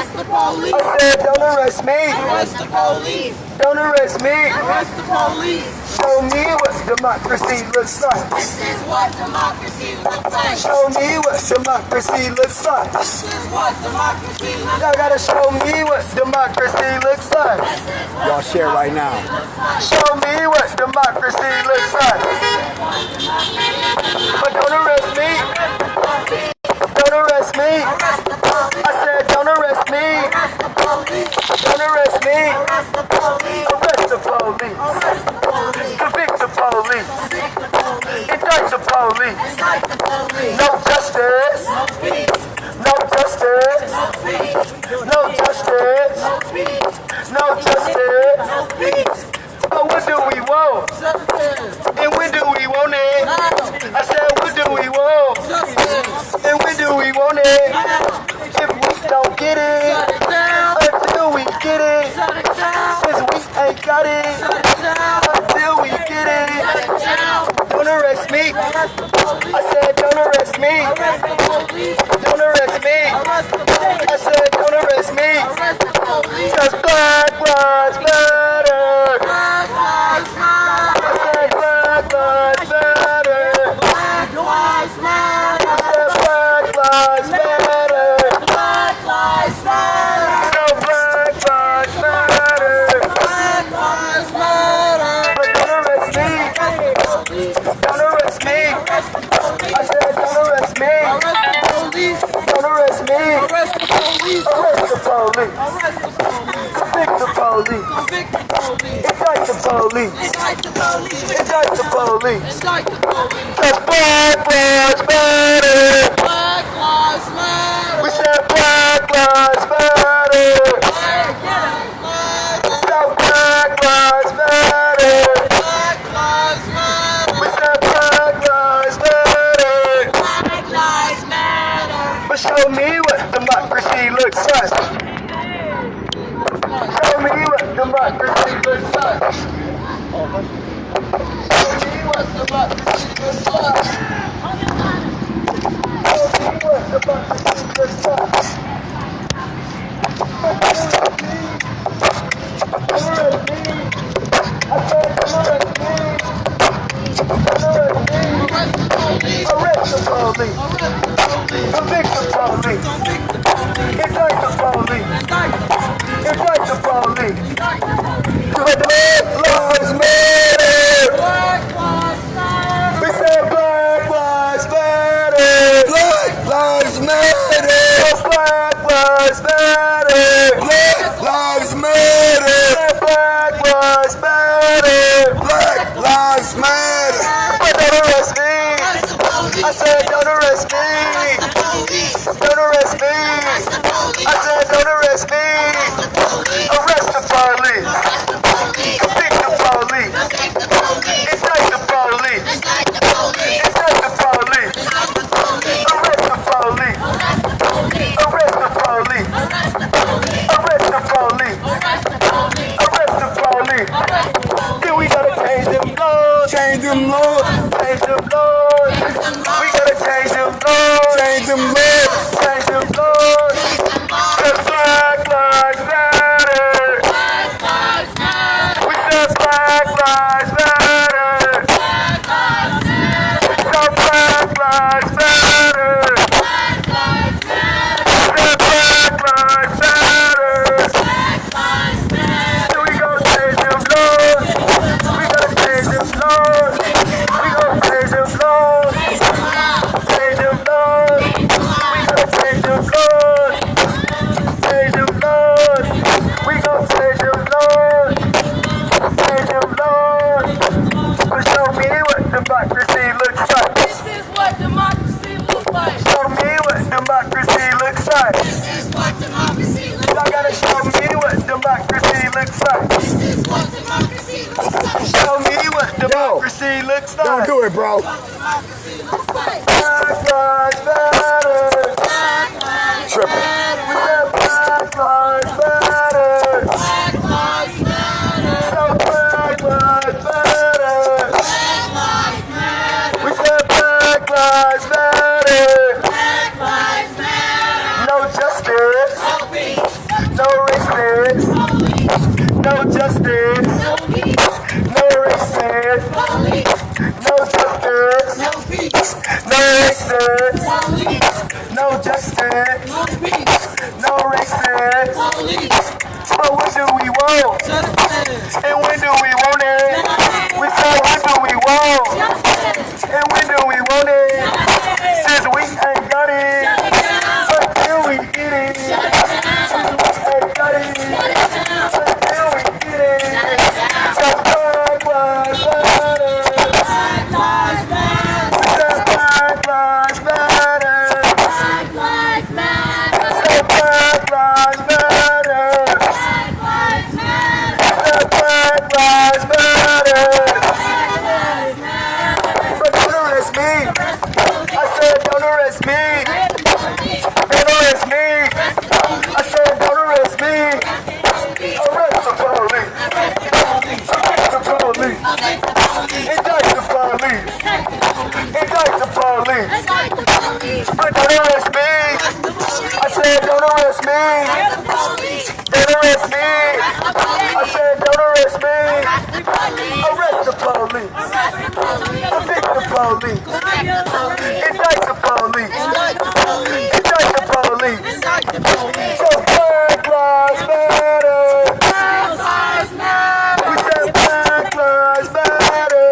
Arrest the police. I said, don't arrest me. Arrest the police. Don't arrest me. Arrest the police. Show me what democracy looks like. This is what democracy looks like. Show me what democracy looks like. This is what democracy looks Y'all gotta show me what democracy looks like. Y'all share right now. Show me what democracy looks like. But don't arrest me. Don't arrest me. I said, don't arrest me. Don't arrest me. Arrest the police. Convict the police. Indict the police. No justice. No justice. No justice. No justice. But what do we want? And when do we want it? I said, what do we want? And when do we want it? If we don't get it, until we get it. Since we ain't got it, until we get it. Don't arrest me. I said, don't arrest me. Don't arrest me. I said, don't arrest me. Cause Black Lives Matter. I said, Black Lives Matter. I said, Black Lives Matter. No, Black Lives Matter. But don't arrest me. Don't arrest me. I said, don't arrest me. Don't arrest me. Arrest the police. Convict the police. Indict the police. Indict the police. Cause Black Lives Matter. We said Black Lives Matter. So Black Lives Matter. We said Black Lives Matter. But show me what democracy looks like. Show me what democracy looks like. Show me what democracy looks like. Show me what democracy looks like. I said, don't arrest me. Don't arrest me. Arrest the police. Convict the police. Indict the police. Indict the police. But Black Lives Matter. We said Black Lives Matter. Black Lives Matter. Black Lives Matter. Black Lives Matter. Black Lives Matter. Black Lives Matter. But don't arrest me. I said, don't arrest me. Don't arrest me. I said, don't arrest me. Arrest the police. Convict the police. Indict the police. Indict the police. Arrest the police. Arrest the police. Arrest the police. Arrest the police. Then we gotta change them laws. Change them laws. Change them laws. We gotta change them laws. Change them laws. Change them laws. Cause Black Lives Matter. We said Black Lives Matter. So Black Lives Matter. We said Black Lives Matter. So we gonna change them laws. We gotta change them laws. We gonna change them laws. Change them laws. We gonna change them laws. Change them laws. We gonna change them laws. Change them laws. But show me what democracy looks like. This is what democracy looks like. Show me what democracy looks like. This is what democracy looks Y'all like. gotta show me what democracy looks like. This is what democracy looks like. Show me what democracy looks Don't like. do it, bro. Democracy looks like. Black Lives Matter. Tripping. We said Black Lives Matter. So Black Lives Matter. We said Black Lives Matter. No justice. No races, no justice. No races, no justice. No races, no justice. No races. But what do we want? And when do we want it? We say what do we want? And when do we want it? Since we ain't got it, until we get it. Since we ain't got it, until we get it. So Black Lives Matter. Black Lives Matter. Black Lives Matter. So Black Lives Matter. Black Lives Matter. But don't arrest me. I said don't arrest me. Don't arrest me. I said don't arrest me. Arrest the police. Arrest the police. Indict the police. Indict the police. But don't arrest me. I said don't arrest me. Don't arrest me. I said don't arrest me. Arrest the police. Convict the police. Indict the police. Indict the police. So Black Lives Matter. We said Black Lives Matter.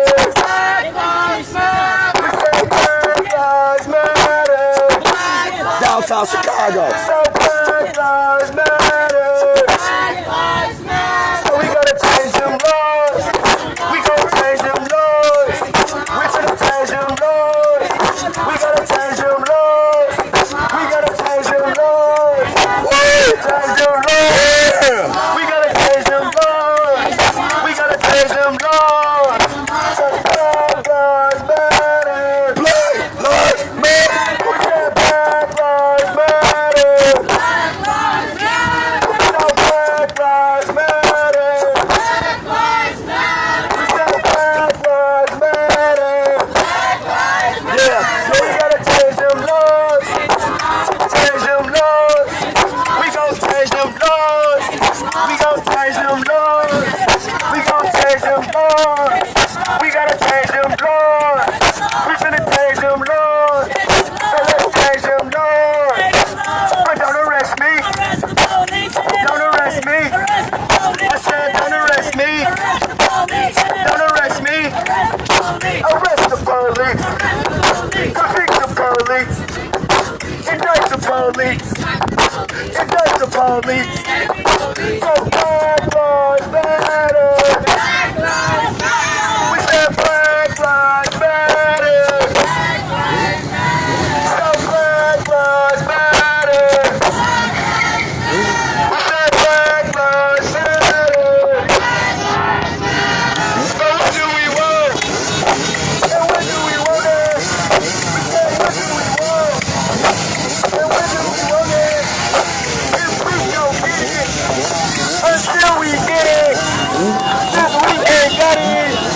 We said Black Lives Matter. Downtown Chicago. So Black Lives Matter. So we gotta change them laws. We gonna change them laws. We gonna change them laws. We gotta change them laws. We gotta change them laws. Change them laws. We gotta change them laws. We gotta change them laws. So Black Lives Matter. Black Lives Matter. We said Black Lives Matter. So Black Lives Matter. We said Black Lives Matter. Yeah. So we gotta change them laws. Change them laws. We gon' change them laws. We gon' change them laws. We gon' change them laws. We gotta change them laws. We finna change them laws. So let's change them laws. But don't arrest me. Don't arrest me. I said don't arrest me. Don't arrest me. Arrest the police. Convict the police. Indict the police. Indict the police. So Black Lives Matter. We said Black Lives Matter. So Black Lives Matter. We said Black Lives Matter. But what do we want? And when do we want it? We said what do we want? And when do we want it? If we don't get it, until we get it, since we ain't got it.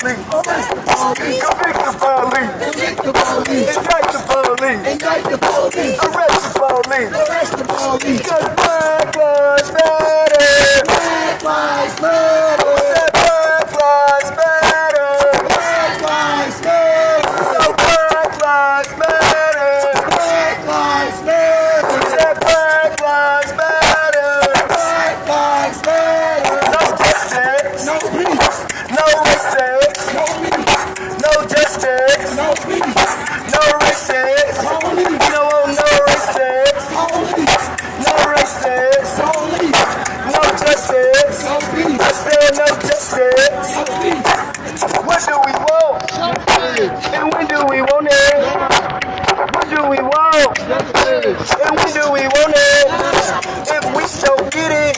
police. Convict the police. Indict the police. Arrest the police. Cause Black Lives Matter. Black Lives Matter. Black Lives Matter. Black Lives Matter. So Black Lives Matter. Black Lives Matter. Black Lives Matter. Black Lives Matter. No justice. No peace. No respect. No peace. No justice. No peace. No respect. We don't want no respect. No respect. No justice. I said no justice. What do we want? And when do we want it? What do we want? And when do we want it? If we don't get it,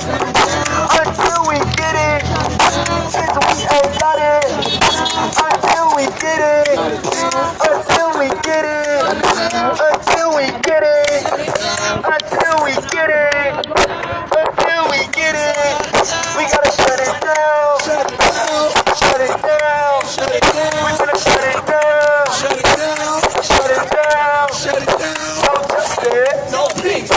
until we get it, since we ain't got it, until we get it, until we get it, until we get it, until we get it, until we get it, we gotta shut it down, shut it down, shut it down, we're gonna shut it down, shut it down, shut it down, shut it down. No justice, no peace,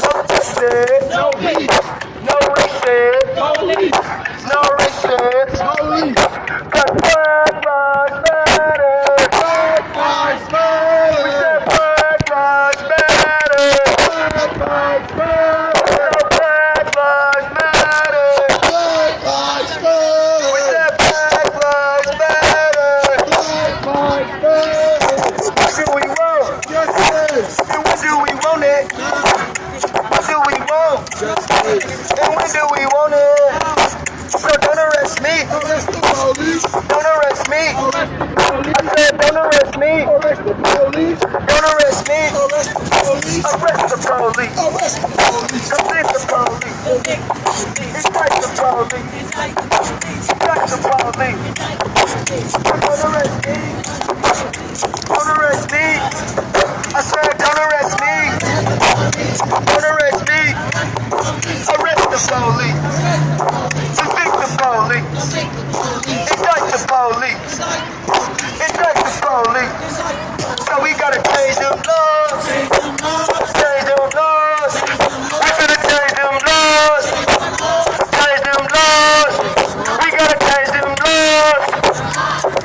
no justice, no peace, no respect, no peace, no respect, no peace. Cause Black Lives Matter, Black Lives Matter, we said Black Lives Matter, Black Lives Matter, Black Lives Matter, Black Lives Matter, we said Black Lives Matter, Black Lives Matter. What do we want? Justice. And when do we want it? What do we want? Justice. And when do we want it? So don't arrest me. Arrest the police. Don't arrest me. Arrest the police. I said don't arrest me. Arrest the police. Don't arrest me. Arrest the police. Arrest the police. Arrest the police. Convict the police. Indict the police. Indict the police. Don't arrest me. Don't arrest me. I said don't arrest me. Don't arrest me. Arrest the police. Convict the police. Indict the police. Indict the police. So we gotta change them laws. Change them laws. We gotta change them laws. Change them laws. We gotta change them laws.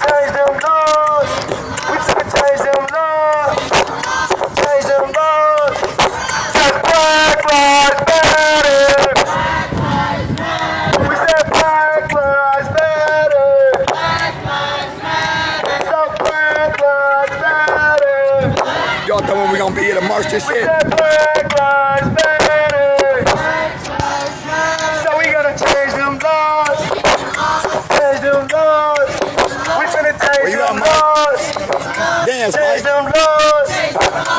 Change them laws. We gotta change them laws. Change them laws. Cause Black Lives Matter. We said Black Lives Matter. So Black Lives Matter. Y'all thought when we gonna be here to march this We shit? said Black Lives Matter. So we gotta change them laws. Change them laws. We finna change Where you them at, Mike? laws. Dance, Change Mike. them laws.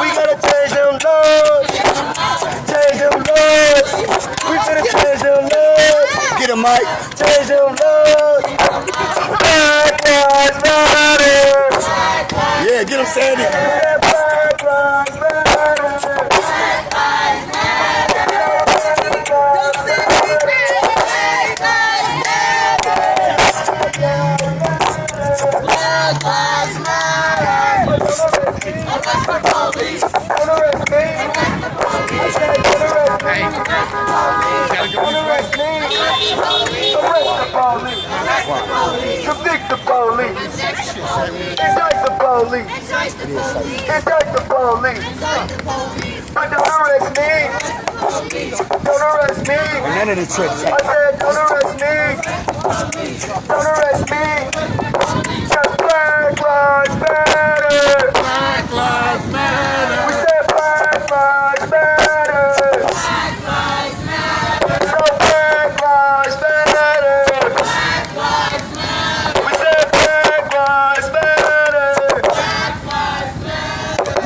We gotta change them laws. Change them laws. We finna change them laws. Get him, Mike. Change them laws. Black Lives Matter. Yeah, get him, Sandy. Black Lives Matter. Don't arrest me. I said don't arrest me. Don't arrest me. Arrest the police. Convict the police. Indict the police. Indict the police. But don't arrest me. Don't arrest me. None of the tricks. I said don't arrest me. Don't arrest me. Cause Black Lives Matter. Black Lives Matter. We said Black Lives Matter. So Black Lives Matter. We said Black Lives Matter.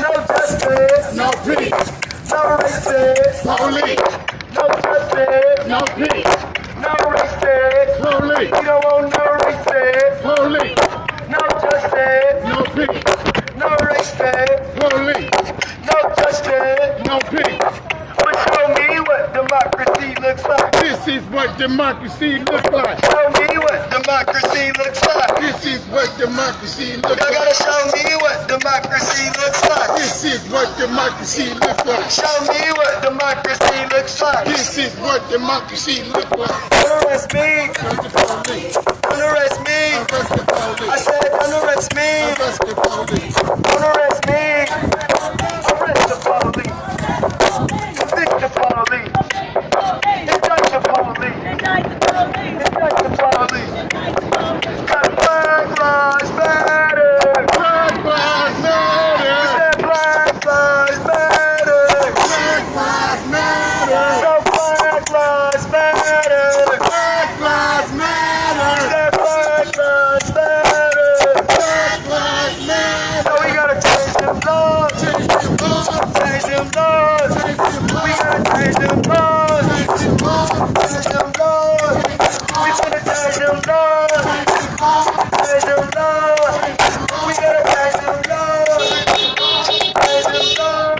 No justice. No peace. No racist. Police. No justice. No peace. No racist. Police. We don't want no racist. Police. No justice. No peace. No racist. Police. No justice. No peace. But show democracy looks like. This is what democracy looks like. Show me what democracy democracy looks like. This is what democracy looks Y'all like. gotta show me what democracy looks like. This is what democracy looks like. Show me what democracy looks like. This is what democracy looks like. Don't arrest me. Arrest the police. Don't arrest me. Arrest the police. I said don't arrest me. Arrest the police. Don't arrest me. Arrest the police. Convict the police. Indict the police. Indict the police. Got Black Lives Matter. Black lives We matter. said Black Lives Matter. Black lives matter. So Black Lives Matter. Black lives matter. Said Black Lives Matter. Black lives matter. So we gotta change them laws. Change them laws. We gotta change them laws. Change them laws. We finna change them laws. Change them laws. We gotta change them laws. Change them laws.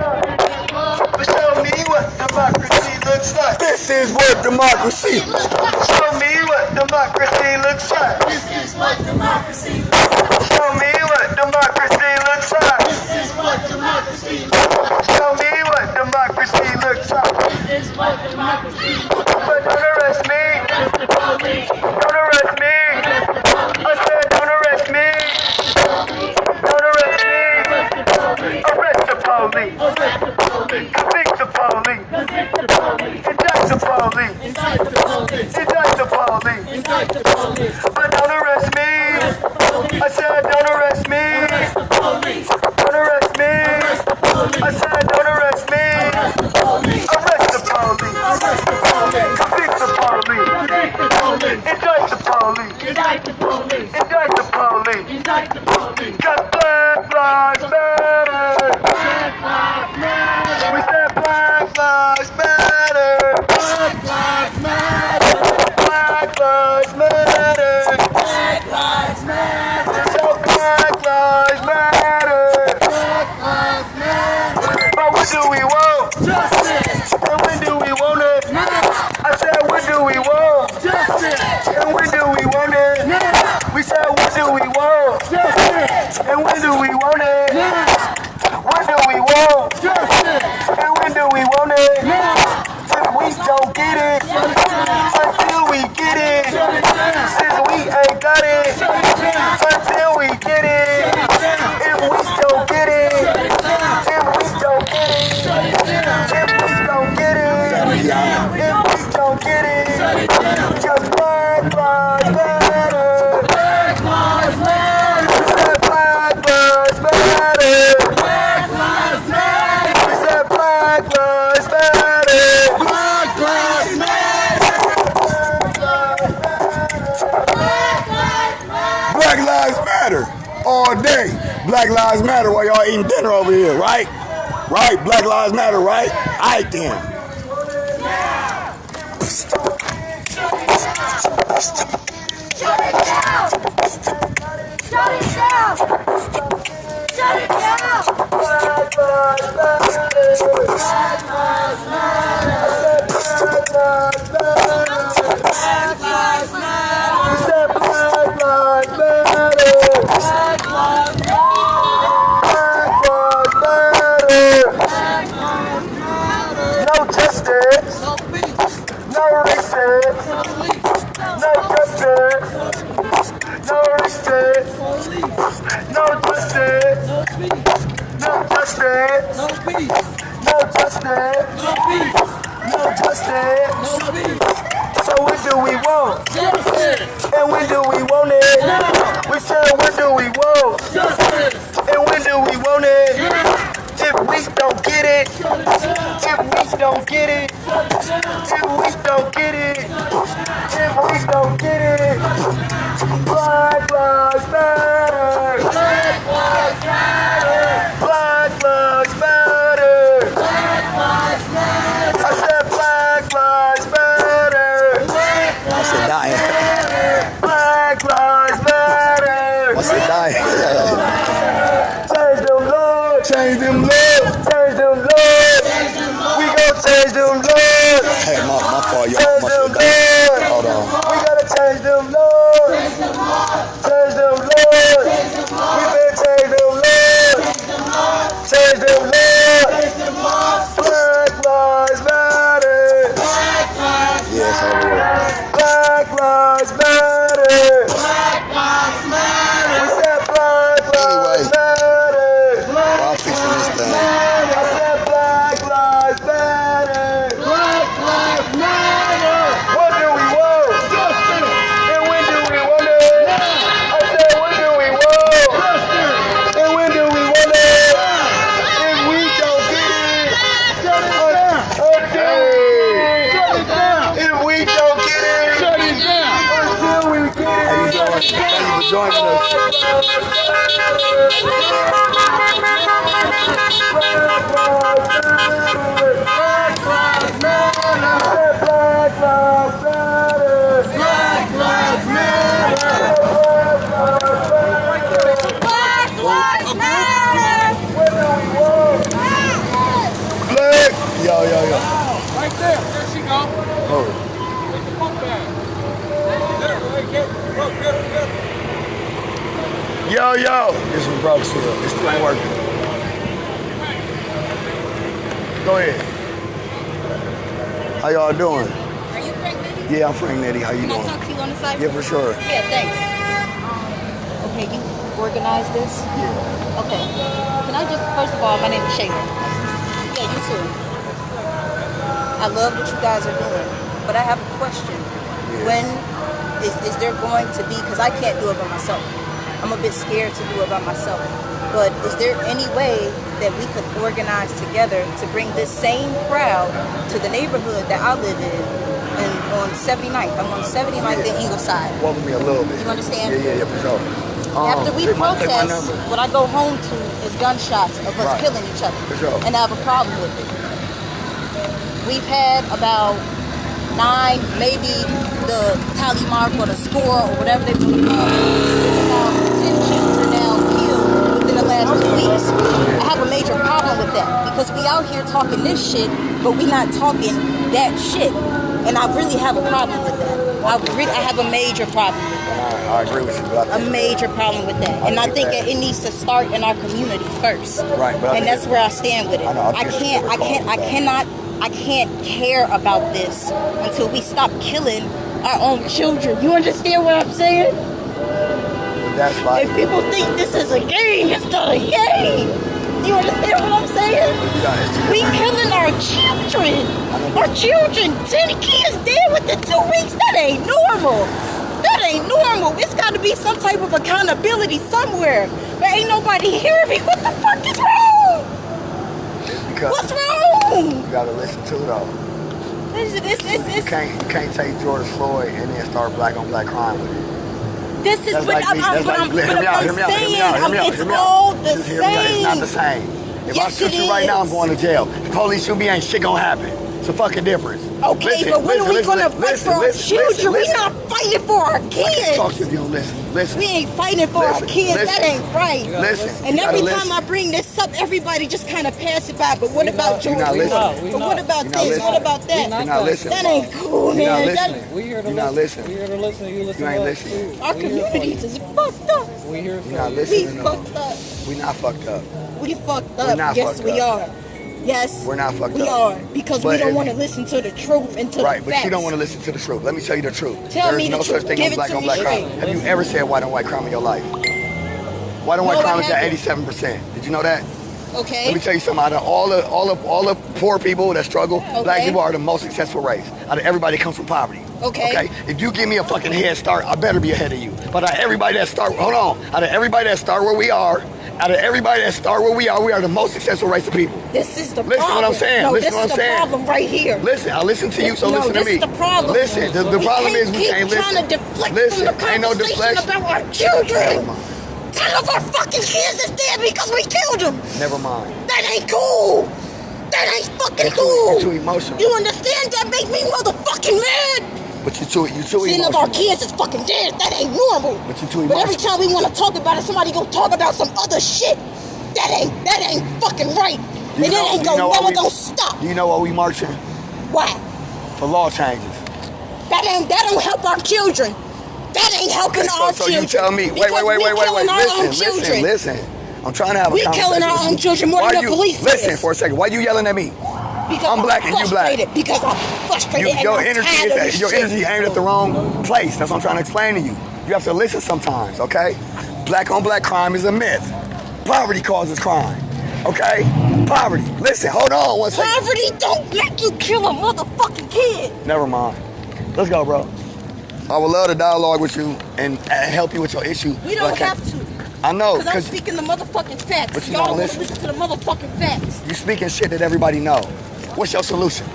But show me what democracy looks like. This is what democracy. Show me what democracy looks like. This is what democracy looks like. Show me what democracy looks like. This is what democracy looks like. Show me what democracy looks like. This is what democracy looks like. But don't arrest me. Arrest the police. Don't arrest me. I said don't arrest me. Don't arrest me. Arrest the police. Arrest the police. Convict the police. Convict the police. Indict the police. Indict the police. Indict the police. Indict the police. But don't arrest me. I said don't arrest me. Arrest the police. Don't arrest me. Arrest the police. I said don't arrest me. Arrest the police. Arrest the police. Arrest the police. Convict the police. Convict the police. Indict the police. Indict the police. Indict the police. Indict the police. Got Black Lives Matter. Black lives matter. We said Black Lives Matter. Black lives matter. Black Lives Matter. Black lives matter. So Black Lives Matter. Black lives matter. But what do we want? Justice. And when do we want it? I said what do we want? Justice. And when do we want it? We said what do we want? Justice. And when do we want it? What do we want? Justice. And when do we want it? If we don't get it, until we get it, since we ain't got it, until we get it, if we don't get it, if we don't get it, if we don't get it, if we don't get it, just Black Lives Matter. Black lives matter. We said Black Lives Matter. Black lives matter. We said Black Lives Matter. Black lives matter. Black lives matter all day. Black lives matter while y'all eating dinner over here, right? Right? Black lives matter, right? All right then. Shut it down! Shut it down! Shut it down! Black Lives Matter. Black lives matter. Black Lives Matter. Black lives matter. We said Black Lives Matter. Black lives matter. Black Lives Matter. Black lives matter. No justice. No peace. No racist. No police. No justice. No racist. Police. No justice. No peace. No justice. No peace. No justice. No peace. No justice. No peace. So when do we want? Justice. And when do we want it? We said when do we want? Justice. And when do we want it? If we don't get it, if we don't get it, if we don't get it, if we don't get it, Black Lives Matter. Black lives matter. Black Lives Matter. Black lives matter. I said Black Lives Matter. I said dying. Black Lives Matter. I said dying. Change them laws. Change them laws. Change them laws. We gon' change them laws. Hey, my fault, y'all. Change My them fault. laws. Hold on. We gotta change them laws. Black. Yo. Right there. There she go. Oh. Take the pump back. There, right there. Good. Yo. This one broke still. This still ain't working. Go ahead. How y'all doing? Are you Frank Nitty? Yeah, I'm Frank Nitty. How you Can I doing? talk to you on the side? Yeah, for sure. Yeah, thanks. Okay, you organized this? Yeah. Okay. Can I just, first of all, my name is Shayla. Yeah, you too. I love what you guys are doing, but I have a question. When is there going to be, because I can't do it by myself. I'm a bit scared to do it by myself. But is there any way that we could organize together to bring this same crowd to the neighborhood that I live in and on 79th? I'm on 79th in Ingleside. Walk with me a little bit. You understand? Yeah, for sure. After we Take my protest, number. what I go home to is gunshots of us Right. killing each other. For sure. And I have a problem with it. We've had about 9, maybe the tally mark or the score or whatever they want to call it. It's about 10 children now killed within the last 2 weeks. I have a major problem with that because we out here talking this shit, but we not talking that shit. And I really have a problem with that. I have a major problem with that. I agree with you. But I A think major problem with that, and I think that it needs to start in our community first. Right, but I and think that's where I stand with it. I know, I think I can't care about this until we stop killing our own children. You understand what I'm saying? that's like, If people think this is a game, it's not a game. You understand what I'm saying? We killing our children. Our children, 10 kids dead within 2 weeks. That ain't normal. That ain't normal. It's got to be some type of accountability somewhere. But ain't nobody hearing me. What the fuck is wrong? because What's wrong? you gotta listen to it all. You can't take George Floyd and then start black on black crime with it. This is That's what like me. That's like me. Hear me out. It's all the Just hear me out. It's not the same. same. If I Yes, shoot it you right now, I'm is. going to jail. The police shoot me, ain't shit gonna happen. It's a fucking difference. Okay, but when are we gonna fight for our children? We're not fighting for our I can't talk to kids. you if you don't listen. We ain't fighting for our kids. That ain't right. Listen. And you every gotta time I listen. bring this up, everybody just kind of pass it by. But what about you're George not Floyd? listening. But what about You're not this? What listening. about that? You're not listening. That ain't cool, You're not man. That- listening. We here to You're not listen. listening. We here to listen. You listen. You ain't to us, listening. too. Our We here for communities you. is fucked up. We here for You're not you. We listening. no. fucked up. We not fucked up. We fucked We're up. not Yes, fucked we up. are. Yes, We're not fucked we up. are because we But don't if- want to listen to the truth and to Right, the but facts. you don't want to listen to the truth. Let me tell you the truth. Tell there me is the no truth. such thing Give as it black to on me black crime. straight. Have you ever said white on white crime in your life? White on white No, I crime is at haven't. 87%. Did you know that? Okay. Let me tell you something. Out of all the poor people that struggle, black Okay. people are the most successful race. Out of everybody that comes from poverty. Okay. If you give me a fucking head start, I better be ahead of you. But out of everybody that start, out of everybody that start where we are, we are the most successful race of people. This is the Listen problem. what I'm saying. No, Listen this what is I'm the saying. problem right here. Listen, I listen to you, so No, listen to this me. is the problem. Listen, the problem is we keep can't listen. trying to deflect Listen, from the ain't no conversation deflection. about our children. 10 of our fucking kids is dead because we killed them. Never mind. That ain't cool. That ain't fucking You're cool. too emotional. You understand? That make me motherfucking mad. But you too 10 of emotional. our kids is fucking dead. That ain't normal. But you too But every emotional. time we want to talk about it, somebody gonna talk about some other shit. That ain't fucking right. And it ain't never gonna stop. Do you know why we marching? Why? For law changes. That don't help our children. That ain't helping our So children. you tell me. Wait. Because we killing our own children. Listen. I'm trying to have a We conversation. killing our with own you. children more Why than the you- police Listen is. for a second. Why you yelling at me? Because I'm black and you black. frustrated. Because I'm frustrated and Your I'm energy tired of is this your shit. energy aimed at the wrong place. That's what I'm trying to explain to you. You have to listen sometimes, okay? Black on black crime is a myth. Poverty causes crime. Okay? Poverty. Listen, hold on one second. Poverty don't make you kill a motherfucking kid. Never mind. Let's go, bro. I would love to dialogue with you and help you with your issue. We but I don't can't. have to. I know, Because I'm because speaking the motherfucking facts. But you Y'all don't wanna listen. listen to the motherfucking facts. you speaking shit that everybody know. What's your solution?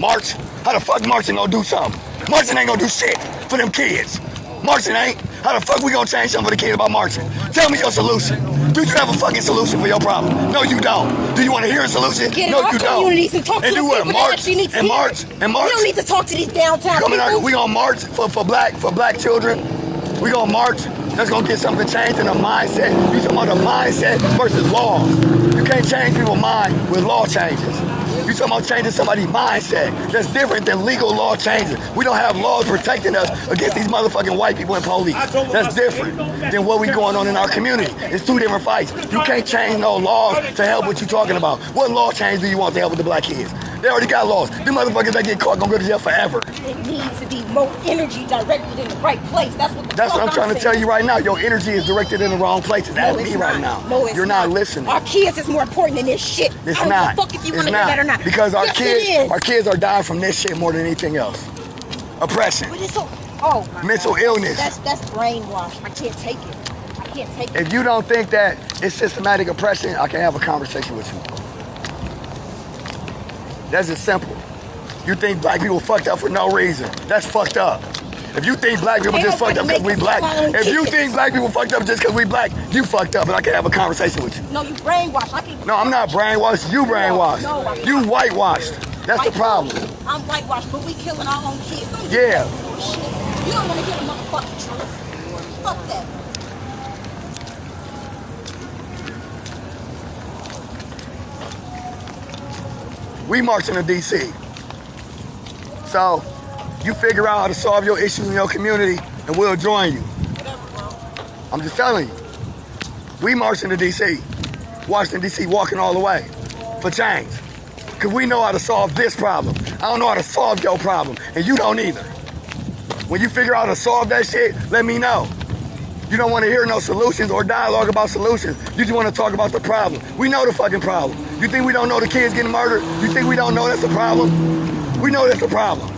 March? How the fuck marching gonna do something? Marching ain't gonna do shit for them kids. Marching ain't. How the fuck we gonna change something for the kids about marching? Tell me your solution. Do you have a fucking solution for your problem? No, you don't. Do you want to hear a solution? Get in No, our you don't. communities and talk to And the do what? people that March actually need to and hear march it. and march. We don't need to talk to these downtown Come in people. we gonna march for black children. We gonna march. That's gonna get something changed in the mindset. You talking about the mindset versus laws. You can't change people's mind with law changes. You talking about changing somebody's mindset. That's different than legal law changes. We don't have laws protecting us against these motherfucking white people and police. That's different than what we going on in our community. It's two different fights. You can't change no laws to help what you talking about. What law change do you want to help with the black kids? They already got laws. Them motherfuckers that get caught gonna go to jail forever. It needs to be more energy directed in the right place. That's what That's what I'm trying to tell you right now. Your energy is directed in the wrong places. Ask me right now. No, it's You're not listening. Our kids is more important than this shit. It's I don't not. give a fuck if you want It's to hear that or not. Because our Yes, kids are dying from this shit more than anything else. Oppression, But it's so, oh my mental God. illness. That's brainwash. I can't take it. I can't take it. If you don't think that it's systematic oppression, I can have a conversation with you. That's just simple. You think black people fucked up for no reason. That's fucked up. If you think black people just fucked up because we black, if you think black people fucked up just because we black, you fucked up and I can have a conversation with you. No, you brainwash. I can. No, I'm not brainwashed. You brainwashed. No, I'm You whitewashed. That's the problem. I'm whitewashed, but we killing our own kids. Don't do Yeah. that bullshit. You don't want to hear the motherfucking truth. Fuck that. We marching to DC. So you figure out how to solve your issues in your community and we'll join you. I'm just telling you. We marching to DC. Washington DC walking all the way for change. Cause we know how to solve this problem. I don't know how to solve your problem and you don't either. When you figure out how to solve that shit, let me know. You don't want to hear no solutions or dialogue about solutions. You just want to talk about the problem. We know the fucking problem. You think we don't know the kids getting murdered? You think we don't know that's a problem? We know that's a problem.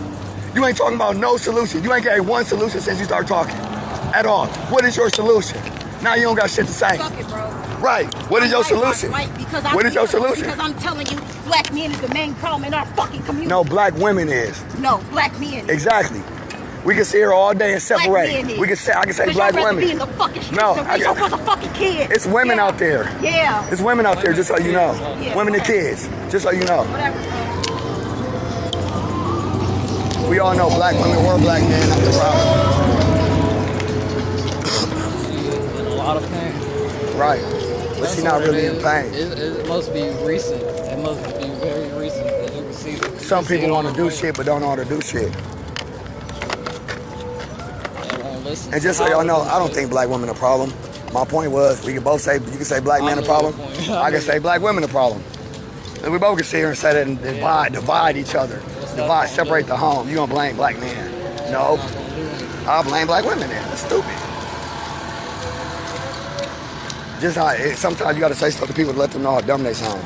You ain't talking about no solution. You ain't got one solution since you started talking at all. What is your solution? Now you don't got shit to say. Fuck it, bro. Right. What is your solution? Right, because What is your solution? Because I'm telling you, black men is the main problem in our fucking community. No, black women is. No, black men. Exactly. We can sit here all day and Black separate. men is. We can say I can say But black y'all rather women. be in the fucking streets No, than I raise your got- motherfucking kids. It's women Yeah. out there. Yeah. It's women out there, just so you know. Yeah. Women and kids, just so you know. Whatever. We all know black women were black men. That's the problem. In a lot of pain. Right. But she's not really in pain. It must be recent. It must be very recent that you can see. Some people want to do shit, but don't know how to do shit. And just so y'all know, I don't think black women a problem. My point was, we can both say, you can say black men a problem. I can say black women a problem. And we both can sit here and say that and divide each other. Divide, separate the home. You gonna blame black men? No. I'll blame black women then. That's stupid. Just how, sometimes you gotta say stuff to people to let them know how dumb they sound.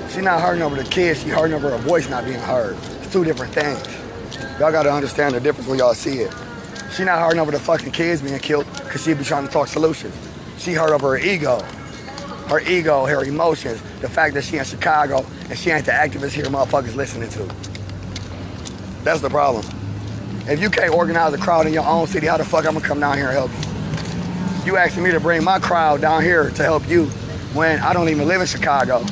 She's not hurting over the kids, she's hurting over her voice not being heard. It's two different things. Y'all gotta understand the difference when y'all see it. She not hurting over the fucking kids being killed because she be trying to talk solutions. She hurt over her ego, her emotions, the fact that she in Chicago and she ain't the activist here motherfuckers listening to. That's the problem. If you can't organize a crowd in your own city, how the fuck I'm gonna come down here and help you? You asking me to bring my crowd down here to help you when I don't even live in Chicago.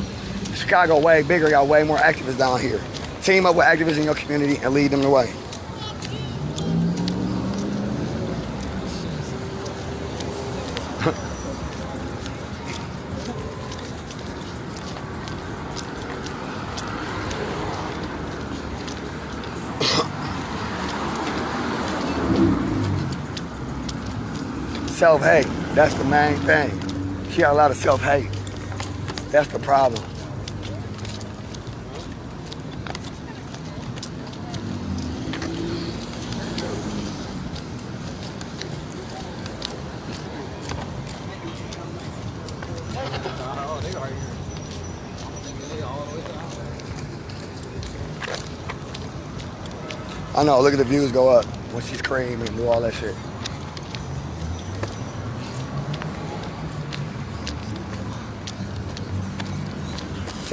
Chicago way bigger, got way more activists down here. Team up with activists in your community and lead them the way. Self-hate, that's the main thing. She got a lot of self-hate. That's the problem. I know, look at the views go up when she scream and do all that shit.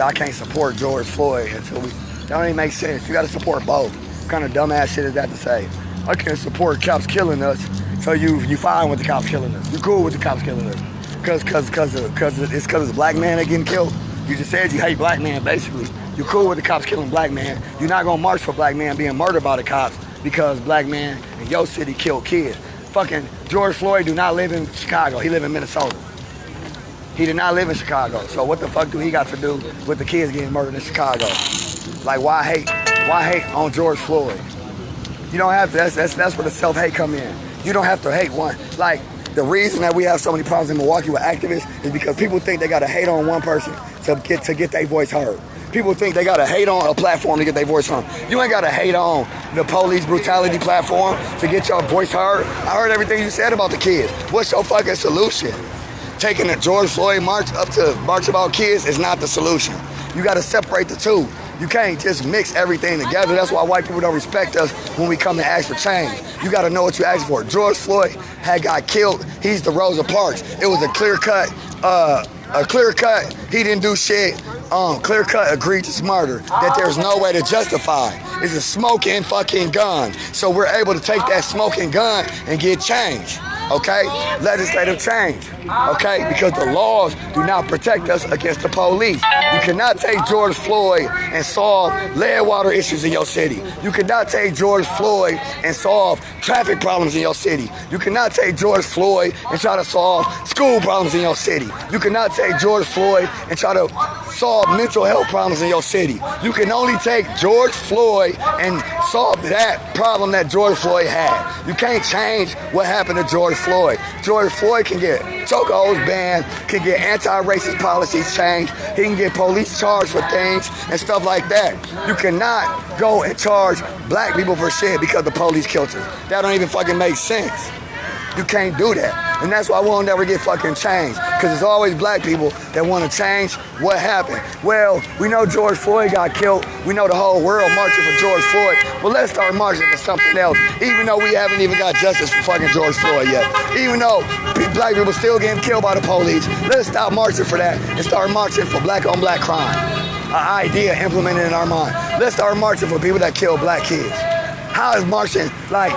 say I can't support George Floyd until we. That don't even make sense. You gotta support both. What kind of dumbass shit is that to say? I can't support cops killing us, so you fine with the cops killing us. You cool with the cops killing us. Cause it's a black man that getting killed. You just said you hate black men, basically. You cool with the cops killing black men. You're not gonna march for black men being murdered by the cops because black men in your city killed kids. Fucking George Floyd do not live in Chicago. He live in Minnesota. He did not live in Chicago. So what the fuck do he got to do with the kids getting murdered in Chicago? Like why hate? Why hate on George Floyd? You don't have to, that's where the self-hate come in. You don't have to hate one. Like the reason that we have so many problems in Milwaukee with activists is because people think they gotta hate on one person to get their voice heard. People think they gotta hate on a platform to get their voice heard. You ain't gotta hate on the police brutality platform to get your voice heard. I heard everything you said about the kids. What's your fucking solution? Taking the George Floyd march up to March About Kids is not the solution. You gotta separate the two. You can't just mix everything together. That's why white people don't respect us when we come to ask for change. You gotta know what you ask for. George Floyd had got killed. He's the Rosa Parks. It was a clear cut, he didn't do shit. Clear cut egregious murder that there's no way to justify. It's a smoking fucking gun. So we're able to take that smoking gun and get change. Okay? Legislative change. Okay? Because the laws do not protect us against the police. You cannot take George Floyd and solve lead water issues in your city. You cannot take George Floyd and solve traffic problems in your city. You cannot take George Floyd and try to solve school problems in your city. You cannot take George Floyd and try to solve mental health problems in your city. You can only take George Floyd and solve that problem that George Floyd had. You can't change what happened to George Floyd. George Floyd can get chokeholds banned, can get anti-racist policies changed, he can get police charged for things and stuff like that. You cannot go and charge black people for shit because the police killed us. That don't even fucking make sense. You can't do that. And that's why we'll never get fucking changed. Because it's always black people that want to change what happened. Well, we know George Floyd got killed. We know the whole world marching for George Floyd. But let's start marching for something else. Even though we haven't even got justice for fucking George Floyd yet. Even though black people still getting killed by the police. Let's stop marching for that and start marching for black on black crime. An idea implemented in our mind. Let's start marching for people that kill black kids. How is marching like...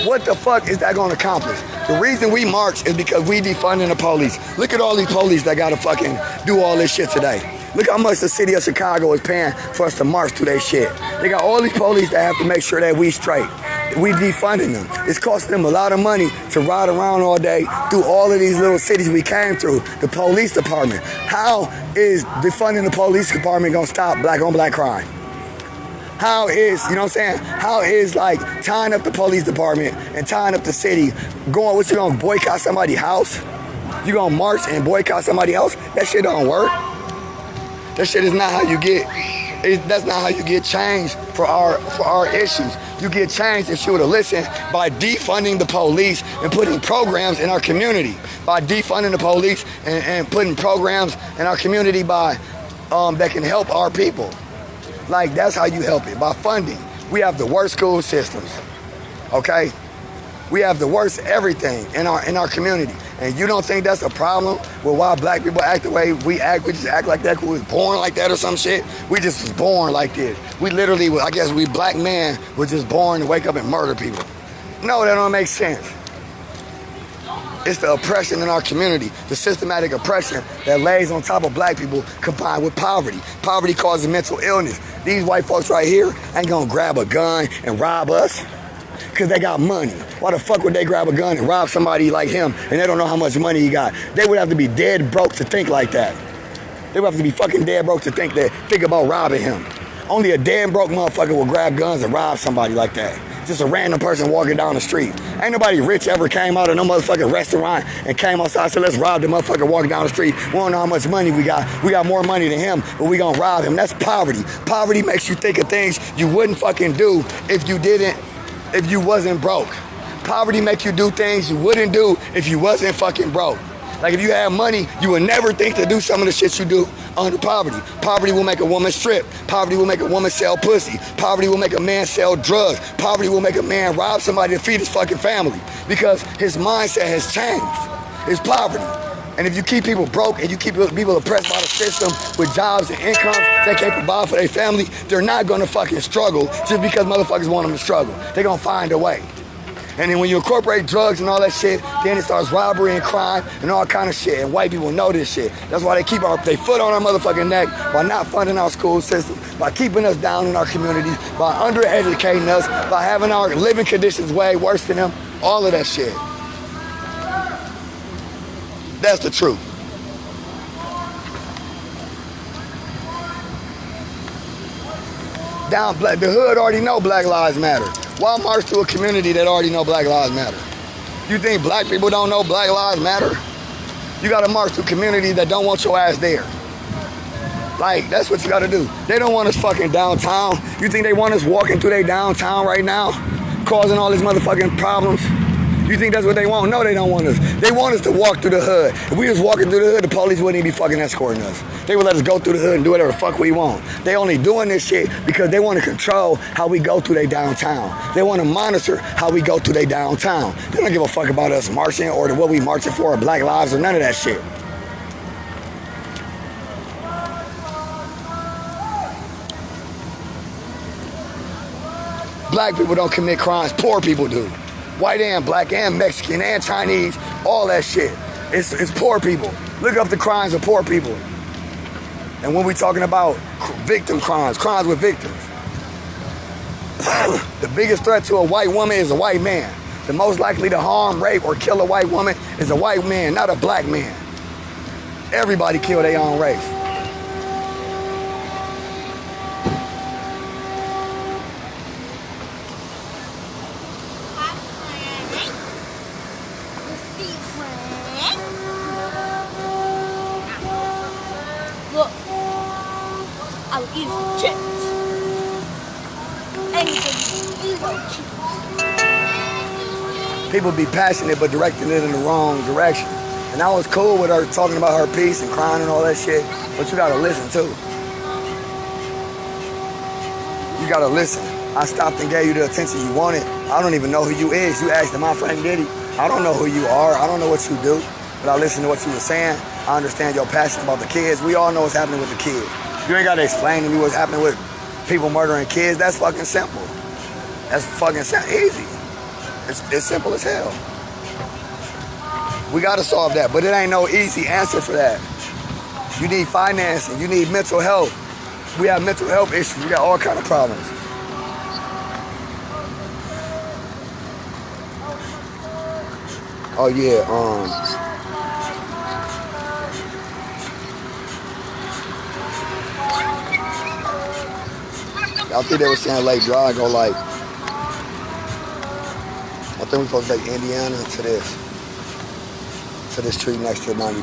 What the fuck is that going to accomplish? The reason we march is because we defunding the police. Look at all these police that got to fucking do all this shit today. Look how much the city of Chicago is paying for us to march through their shit. They got all these police that have to make sure that we straight. We defunding them. It's costing them a lot of money to ride around all day through all of these little cities we came through. The police department. How is defunding the police department going to stop black on black crime? How is, you know what I'm saying? How is like tying up the police department and tying up the city going, what you gonna boycott somebody's house? You gonna march and boycott somebody's house? That shit don't work. That shit is not how you get, that's not how you get change for our issues. You get change if you would have listened by defunding the police and putting programs in our community. By defunding the police and putting programs in our community by that can help our people. Like, that's how you help it, by funding. We have the worst school systems, okay? We have the worst everything in our community. And you don't think that's a problem with why black people act the way we act? We just act like that because we was born like that or some shit? We just was born like this. We literally, I guess we black men were just born to wake up and murder people. No, that don't make sense. It's the oppression in our community, the systematic oppression that lays on top of black people combined with poverty. Poverty causes mental illness. These white folks right here ain't gonna grab a gun and rob us because they got money. Why the fuck would they grab a gun and rob somebody like him and they don't know how much money he got? They would have to be dead broke to think like that. They would have to be fucking dead broke to think about robbing him. Only a dead broke motherfucker will grab guns and rob somebody like that. Just a random person walking down the street. Ain't nobody rich ever came out of no motherfucking restaurant and came outside and said, let's rob the motherfucker walking down the street. We don't know how much money we got. We got more money than him, but we gonna rob him. That's poverty. Poverty makes you think of things you wouldn't fucking do if you wasn't broke. Poverty makes you do things you wouldn't do if you wasn't fucking broke. Like if you had money, you would never think to do some of the shit you do under poverty. Poverty will make a woman strip. Poverty will make a woman sell pussy. Poverty will make a man sell drugs. Poverty will make a man rob somebody to feed his fucking family because his mindset has changed. It's poverty. And if you keep people broke and you keep people oppressed by the system with jobs and incomes they can't provide for their family, they're not gonna fucking struggle just because motherfuckers want them to struggle. They're gonna find a way. And then when you incorporate drugs and all that shit, then it starts robbery and crime and all kind of shit. And white people know this shit. That's why they keep their foot on our motherfucking neck by not funding our school system, by keeping us down in our communities, by undereducating us, by having our living conditions way worse than them. All of that shit. That's the truth. The hood already know Black Lives Matter. Why march to a community that already know Black Lives Matter? You think black people don't know Black Lives Matter? You gotta march to communities that don't want your ass there. Like, that's what you gotta do. They don't want us fucking downtown. You think they want us walking through their downtown right now, causing all these motherfucking problems? You think that's what they want? No, they don't want us. They want us to walk through the hood. If we was walking through the hood, the police wouldn't even be fucking escorting us. They would let us go through the hood and do whatever the fuck we want. They only doing this shit because they want to control how we go through their downtown. They want to monitor how we go through their downtown. They don't give a fuck about us marching or what we marching for or Black Lives or none of that shit. Black people don't commit crimes, poor people do. White and black and Mexican and Chinese, all that shit. It's poor people. Look up the crimes of poor people. And when we talking about victim crimes with victims, the biggest threat to a white woman is a white man. The most likely to harm, rape, or kill a white woman is a white man, not a black man. Everybody kill their own race. Look, I'll eat some chips. Anything you want to choose. People be passionate but directing it in the wrong direction. And I was cool with her talking about her piece and crying and all that shit, but you gotta listen too. You gotta listen. I stopped and gave you the attention you wanted. I don't even know who you is. You asked my friend Diddy. I don't know who you are. I don't know what you do. But I listened to what you were saying. I understand your passion about the kids. We all know what's happening with the kids. You ain't gotta explain to me what's happening with people murdering kids. That's fucking simple. That's fucking easy. It's simple as hell. We gotta solve that, but it ain't no easy answer for that. You need financing. You need mental health. We have mental health issues. We got all kind of problems. Oh yeah, I think they were saying Lake Drive go like, I think we're supposed to take Indiana to this street next to 90.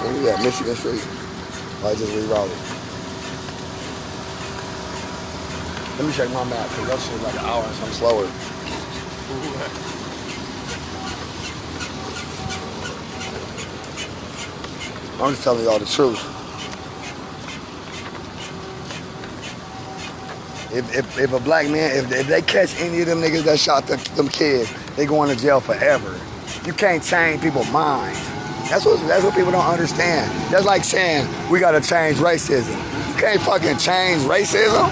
Where we at? Michigan Street. I just rerouted. Let me check my map, because that shit's like an hour and something slower. I'm just telling y'all the truth. If a black man, if they catch any of them niggas that shot them kids, they going to jail forever. You can't change people's minds. That's what people don't understand. That's like saying we gotta change racism. You can't fucking change racism.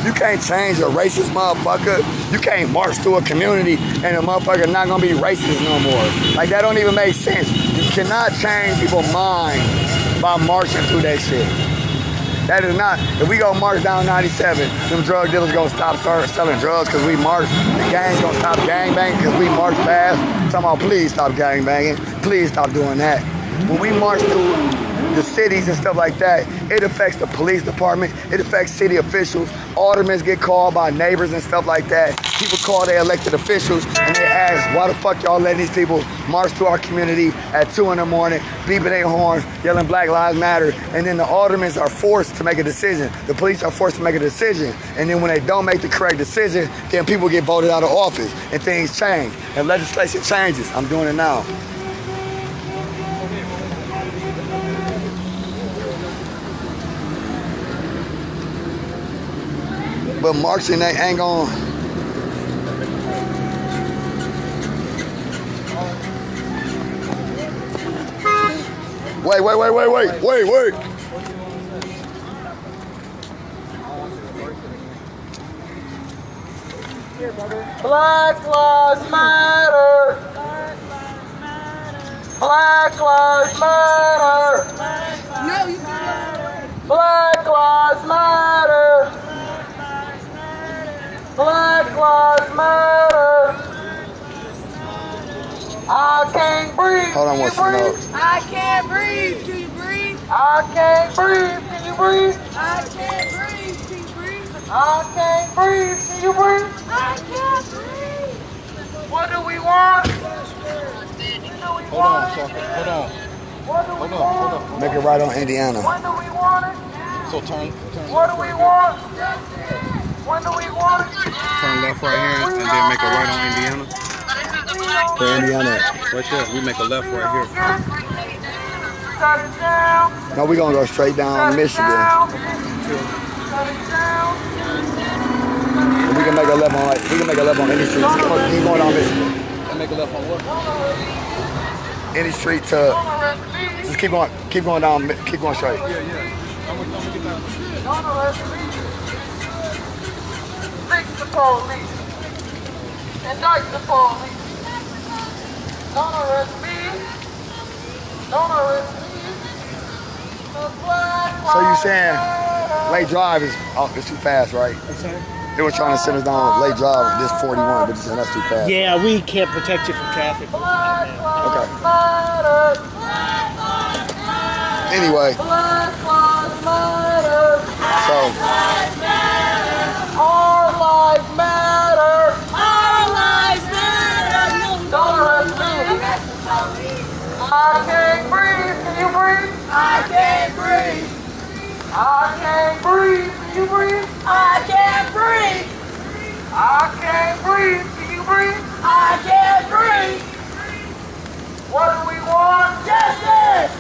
You can't change a racist motherfucker. You can't march through a community and a motherfucker not gonna be racist no more. Like, that don't even make sense. You cannot change people's minds by marching through that shit. That is not, if we go march down 97, them drug dealers gonna stop selling drugs because we march. The gangs gonna stop gangbanging because we march fast. I'm talking about, please stop gangbanging. Please stop doing that. When we march through the cities and stuff like that, it affects the police department, it affects city officials. Aldermen get called by neighbors and stuff like that. People call their elected officials and they ask, why the fuck y'all letting these people march through our community at 2 in the morning, beeping their horns, yelling Black Lives Matter, and then the aldermen are forced to make a decision. The police are forced to make a decision. And then when they don't make the correct decision, then people get voted out of office and things change. And legislation changes. I'm doing it now. But marching they ain't gonna. Wait. Black Lives Matter. Black Lives Matter. No, you Black Lives Matter. Black Lives Matter. I can't breathe. Hold on one second. I can't breathe. Can you breathe? I can't breathe. Can you breathe? I can't breathe. Can you breathe? I can't breathe. Can you breathe? I can't breathe. What do we want? Hold on, Shaka. Hold on. What do we want? Make it right on Indiana. When do we want it? So turn What do we want? When do we want it? Turn left right here and then make a right on Indiana. For Indiana. Right there. We make a left right here. Shut it down. No, we gonna go straight down Michigan. Shut it down. And we can make a left on any street. Keep going down Michigan. and make a left on what? Any street to just keep going down, keep going straight. I'm gonna get down. Don't arrest me. Fix the police. Indict the police. Don't arrest me. Don't arrest me. So you saying Lake Drive is too fast, right? They were trying to send us down Lake Drive, this 41, but you saying that's too fast. Yeah, we can't protect you from traffic. Okay. Anyway, so Our lives matter. Our lives matter. Don't arrest me. I can't breathe. Can you breathe? I can't breathe. I can't breathe. Can you breathe? I can't breathe. I can't breathe. Can you breathe? I can't breathe. What do we want? Justice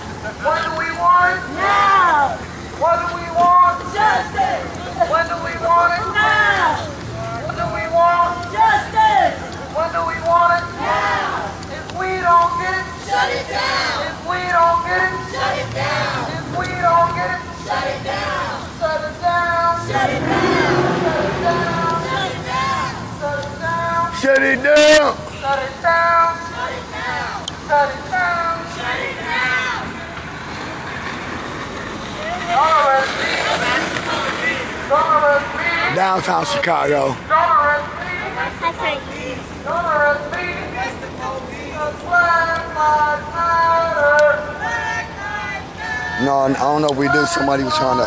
What do we want? now. What do we want? Justice When do we want it? now. When do we want? Justice When do we want it? now. If we don't get it, Shut it down. if we don't get it, Shut it down. if we don't get it, Shut it down. shut it down. Shut it down. Shut it down. Shut it down. Shut it down. shut it down. Shut it down. Shut it down. Shut it down. Shut it down. Don't arrest me. Don't arrest me. Downtown Chicago. Don't arrest me. Don't arrest me. Because Black Lives Matter. No, I don't know if we do. Somebody was trying to,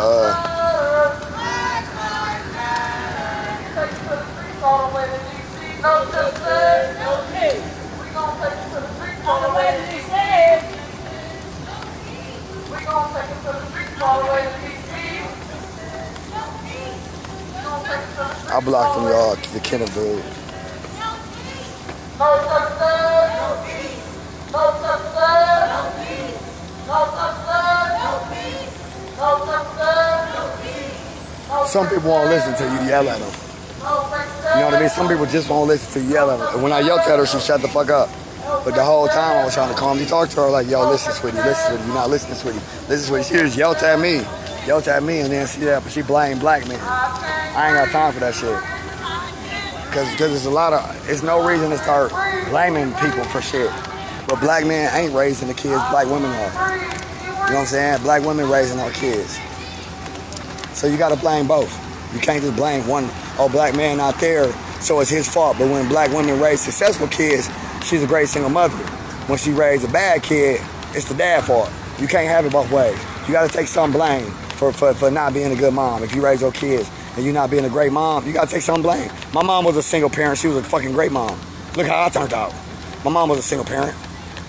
Take it to the streets all the way to D.C. No justice. No peace. We gonna take it to the streets All all the the way way to to D.C. We gonna take it to the streets all the way to D.C. We gonna take it to the streets I blocked them, y'all, to the Kenneth dude. No justice. No peace. No justice. No peace. No justice. No peace. No justice. No peace. Some people won't listen till you yell at them. No You know what I mean? Some people just won't listen till you yell at them. And when I yelled at her, she shut the fuck up. But the whole time I was trying to calmly talk to her like, yo, listen, sweetie, listen, sweetie. You're not listening, sweetie. Listen, sweetie. She just yelled at me. Yelled at me, and then she blamed black men. I ain't got time for that shit. Cause there's it's no reason to start blaming people for shit. But black men ain't raising the kids, black women are. You know what I'm saying? Black women raising our kids. So you gotta blame both. You can't just blame one, black man out there, so it's his fault. But when black women raise successful kids, she's a great single mother. When she raised a bad kid, it's the dad's fault. You can't have it both ways. You gotta take some blame for not being a good mom. If you raise your kids and you not being a great mom, you gotta take some blame. My mom was a single parent. She was a fucking great mom. Look how I turned out. My mom was a single parent.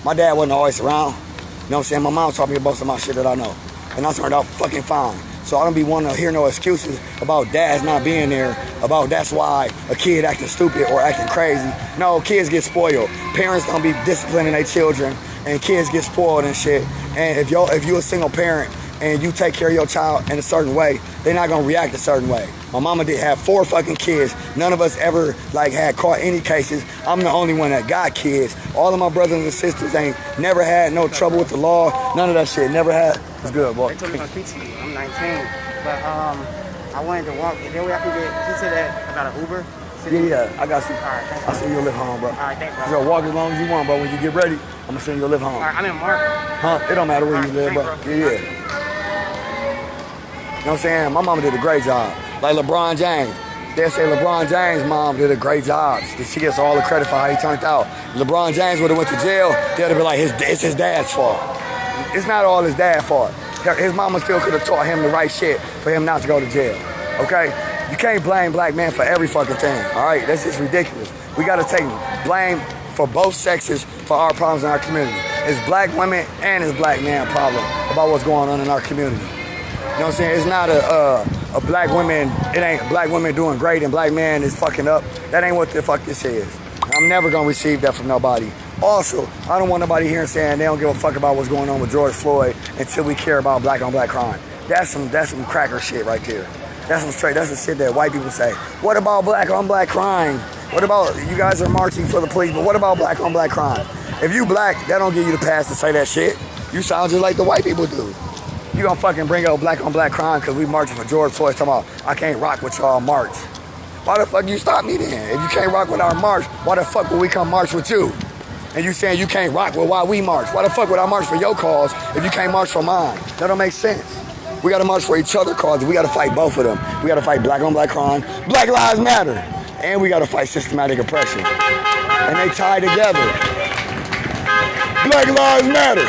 My dad wasn't always around. You know what I'm saying? My mom taught me most of my shit that I know. And I turned out fucking fine. So I don't be wanting to hear no excuses about dads not being there, about that's why a kid acting stupid or acting crazy. No, kids get spoiled. Parents don't be disciplining their children, and kids get spoiled and shit. And if you a single parent and you take care of your child in a certain way, they're not gonna react a certain way. My mama did have 4 fucking kids. None of us ever like had caught any cases. I'm the only one that got kids. All of my brothers and sisters ain't never had no trouble with the law. None of that shit. Never had. It's good, boy. They told me to speak to you. I'm 19, but I wanted to walk. Is there a way I can get? He said that about an Uber. Yeah, I got you. All right, thanks. I'll send you a lift home, bro. All right, thanks, bro. So walk as long as you want, bro. When you get ready, I'm gonna send you a lift home. All right, I'm in Mark. Huh? It don't matter where you live, bro. Thanks, bro. Yeah. You know what I'm saying? My mama did a great job. Like LeBron James. They say LeBron James' mom did a great job. She gets all the credit for how he turned out. LeBron James would have went to jail, they'd have been like, it's his dad's fault. It's not all his dad's fault. His mama still could have taught him the right shit for him not to go to jail. Okay? You can't blame black men for every fucking thing. All right? That's just ridiculous. We got to take blame for both sexes for our problems in our community. It's black women and it's black man problem about what's going on in our community. You know what I'm saying? It's not a black woman, it ain't black women doing great and black man is fucking up. That ain't what the fuck this is. I'm never gonna receive that from nobody. Also, I don't want nobody here saying they don't give a fuck about what's going on with George Floyd until we care about black on black crime. That's some cracker shit right there. That's the shit that white people say. What about black on black crime? What about, you guys are marching for the police, but what about black on black crime? If you black, that don't give you the pass to say that shit. You sound just like the white people do. You gonna fucking bring up black on black crime because we marching for George Floyd, talking about, I can't rock with y'all march. Why the fuck you stop me then? If you can't rock with our march, why the fuck would we come march with you? And you saying you can't rock with why we march. Why the fuck would I march for your cause if you can't march for mine? That don't make sense. We gotta march for each other's causes. We gotta fight both of them. We gotta fight black on black crime. Black lives matter. And we gotta fight systematic oppression. And they tie together. Black lives matter.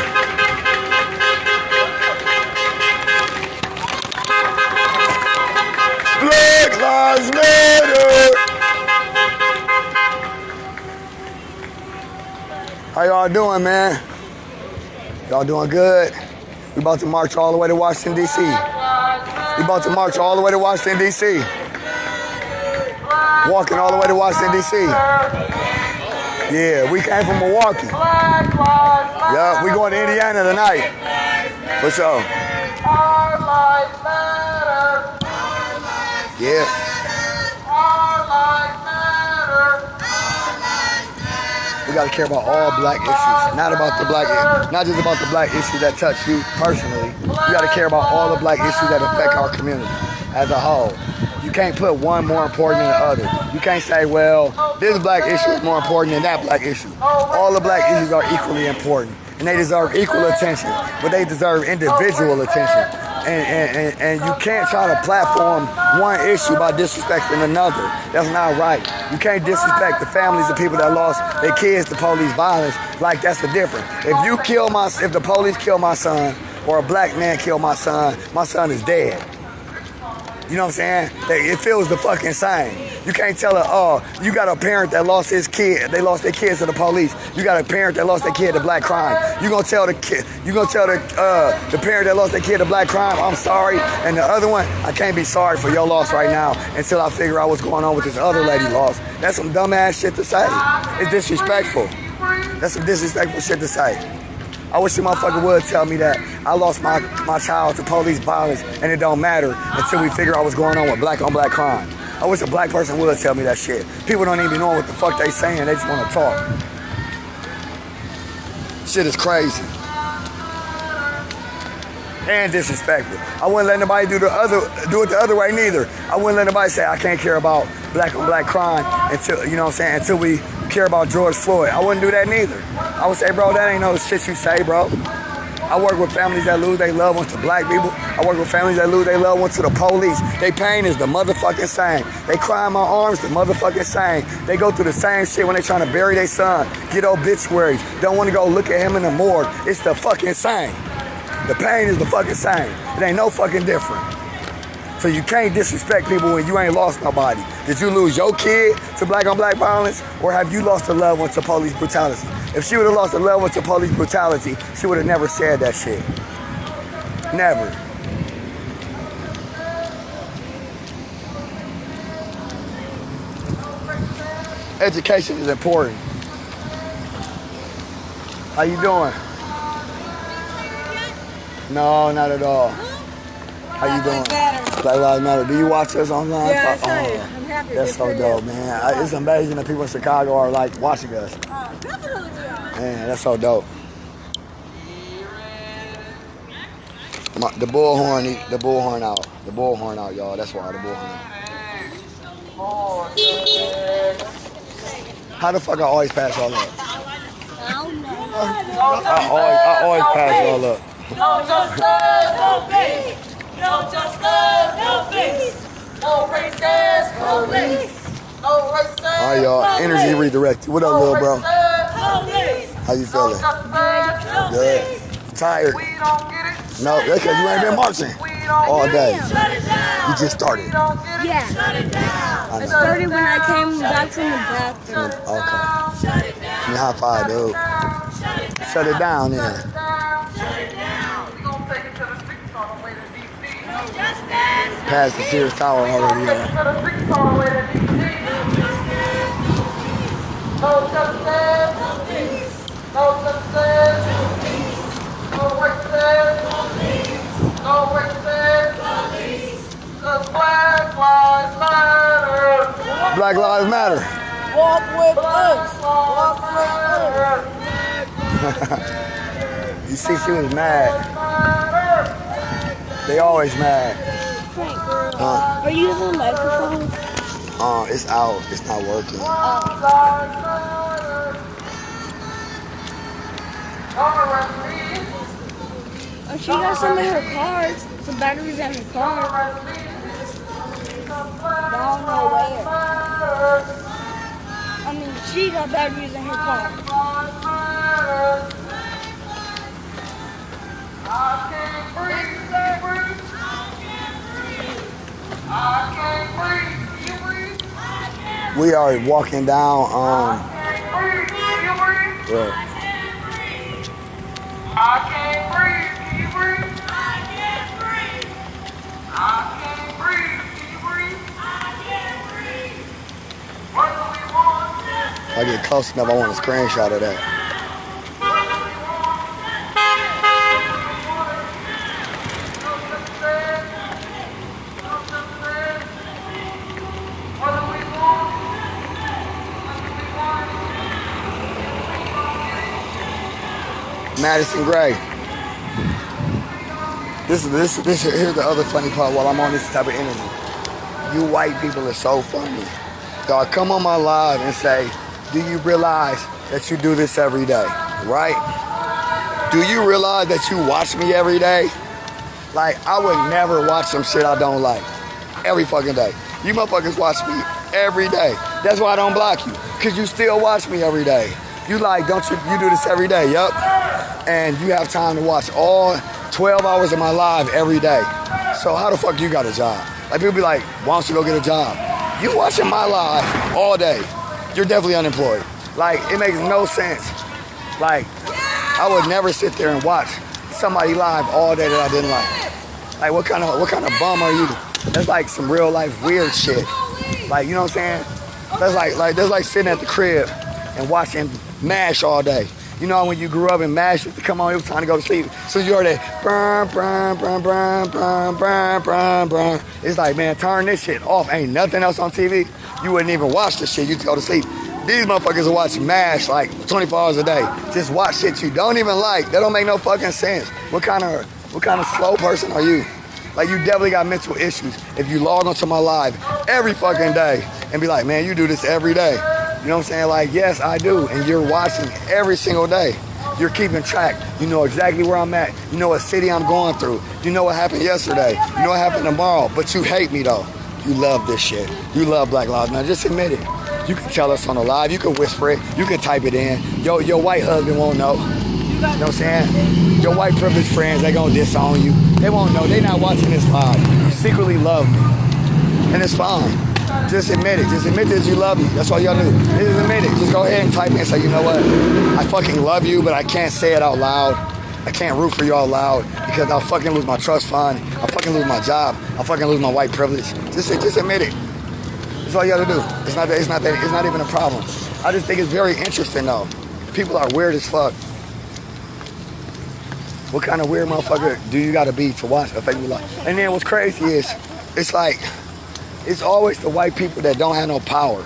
Black lives matter. How y'all doing, man? Y'all doing good? We about to march all the way to Washington, D.C. We about to march all the way to Washington, D.C. Walking all the way to Washington, D.C. Yeah, we came from Milwaukee. Yeah, we going to Indiana tonight. For sure. Yeah. We gotta care about all black issues, not just about the black issues that touch you personally. We gotta care about all the black issues that affect our community as a whole. You can't put one more important than the other. You can't say, well, this black issue is more important than that black issue. All the black issues are equally important, and they deserve equal attention, but they deserve individual attention. And you can't try to platform one issue by disrespecting another. That's not right. You can't disrespect the families of people that lost their kids to police violence like that's the difference. If the police kill my son or a black man kill my son is dead. You know what I'm saying? It feels the fucking same. You can't tell you got a parent that lost his kid, they lost their kids to the police. You got a parent that lost their kid to black crime. You gonna tell the parent that lost their kid to black crime, I'm sorry, and the other one, I can't be sorry for your loss right now until I figure out what's going on with this other lady loss. That's some dumbass shit to say. It's disrespectful. That's some disrespectful shit to say. I wish the motherfucker would tell me that I lost my child to police violence and it don't matter until we figure out what's going on with black on black crime. I wish a black person would tell me that shit. People don't even know what the fuck they saying. They just want to talk. Shit is crazy. And disrespectful. I wouldn't let nobody do it the other way neither. I wouldn't let nobody say I can't care about black on black crime until, you know what I'm saying, until we care about George Floyd. I wouldn't do that neither. I would say, bro, that ain't no shit you say, bro. I work with families that lose their loved ones to black people. I work with families that lose their loved ones to the police. Their pain is the motherfucking same. They cry in my arms, the motherfucking same. They go through the same shit when they trying to bury their son. Get obituaries. Don't want to go look at him in the morgue. It's the fucking same. The pain is the fucking same. It ain't no fucking different. So you can't disrespect people when you ain't lost nobody. Did you lose your kid to black on black violence, or have you lost a loved one to police brutality? If she would have lost a loved one to police brutality, she would have never said that shit. Never. Education is important. How you doing? No, not at all. How you doing? Black Lives Matter. Do you watch us online? Yeah, I Oh, say, I'm happy. that's so dope, man. It's amazing that people in Chicago are like watching us. Definitely we are. Man, that's so dope. The bullhorn out. The bullhorn out, y'all. That's why the bullhorn out. How the fuck I always pass y'all up? I don't know. I always pass y'all up. No justice, no peace. No justice, no peace. No racist police. No racist. All right, y'all. Energy redirected. What up, little bro? Police. How you feeling? No Good. Tired? No, that's because you ain't been marching all day. Shut it down. You just started. Yeah. Shut it down. I It know. started when I came back from the bathroom. Okay. Shut it down. Give me a high five, dude. Shut it down. Shut it down, then. Shut it down. We gonna take it to the streets all the way to DC. No justice. Past the Sears Tower already. To the streets all the way to DC. No justice. No peace. No justice. No racist. No racist. Cause Black Lives Matter. Black Lives Matter. Walk with us. Walk with us. You see, she was mad. They always mad. Frank, are you using a microphone? It's out. It's not working. Oh, she got some in her car. Some batteries in her car. But I don't know where. I mean, she got batteries in her car. We are walking down. Look. I can't breathe. Can you breathe? I can't breathe. I can't breathe. Can you breathe? I can't breathe. What do we want? If I get close enough, I want a screenshot of that. Madison Gray. Here's the other funny part while I'm on this type of interview. You white people are so funny. Y'all come on my live and say, do you realize that you do this every day, right? Do you realize that you watch me every day? Like, I would never watch some shit I don't like. Every fucking day. You motherfuckers watch me every day. That's why I don't block you. Because you still watch me every day. You like, don't you do this every day, yup. And you have time to watch all 12 hours of my live every day. So how the fuck you got a job? Like, people be like, why don't you go get a job? You watching my live all day. You're definitely unemployed. Like, it makes no sense. Like, I would never sit there and watch somebody live all day that I didn't like. Like, what kind of bum are you? That's like some real life weird shit. Like, you know what I'm saying? That's like sitting at the crib and watching MASH all day. You know when you grew up and MASH used to come on, it was time to go to sleep. So you heard that, brun, brun, brun, brun, brun, brun, brun, brun. It's like, man, turn this shit off. Ain't nothing else on TV. You wouldn't even watch this shit. You'd go to sleep. These motherfuckers will watch MASH like 24 hours a day. Just watch shit you don't even like. That don't make no fucking sense. What kind of slow person are you? Like, you definitely got mental issues if you log onto my live every fucking day and be like, man, you do this every day. You know what I'm saying? Like, yes, I do. And you're watching every single day. You're keeping track. You know exactly where I'm at. You know what city I'm going through. You know what happened yesterday. You know what happened tomorrow. But you hate me, though. You love this shit. You love Black Lives Matter. Just admit it. You can tell us on the live. You can whisper it. You can type it in. Your white husband won't know. You know what I'm saying? Your white privileged friends, they gonna disown you. They won't know. They not watching this live. You secretly love me. And it's fine. Just admit it. Just admit that you love me. That's all y'all do. Just admit it. Just go ahead and type in and say, you know what? I fucking love you, but I can't say it out loud. I can't root for you out loud because I'll fucking lose my trust fund. I'll fucking lose my job. I'll fucking lose my white privilege. Just admit it. That's all you gotta do. It's not even a problem. I just think it's very interesting though. People are weird as fuck. What kind of weird motherfucker do you gotta be to watch Affect Me Live? And then what's crazy is it's like, it's always the white people that don't have no power.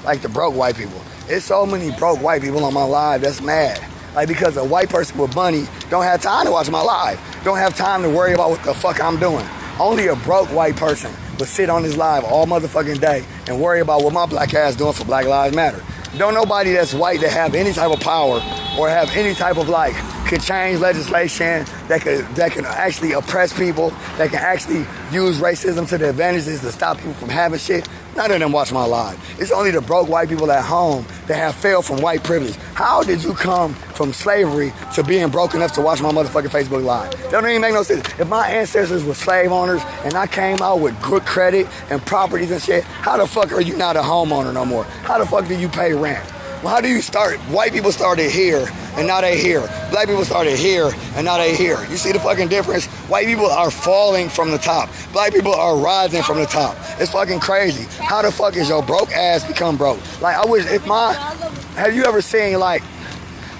Like the broke white people. It's so many broke white people on my live that's mad. Like because a white person with money don't have time to watch my live. Don't have time to worry about what the fuck I'm doing. Only a broke white person would sit on his live all motherfucking day and worry about what my black ass doing for Black Lives Matter. Don't nobody that's white that have any type of power or have any type of like could change legislation that can actually oppress people, that can actually use racism to their advantages to stop people from having shit. None of them watch my live. It's only the broke white people at home that have failed from white privilege. How did you come from slavery to being broke enough to watch my motherfucking Facebook live? That don't even make no sense. If my ancestors were slave owners and I came out with good credit and properties and shit, how the fuck are you not a homeowner no more? How the fuck do you pay rent? Well, how do you start? White people started here and now they here. Black people started here and now they here. You see the fucking difference? White people are falling from the top. Black people are rising from the top. It's fucking crazy. How the fuck is your broke ass become broke? Like I wish have you ever seen like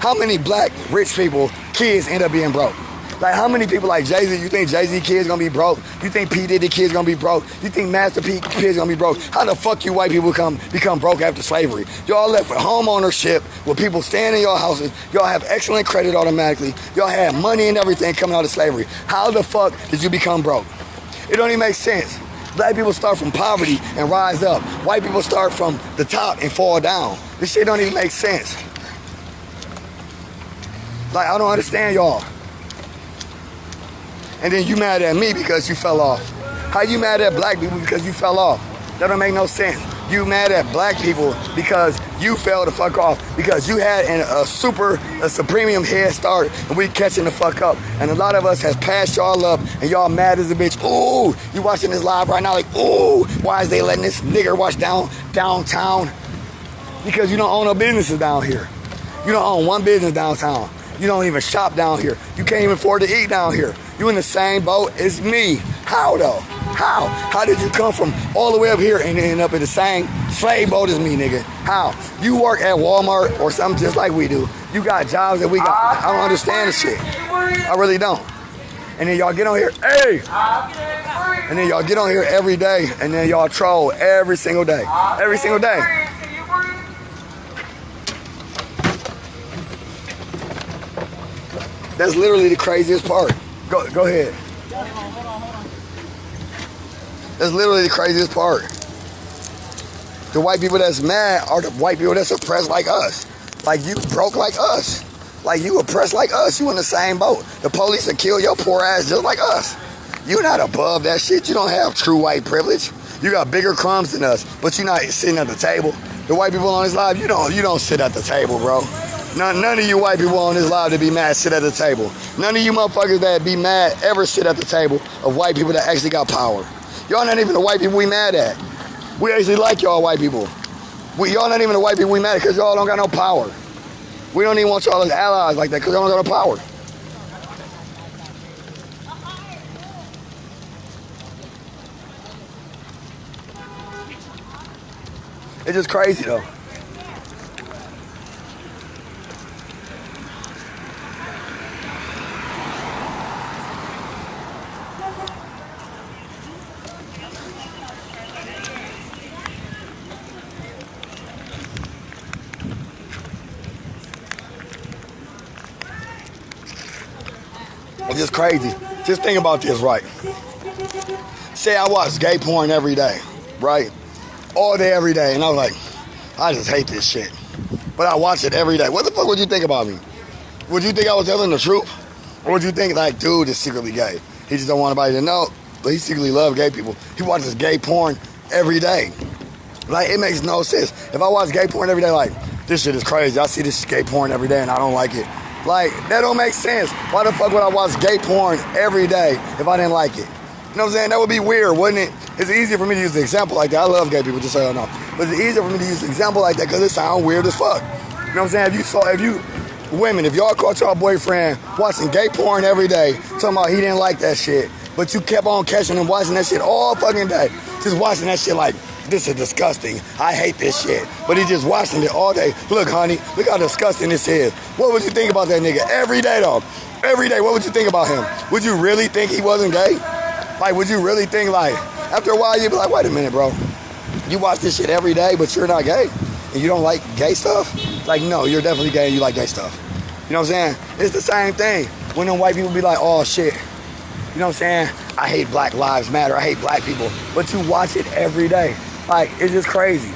how many black rich people kids end up being broke? Like how many people like Jay-Z, you think Jay-Z kids gonna be broke? You think P. Diddy kids gonna be broke? You think Master P kids gonna be broke? How the fuck you white people become broke after slavery? Y'all left with home ownership, with people staying in your houses. Y'all have excellent credit automatically. Y'all have money and everything coming out of slavery. How the fuck did you become broke? It don't even make sense. Black people start from poverty and rise up. White people start from the top and fall down. This shit don't even make sense. Like I don't understand y'all. And then you mad at me because you fell off. How you mad at black people because you fell off? That don't make no sense. You mad at black people because you fell the fuck off. Because you had a supremium head start and we catching the fuck up. And a lot of us has passed y'all up and y'all mad as a bitch. Ooh, you watching this live right now like, ooh, why is they letting this nigger watch downtown? Because you don't own no businesses down here. You don't own one business downtown. You don't even shop down here. You can't even afford to eat down here. You in the same boat as me. How though? How? How did you come from all the way up here and end up in the same slave boat as me, nigga? How? You work at Walmart or something just like we do. You got jobs that we got. I don't understand this shit. I really don't. And then y'all get on here, hey! And then y'all get on here every day and then y'all troll every single day. Every single day. That's literally the craziest part. Go ahead. That's literally the craziest part. The white people that's mad are the white people that's oppressed like us. Like you broke like us. Like you oppressed like us. You in the same boat. The police will kill your poor ass just like us. You're not above that shit. You don't have true white privilege. You got bigger crumbs than us, but you're not sitting at the table. The white people on this live, you don't sit at the table, bro. None of you white people on this live to be mad sit at the table. None of you motherfuckers that be mad ever sit at the table of white people that actually got power. Y'all not even the white people we mad at. We actually like y'all white people. Y'all not even the white people we mad at because y'all don't got no power. We don't even want y'all as allies like that because y'all don't got no power. It's just crazy though. It's just crazy. Just think about this, right? Say I watch gay porn every day, right? All day, every day. And I was like, I just hate this shit. But I watch it every day. What the fuck would you think about me? Would you think I was telling the truth? Or would you think like, dude is secretly gay? He just don't want anybody to know, but he secretly loves gay people. He watches gay porn every day. Like, it makes no sense. If I watch gay porn every day, like, this shit is crazy. I see this gay porn every day and I don't like it. Like, that don't make sense. Why the fuck would I watch gay porn every day if I didn't like it? You know what I'm saying? That would be weird, wouldn't it? It's easier for me to use the example like that. I love gay people, just so y'all know. But it's easier for me to use the example like that because it sounds weird as fuck. You know what I'm saying? If y'all caught y'all boyfriend watching gay porn every day, talking about he didn't like that shit, but you kept on catching him watching that shit all fucking day, just watching that shit like, this is disgusting. I hate this shit. But he just watching it all day. Look, honey, look how disgusting this is. What would you think about that nigga? Every day, though. Every day, what would you think about him? Would you really think he wasn't gay? Like, would you really think, like, After a while, you be like, wait a minute, bro. You watch this shit every day, but you're not gay, and you don't like gay stuff. Like, no, you're definitely gay and you like gay stuff. You know what I'm saying? It's the same thing when them white people be like, oh shit. You know what I'm saying? I hate Black Lives Matter. I hate black people. But you watch it every day. Like, it's just crazy.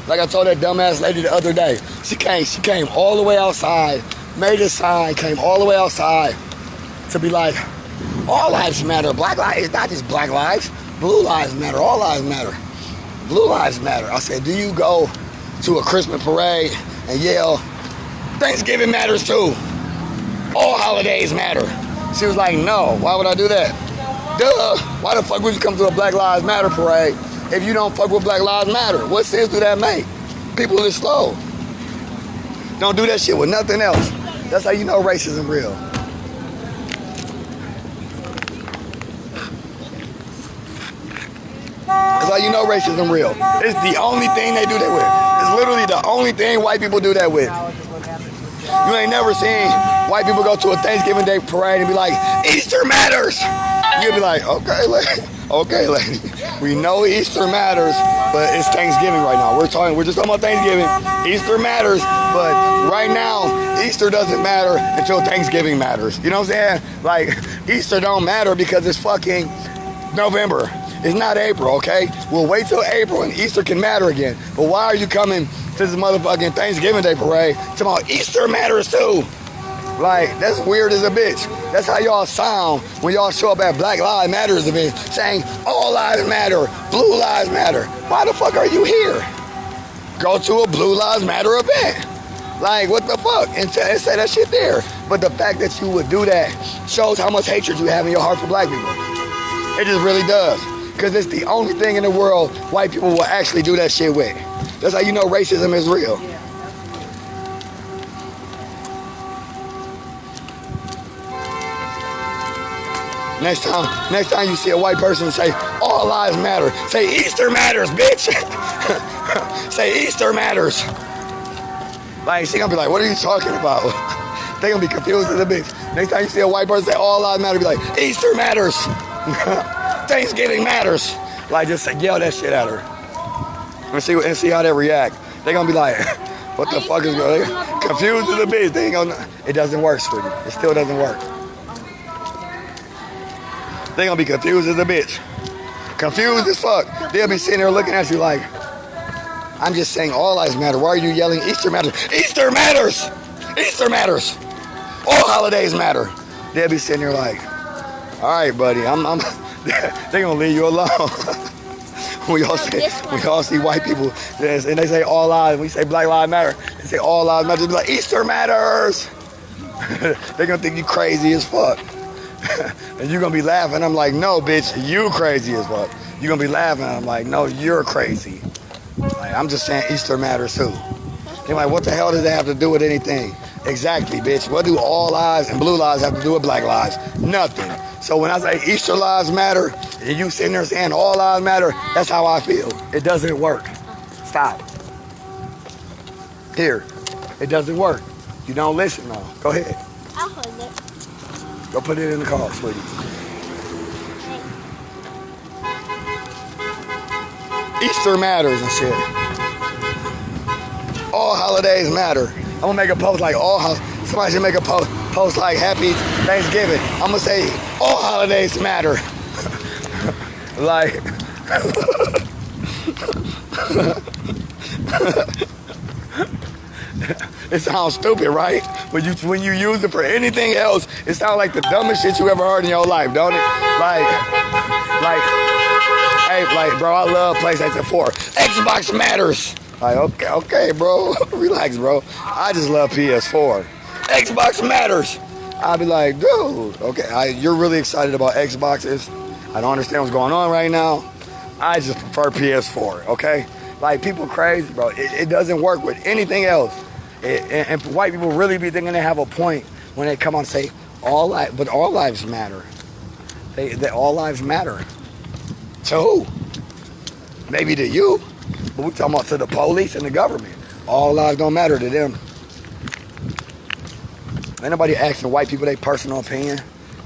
Like I told that dumbass lady the other day. She came all the way outside, made a sign, came all the way outside to be like, all lives matter. Black lives, it's not just black lives. Blue lives matter. All lives matter. Blue lives matter. I said, do you go to a Christmas parade and yell, Thanksgiving matters too. All holidays matter. She was like, no, why would I do that? Duh, why the fuck would you come to a Black Lives Matter parade if you don't fuck with Black Lives Matter? What sense do that make? People is slow. Don't do that shit with nothing else. That's how you know racism real. That's how you know racism real. It's the only thing they do that with. It's literally the only thing white people do that with. You ain't never seen white people go to a Thanksgiving Day parade and be like, Easter matters. You'll be like, okay, lady. We know Easter matters, but it's Thanksgiving right now. We're just talking about Thanksgiving. Easter matters, but right now, Easter doesn't matter until Thanksgiving matters. You know what I'm saying? Like, Easter don't matter because it's fucking November. It's not April, okay? We'll wait till April and Easter can matter again. But why are you coming to this motherfucking Thanksgiving Day parade talking about Easter matters too? Like, that's weird as a bitch. That's how y'all sound when y'all show up at Black Lives Matter event saying all lives matter, blue lives matter. Why the fuck are you here? Go to a Blue Lives Matter event. Like, what the fuck? And say that shit there. But the fact that you would do that shows how much hatred you have in your heart for black people. It just really does. Because it's the only thing in the world white people will actually do that shit with. That's how you know racism is real. Next time you see a white person say, all lives matter, say Easter matters, bitch. Say Easter matters. Like, she gonna be like, what are you talking about? They gonna be confused as a bitch. Next time you see a white person say, all lives matter, be like, Easter matters. Thanksgiving matters. Like, just yell that shit at her. And see how they react. They gonna be like, what the fuck is going on? Confused as a bitch. They ain't gonna, it doesn't work, sweetie. It still doesn't work. They gonna be confused as a bitch. Confused as fuck. They'll be sitting there looking at you like, I'm just saying all lives matter. Why are you yelling Easter matters? Easter matters! Easter matters! All holidays matter. They'll be sitting there like, all right, buddy, they gonna leave you alone. we all see white people and they say all lives, we say Black Lives Matter, they say all lives matter, they be like, Easter matters! They gonna think you crazy as fuck. And you gonna be laughing. I'm like, no, bitch, you crazy as fuck. You gonna be laughing. I'm like, no, you're crazy. Like, I'm just saying Easter matters too. They're like, what the hell does that have to do with anything? Exactly, bitch. What do all lives and blue lives have to do with black lives? Nothing. So when I say Easter lives matter, and you sitting there saying all lives matter, that's how I feel. It doesn't work. Stop. Here. It doesn't work. You don't listen now. Go ahead. I'll hold it. Go put it in the car, sweetie. Easter matters and shit. All holidays matter. I'm gonna make a post like somebody should make a post like Happy Thanksgiving. I'm gonna say all holidays matter. Like it sounds stupid, right? When you use it for anything else, it sounds like the dumbest shit you ever heard in your life, don't it? Like, bro, I love PlayStation 4. Xbox matters. Like, okay, bro, relax, bro. I just love PS4. Xbox matters. I'll be like, dude, okay, you're really excited about Xboxes. I don't understand what's going on right now. I just prefer PS4, okay? Like, people crazy, bro. It doesn't work with anything else. And white people really be thinking they have a point when they come on and say, but all lives matter. They all lives matter. To who? Maybe to you, but we're talking about to the police and the government. All lives don't matter to them. Ain't nobody asking white people their personal opinion.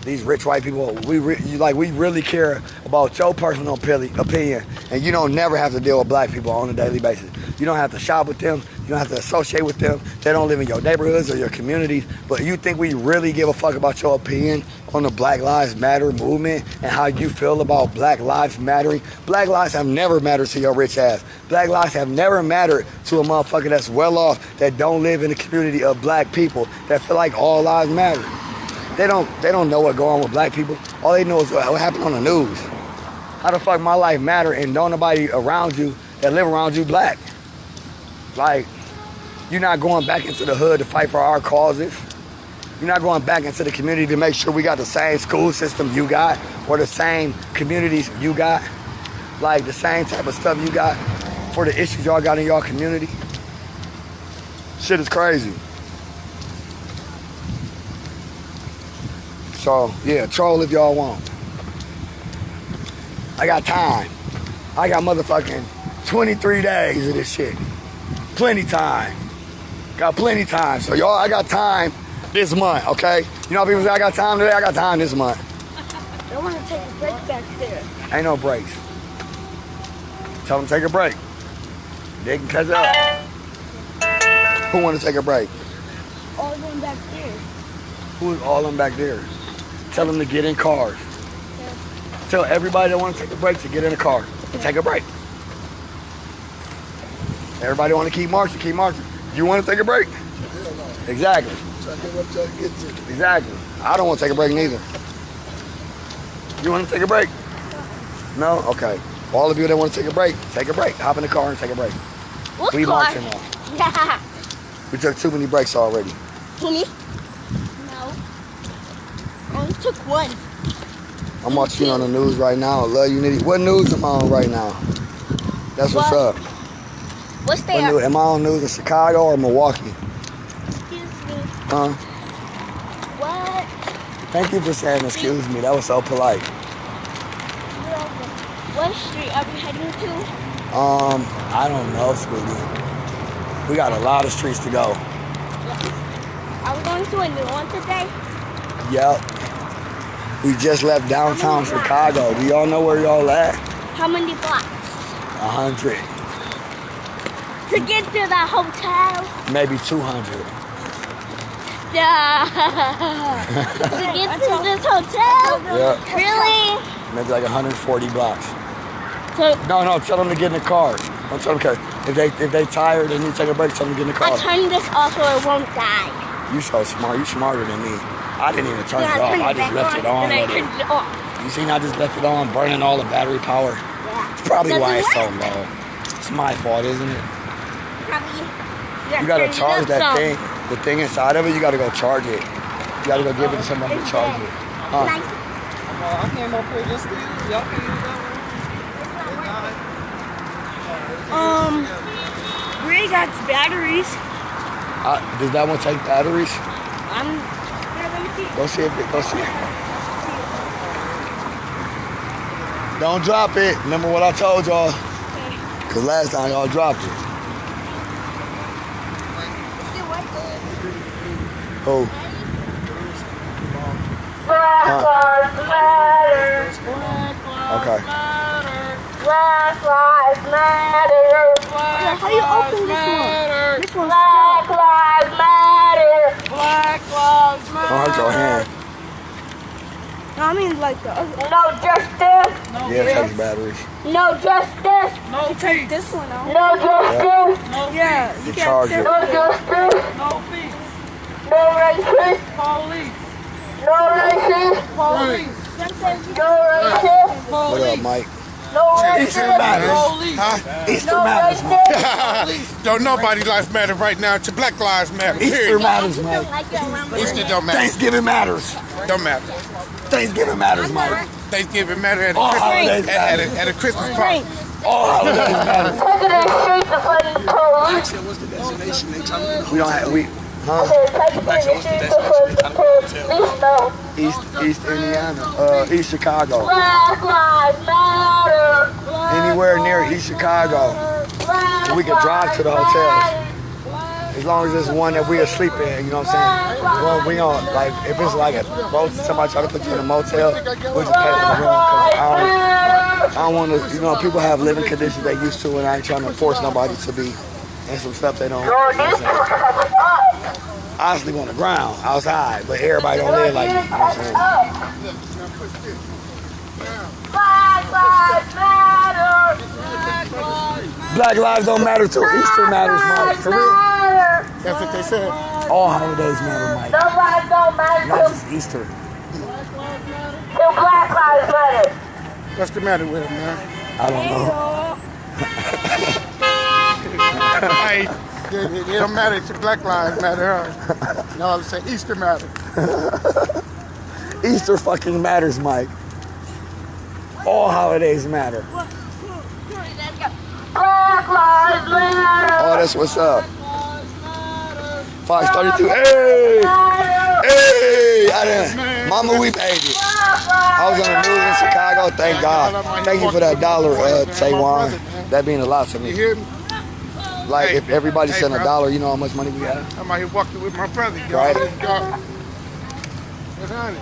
these rich white people, we really care about your personal opinion, and you don't never have to deal with black people on a daily basis. You don't have to shop with them. You don't have to associate with them. They don't live in your neighborhoods or your communities. But you think we really give a fuck about your opinion on the Black Lives Matter movement and how you feel about Black Lives mattering? Black lives have never mattered to your rich ass. Black lives have never mattered to a motherfucker that's well off, that don't live in a community of black people, that feel like all lives matter. They don't know what going on with black people. All they know is what happened on the news. How the fuck my life matter and don't nobody around you that live around you black? Like, you're not going back into the hood to fight for our causes. You're not going back into the community to make sure we got the same school system you got or the same communities you got. Like the same type of stuff you got for the issues y'all got in y'all community. Shit is crazy. So, yeah, troll if y'all want. I got time. I got motherfucking 23 days of this shit. Plenty time. Got plenty time. So, y'all, I got time this month, okay? You know how people say I got time today? I got time this month. I want to take a break back there. Ain't no breaks. Tell them to take a break. They can catch up. Who want to take a break? All of them back there. Who's all them back there? Tell them to get in cars. Tell everybody that want to take a break to get in a car and take a break. Everybody want to keep marching, keep marching. You want to take a break? Exactly. Exactly. I don't want to take a break neither. You want to take a break? No? Okay. All of you that want to take a break, take a break. Hop in the car and take a break. What We car? marching now. We took too many breaks already. Me? No. Only took one. I'm watching you on the news right now. I love you, Nitty. What news am I on right now? That's what's What? up. What's What there? news? Am I on news in Chicago or Milwaukee? Excuse me. Huh? What? Thank you for saying excuse me. That was so polite. What street are we heading to? I don't know, Scooty. We got a lot of streets to go. Are we going to a new one today? Yep. We just left downtown Chicago. Do y'all know where y'all at? How many blocks? 100. To get to the hotel? Maybe 200. Yeah. To get to this hotel? Yep. Really? Maybe like 140 blocks. So No, tell them to get in the car. Don't tell them, okay. If they tired and need to take a break, tell them to get in the car. I'll turn this off so it won't die. You so smart. You smarter than me. I didn't even turn it Yeah, off. turn I it just back left it on. and I Let it- turned it off. You seen I just left it on, burning all the battery power. Yeah. It's probably Does why it it's so work? low. It's my fault, isn't it? Probably. You gotta turn it charge up that some. thing. The thing inside of it, you gotta go charge it. You gotta go give it to somebody to charge it. Huh? Nice. I came up here just to use. Y'all can use that Ray got batteries. Does that one take batteries? Here, let me see. Go see if it. Go see it. Don't drop it. Remember what I told y'all? Cause last time y'all dropped it. Oh. Black Lives Matter. Okay. Black Lives Matter. How do you open this one? This one's Black Lives Matter. Black Lives Matter. Don't hurt your hand. No, I mean like the other. No justice. Yeah, it takes batteries. No justice. No peace. This one out. No justice. No Yeah, You you charge can't it. No justice. No peace. No racist. Police. No racist. Police. No racist. What up, Mike? No racist. Police. Easter No Matters. racist. Don't nobody lives matter right now. To Black Lives Matter. Easter Period. Matters, Mike. Easter don't matter. Thanksgiving matters. Don't matter. Thanksgiving matters, Mike. Thanksgiving matter at a All Christmas, holidays matter. at a Christmas party. All holidays matter. Taking the streets to fight the police. We don't have huh? Taking the streets to fight the police. East Indiana, East Chicago. Black Lives Matter. Anywhere near East Chicago. Black We could drive to the Lives hotels. Matter. as long as it's one that we asleep in, you know what I'm saying? Well, we don't, like, if it's like a boat, somebody try to put you in a motel, we'll just pay for the room, because I don't want to, you know, people have living conditions they used to, and I ain't trying to force nobody to be in some stuff they don't, you know what I'm saying? I sleep on the ground, outside, but everybody don't live like me, you know what I'm saying? Black Lives Matter. Black lives don't matter till Easter matters, Mike. For real. That's what they said. All holidays matter, Mike. No lives don't matter Not just Easter. till Black Lives Matter. What's the matter with him, man? I don't know. Hey, it don't matter to Black Lives Matter, huh? No, I'm saying Easter matter. Easter fucking matters, Mike. All holidays matter. Black Lives Matter. Oh, that's what's up. Fox 32. Hey! Hey! Mama, we made it. I was on the news in Chicago. Thank God. Thank you for that dollar, Taiwan. That means a lot to me. You hear me? Like, if everybody Hey, sent a bro. dollar, you know how much money we have? I'm out here walking with my brother, y'all. Right. What's on it?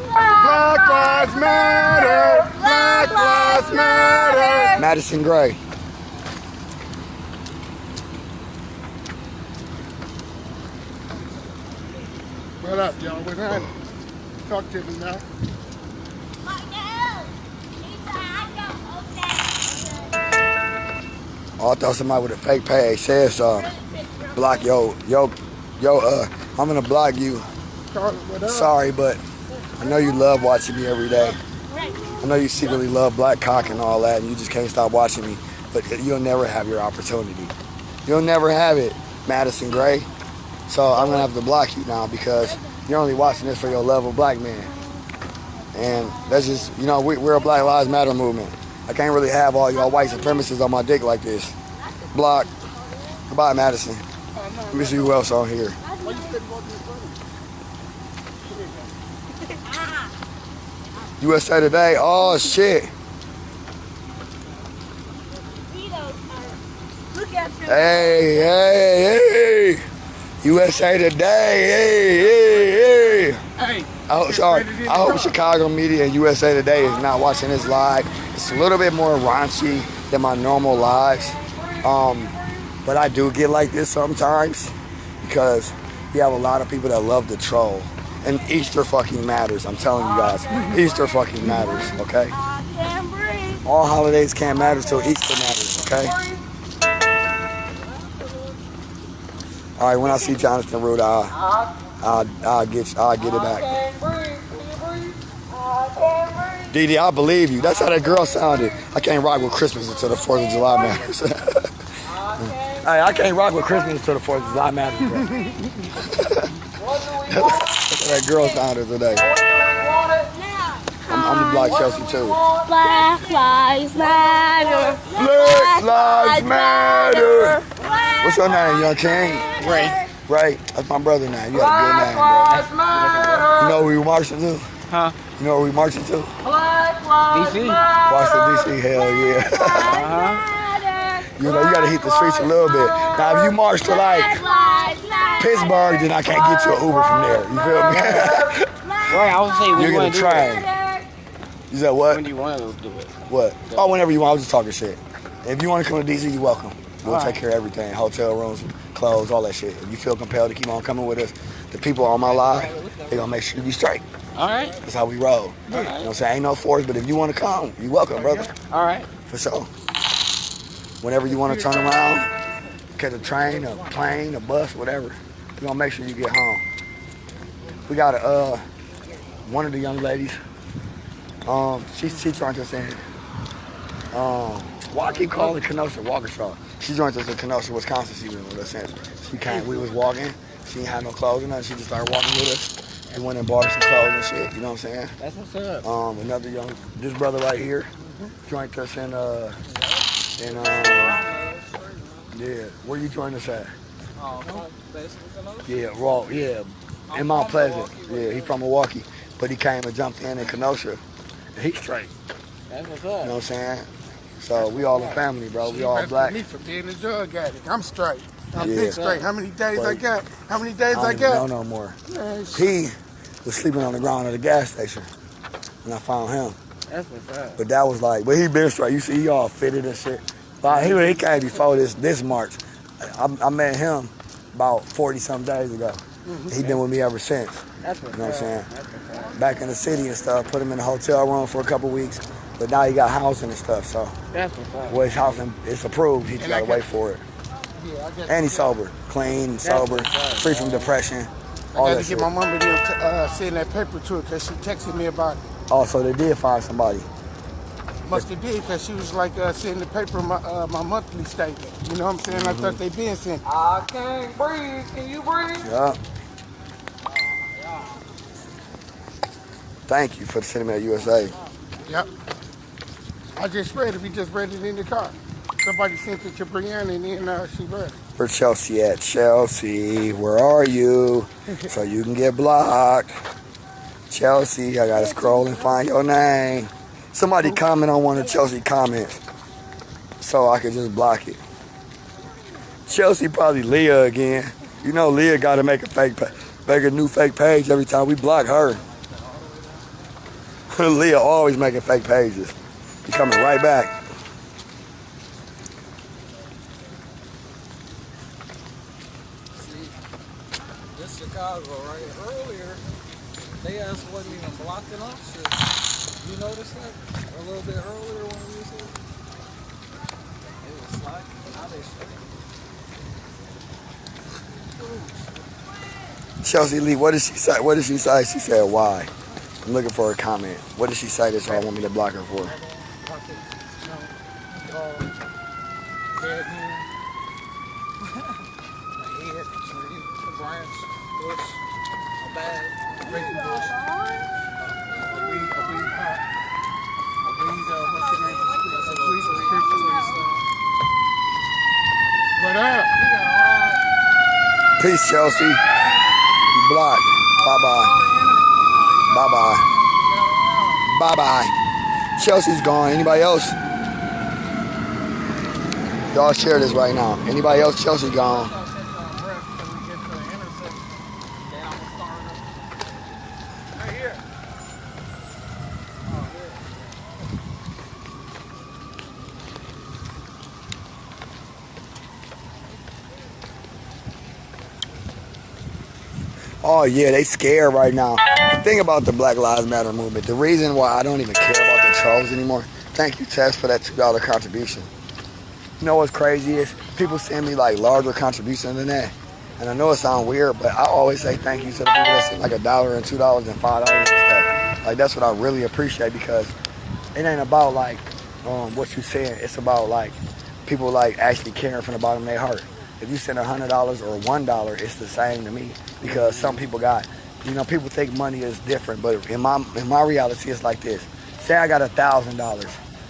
Black Lives Matter. Black Lives Matter. Madison Gray. What up, y'all? What's on it? Talk to me now. Oh, I thought somebody with a fake page said something. Block I'm gonna block you. Charlie, what up? Sorry, but I know you love watching me every day. I know you secretly love black cock and all that, and you just can't stop watching me. But you'll never have your opportunity. You'll never have it, Madison Gray. So I'm gonna have to block you now because you're only watching this for your love of black men. And that's just, you know, we're a Black Lives Matter movement. I can't really have all y'all white supremacists on my dick like this. Block. Goodbye, Madison. Let me see who else on here. USA Today. Oh shit. Hey. USA Today. Hey. I hope Chicago media and USA Today is not watching this live. It's a little bit more raunchy than my normal lives. But I do get like this sometimes because we have a lot of people that love to troll. And Easter fucking matters. I'm telling you guys. Easter fucking matters, okay? All holidays can't matter till Easter matters, okay? All right, when I see Jonathan Root, I'll get it back. Dee, I believe you. That's how that girl sounded. I can't rock with Christmas until the 4th of July matters. Hey, I can't rock with Christmas until the 4th of July matters, bro. That's how that girl sounded today. I'm the Black Chelsea too. Black Lives Matter. Black Lives Matter. What's your name, young king? Ray. That's my brother now. You got a good name, bro. You know where we marching to? Huh? You know where we marching to? DC? Washington, D.C., hell yeah. You know, you gotta hit the streets a little bit. Now, if you march to like Pittsburgh, then I can't get you an Uber from there. You feel me? Right, I was saying You're gonna train. You said what? When do you want to do it? What? Oh, whenever you want. I was just talking shit. If you want to come to D.C., you're welcome. We'll take care of everything. Hotel rooms, clothes, all that shit. If you feel compelled to keep on coming with us, the people on my live, they're gonna make sure you straight. All right. That's how we roll. You know what I'm saying? Ain't no force, but if you want to come, you're welcome, brother. All right. For sure. Whenever you want to turn around, catch a train, a plane, a bus, whatever, we're gonna make sure you get home. We got one of the young ladies. She joined us in. I keep calling Kenosha Waukesha. She joined us in Kenosha, Wisconsin. She was with us in. She came. We was walking. She ain't had no clothes or nothing. She just started walking with us. We went and bought her some clothes and shit. You know what I'm saying? That's what's up. Another this brother right here joined us in yeah. Where you joined us at? Yeah, Raw. Yeah, in Mount Pleasant. Yeah, he from Milwaukee, but he came and jumped in Kenosha. And he's straight. That's what's You up. know what I'm saying? So we all a family, bro. We all black. Me for being a drug addict. I'm straight. I'm Yeah. big straight. How many days I got? How many days I I don't even know got? no more. Man, He was sleeping on the ground at the gas station, and I found him. That's what's up. But that was like, but he been straight. You see, he all fitted and shit. But he came before this March. I met him about 40-some days ago. He been with me ever since. That's what's You know what I'm saying? That's what's up. Back in the city and stuff, put him in a hotel room for a couple weeks. But now he got housing and stuff, so That's what's up. well, his housing is approved. He just And I gotta wait for it. yeah, I got. And he's sober, clean, sober, what's up, free from depression, I all got that to shit. get my mom to send that paper to her because she texted me about it. Oh, so they did find somebody. Must have did because she was like sending the paper my monthly statement. You know what I'm saying? I thought they been sent. I can't breathe. Can you breathe? Yeah. Thank you for sending me to USA. Yep. I just read it. We just read it in the car. Somebody sent it to Brianna and then she read it. Where Chelsea at? Chelsea, where are you? So you can get blocked. Chelsea, I gotta scroll and find your name. Somebody comment on one of Chelsea comments so I can just block it. Chelsea probably Leah again. You know Leah gotta make a new fake page every time we block her. Leah always making fake pages. She coming right back. This Chicago, right? Earlier, they ass wasn't even blocking up shit. You noticed that? A little bit earlier when we was here? It was slacking. Now they straight. Chelsea Lee, what did she say? What did she say? She said why. I'm looking for a comment. What did she say that y'all want me to block her for? Head here. My head, tree, a branch, bush, a bag, a breaking bush. A weed pot. A weed, what's your name? A weed prescription. What up? You got a ride. Peace, Chelsea. You blocked. Bye-bye. Bye-bye. Bye-bye. Chelsea's gone. Anybody else? Y'all share this right now. Anybody else? Chelsea gone. Oh yeah, they scared right now. The thing about the Black Lives Matter movement, the reason why I don't even care about the trolls anymore, thank you Tess for that $2 contribution. You know what's crazy is people send me like larger contributions than that. And I know it sounds weird, but I always say thank you to the people that send like $1 and $2 and $5 and stuff. Like that's what I really appreciate because it ain't about like what you saying. It's about like people like actually caring from the bottom of their heart. If you send $100 or $1, it's the same to me because some people got, you know, people think money is different, but in my reality, it's like this. Say I got $1,000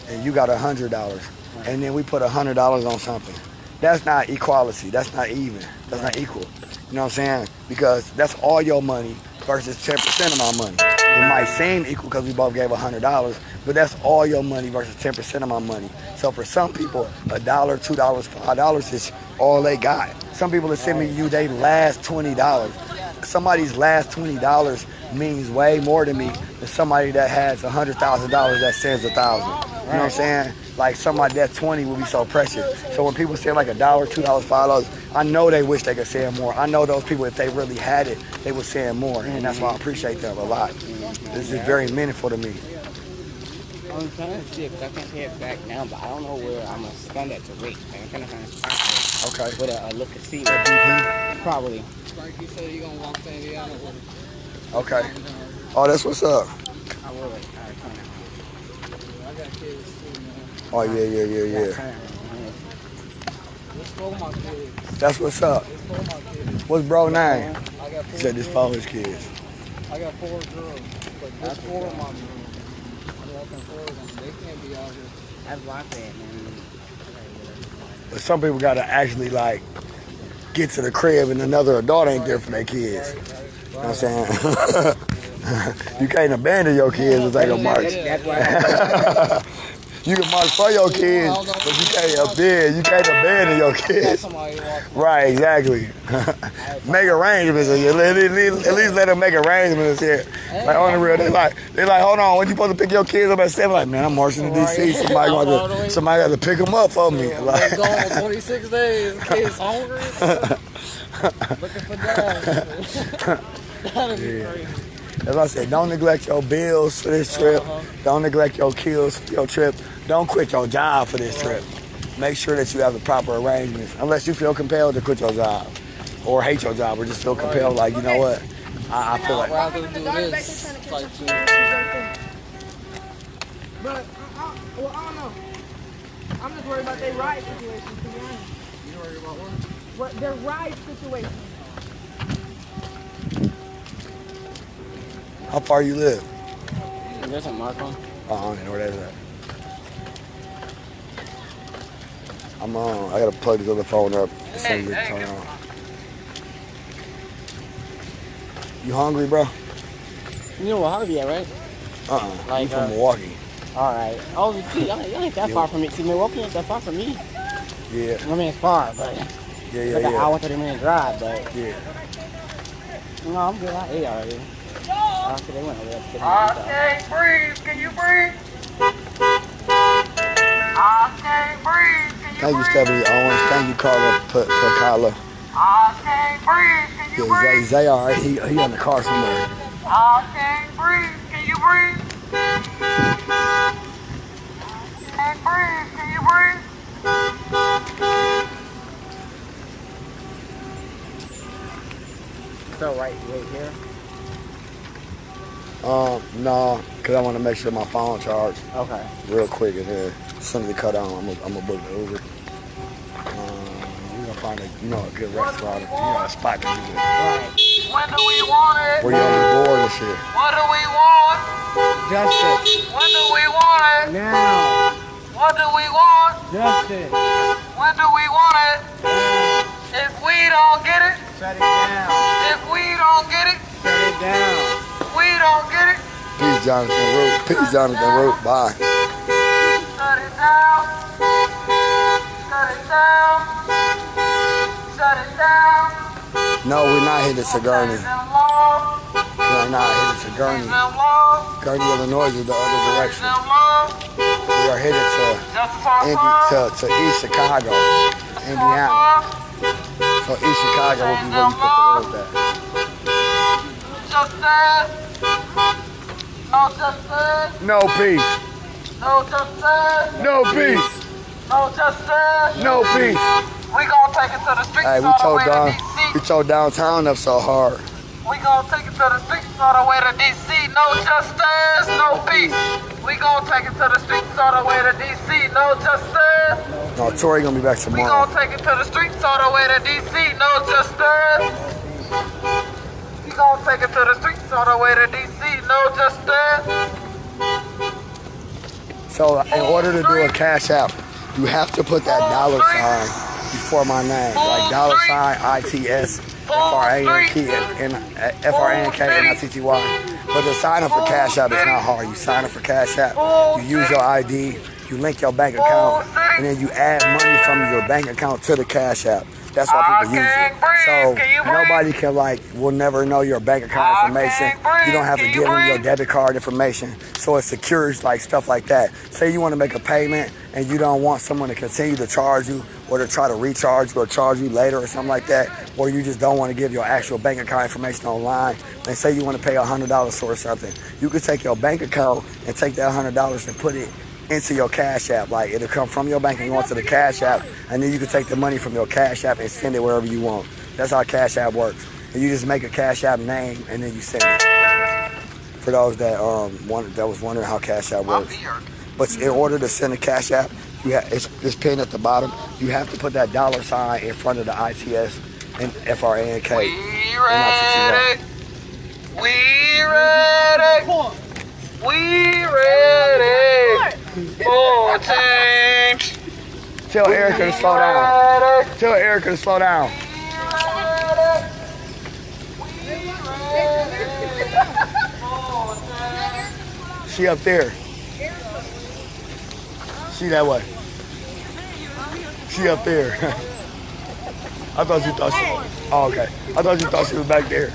and you got $100, and then we put $100 on something. That's not equality. That's not even. That's not equal. You know what I'm saying? Because that's all your money versus 10% of my money. It might seem equal because we both gave $100, but that's all your money versus 10% of my money. So for some people, $1, $2, $5 is all they got. Some people that send me they last $20. Somebody's last $20 means way more to me than somebody that has $100,000 that sends $1,000. You know what I'm saying? Like somebody that 20 would be so precious. So when people say like $1, $2, $5, I know they wish they could send more. I know those people, if they really had it, they would send more. And that's why I appreciate them a lot. This is very meaningful to me. I'm trying to see if I can pay it back now, but I don't know where I'm going to spend that to wait. I'm trying to find a spot Okay. with a look and see. Probably. Like you said, you gonna walk to Indiana with it. Okay. Oh, that's what's up. I will. All right, come on. I got kids too, man. Oh, yeah. It's for my kids. That's what's up. It's for my kids. What's bro name? I got He four. said this for his kids. I got 4 girls, but this 4 of my girls. I'm walking 4 of them. They can't be out here. That's why I said, man. But some people gotta actually like get to the crib and another adult ain't there for their kids. You know what I'm saying? You can't abandon your kids and take a march. That's why. You can march for your kids, but you can't abandon your kids. Right, exactly. Make arrangements. At least let them make arrangements here. Like on the real, they like, hold on, when you supposed to pick your kids up at 7? Like, man, I'm marching to DC. Somebody got to pick them up for me. Like, gone 26 days. Kids hungry. Looking for jobs. That'd be crazy. As I said, don't neglect your bills for this trip. Don't neglect your kills for your trip. Don't quit your job for this trip. Make sure that you have the proper arrangements. Unless you feel compelled to quit your job or hate your job or just feel compelled, like, you know what? I feel like... I'd rather do this type shit. But, well, I don't know. I'm just worried about their ride situation, to be honest. You worried about what? What their ride situation. How far you live? There's a mark on. I don't know where that's at. I'm on. I gotta plug this other phone up as soon as it turn on. You hungry, bro? You know where Harvey at, right? You from Milwaukee. Alright. Oh, gee, y'all ain't that far from me. See, Milwaukee ain't that far from me. Yeah. I mean, it's far, but... Yeah. Like an hour, 30-minute drive, but... Yeah. No, I'm good. I ate already. After they went over there. I can't breathe. Can you breathe? I can't breathe. Can you Thank you, breathe? Stephanie Owens. Thank you, Carla Pacala. I can't breathe. Can you Yeah, breathe? Zay alright. He in the car somewhere. I can't breathe. Can you breathe? Can't breathe. Can you breathe? So right here? No, because I want to make sure my phone charged Okay. real quick, and then as soon as it cut on, I'm gonna book the Uber. We're gonna find a good restaurant, a spot to do it. Right. When do we want it? Where you on the board and shit. What do we want? Justice. When do we want it? Now. What do we want? Justice. When do we want it? If we don't get it, Shut it down. if we don't get it, Shut it down. we don't get it. Peace, Jonathan Root. Peace, Jonathan Root. Bye. Shut it down. Shut it down. Shut it down. No, we're not headed to Gurney. We're not headed to Gurney. Gurney, Illinois is the other direction. We are headed to East Chicago, Indiana. So East Chicago will be where you put the road at. No peace. No justice. No peace. No justice. No peace. We gonna take it to the streets Hey, we all the tore way to DC. downtown up so hard. We gonna take it to the streets all the way to DC. No justice, no peace. We gonna take it to the streets all the way to DC. No justice. No, Tori gonna be back We tomorrow. gonna take it to the streets all the way to DC. No justice. We gonna take it to the streets all the way to DC. No justice. So in order to do a cash app, you have to put that dollar sign before my name, like dollar sign ITS FRANKNITTY. But to sign up for Cash App is not hard. You sign up for Cash App, you use your ID, you link your bank account, and then you add money from your bank account to the Cash App. That's why people use it. So nobody will never know your bank account information. You don't have to give them your debit card information. So it secures like stuff like that. Say you want to make a payment and you don't want someone to continue to charge you or to try to recharge you or charge you later or something like that, or you just don't want to give your actual bank account information online. And say you want to pay $100 or something. You could take your bank account and take that $100 and put it into your Cash App. Like it'll come from your bank and go into the Cash App, and then you can take the money from your Cash App and send it wherever you want. That's how Cash App works. And you just make a Cash App name and then you send it. For those that was wondering how Cash App works. But in order to send a Cash App, it's pinned at the bottom. You have to put that dollar sign in front of the ITS and FRANK. We ready. We ready. We ready. 4 teams. Tell Erica to slow down. Tell Erica to slow down. She up there. She that way. She up there. I thought you thought she. Oh, okay. I thought you thought she was back there.